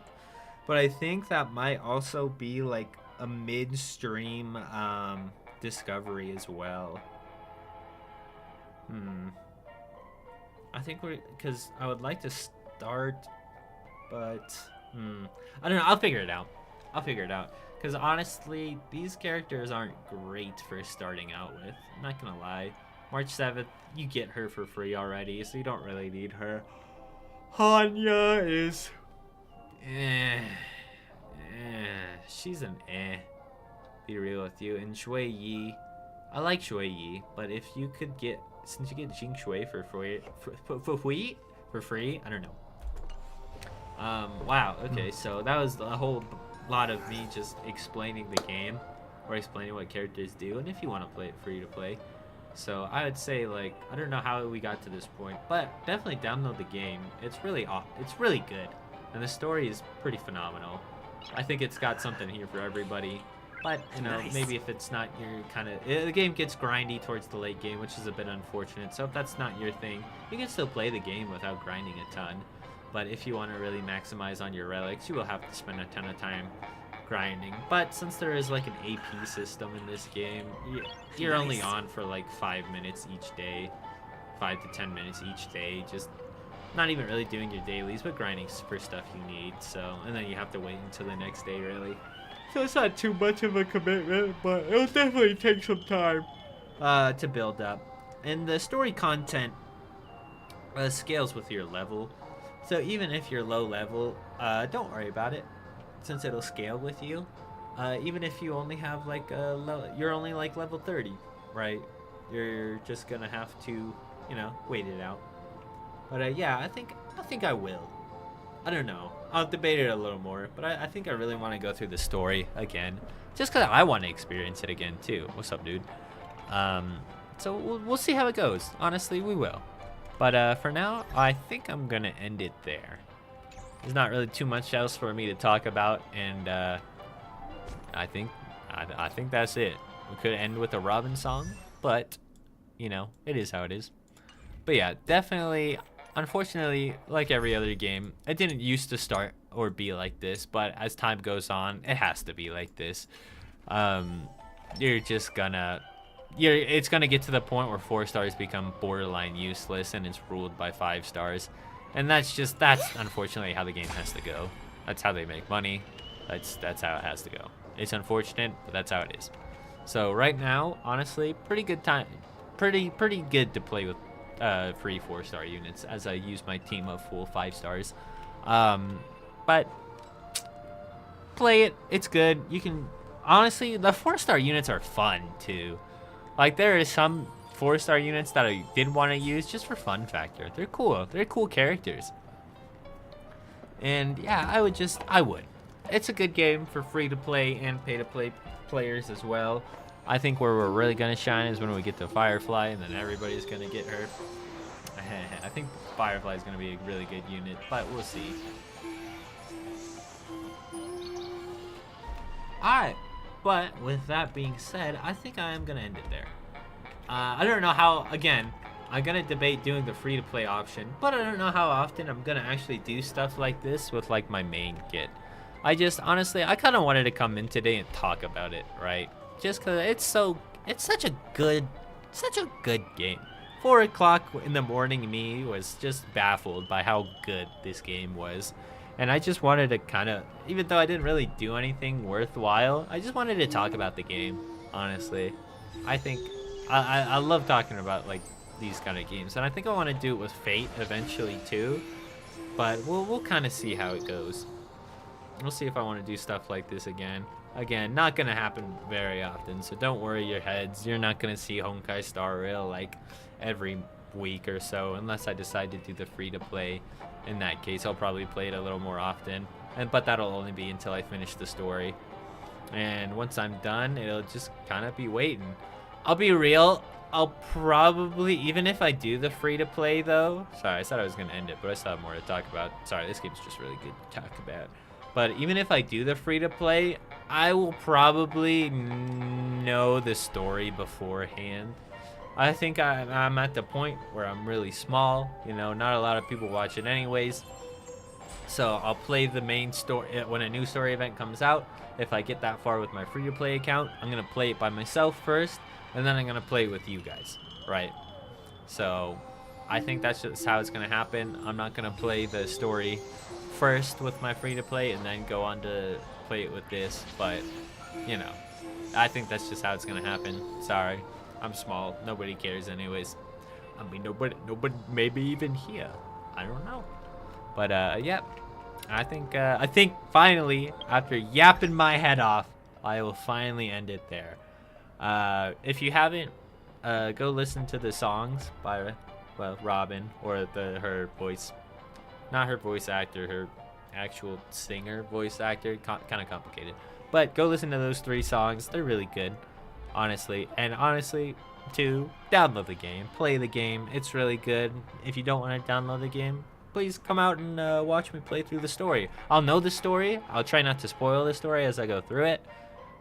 but I think that might also be like a midstream discovery as well. I think because I would like to start, but I don't know. I'll figure it out. Because honestly, these characters aren't great for starting out with. I'm not gonna lie. March 7th, you get her for free already, so you don't really need her. Hanya is... she's an Be real with you. And Shui Yi, I like Shui Yi, but if you could get... Since you get Jing Shui for free, I don't know. Wow, okay, so that was a whole lot of me just explaining the game, or explaining what characters do, and if you want to play it free to play. So I would say, like, I don't know how we got to this point, but definitely download the game. It's really good, and the story is pretty phenomenal. I think it's got something here for everybody. But, you know, maybe if it's not your kind of... The game gets grindy towards the late game, which is a bit unfortunate. So if that's not your thing, you can still play the game without grinding a ton. But if you want to really maximize on your relics, you will have to spend a ton of time grinding. But since there is like an AP system in this game, you're only on for like 5 minutes each day. 5 to 10 minutes each day. Just not even really doing your dailies, but grinding for stuff you need. So, and then you have to wait until the next day, really. So it's not too much of a commitment, but it'll definitely take some time to build up. And the story content scales with your level. So even if you're low level, don't worry about it, since it'll scale with you. Even if you only have like you're only like level 30, right? You're just gonna have to, you know, wait it out. But yeah, I think I will. I don't know. I'll debate it a little more, but I think I really want to go through the story again, just because I want to experience it again too. What's up, dude? So we'll see how it goes. Honestly, we will. But for now, I think I'm gonna end it there. There's not really too much else for me to talk about, and I think that's it. We could end with a Robin song, but you know, it is how it is. But yeah, definitely. Unfortunately, like every other game, it didn't used to start or be like this, but as time goes on, it has to be like this. It's gonna get to the point where 4 stars become borderline useless and it's ruled by 5 stars. And that's unfortunately how the game has to go. That's how they make money. That's how it has to go. It's unfortunate, but that's how it is. So right now, honestly, pretty good to play with free 4-star units, as I use my team of full 5 stars. But play it, it's good. You can honestly, the 4-star units are fun too. Like, there is some 4-star units that I did want to use just for fun factor. They're cool characters. And yeah, I would. It's a good game for free to play and pay to play players as well. I think where we're really gonna shine is when we get to Firefly, and then everybody's gonna get her. I think Firefly is gonna be a really good unit, but we'll see. Alright, but with that being said, I think I am gonna end it there. I don't know how, again, I'm gonna debate doing the free-to-play option, but I don't know how often I'm gonna actually do stuff like this with like my main kit. Honestly, I kind of wanted to come in today and talk about it, right? Just because it's such a good game. 4 o'clock in the morning me was just baffled by how good this game was. And I just wanted to kind of, even though I didn't really do anything worthwhile, I just wanted to talk about the game, honestly. I think, I love talking about like these kind of games. And I think I want to do it with Fate eventually too. But we'll kind of see how it goes. We'll see if I want to do stuff like this again. Again, not gonna happen very often, so don't worry your heads. You're not gonna see Honkai Star Rail like every week or so, unless I decide to do the free-to-play. In that case, I'll probably play it a little more often, but that'll only be until I finish the story. And once I'm done, it'll just kind of be waiting. I'll be real. I'll probably, even if I do the free-to-play, though. Sorry, I said I was going to end it, but I still have more to talk about. Sorry, this game's just really good to talk about. But even if I do the free-to-play, I will probably know the story beforehand. I think I'm at the point where I'm really small. You know, not a lot of people watch it anyways. So I'll play the main story when a new story event comes out. If I get that far with my free-to-play account, I'm going to play it by myself first. And then I'm going to play it with you guys, right? So I think that's just how it's going to happen. I'm not going to play the story first with my free-to-play and then go on to play it with this. But, you know, I think that's just how it's going to happen. Sorry, I'm small. Nobody cares anyways. I mean, nobody maybe even here. I don't know. But, yeah, I think finally, after yapping my head off, I will finally end it there. If you haven't, go listen to the songs by, well, Robin, or her voice, not her voice actor, her actual singer voice actor, kind of complicated. But go listen to those 3 songs. They're really good, honestly. And honestly, too, download the game, play the game. It's really good. If you don't want to download the game, please come out and watch me play through the story. I'll know the story. I'll try not to spoil the story as I go through it.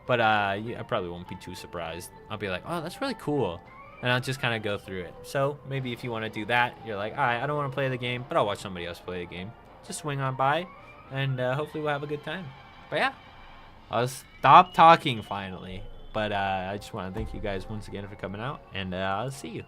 But I probably won't be too surprised. I'll be like, oh, that's really cool. And I'll just kind of go through it. So maybe if you want to do that, you're like, all right, I don't want to play the game, but I'll watch somebody else play the game. Just swing on by, and hopefully we'll have a good time. But yeah, I'll stop talking finally. But I just want to thank you guys once again for coming out, and I'll see you.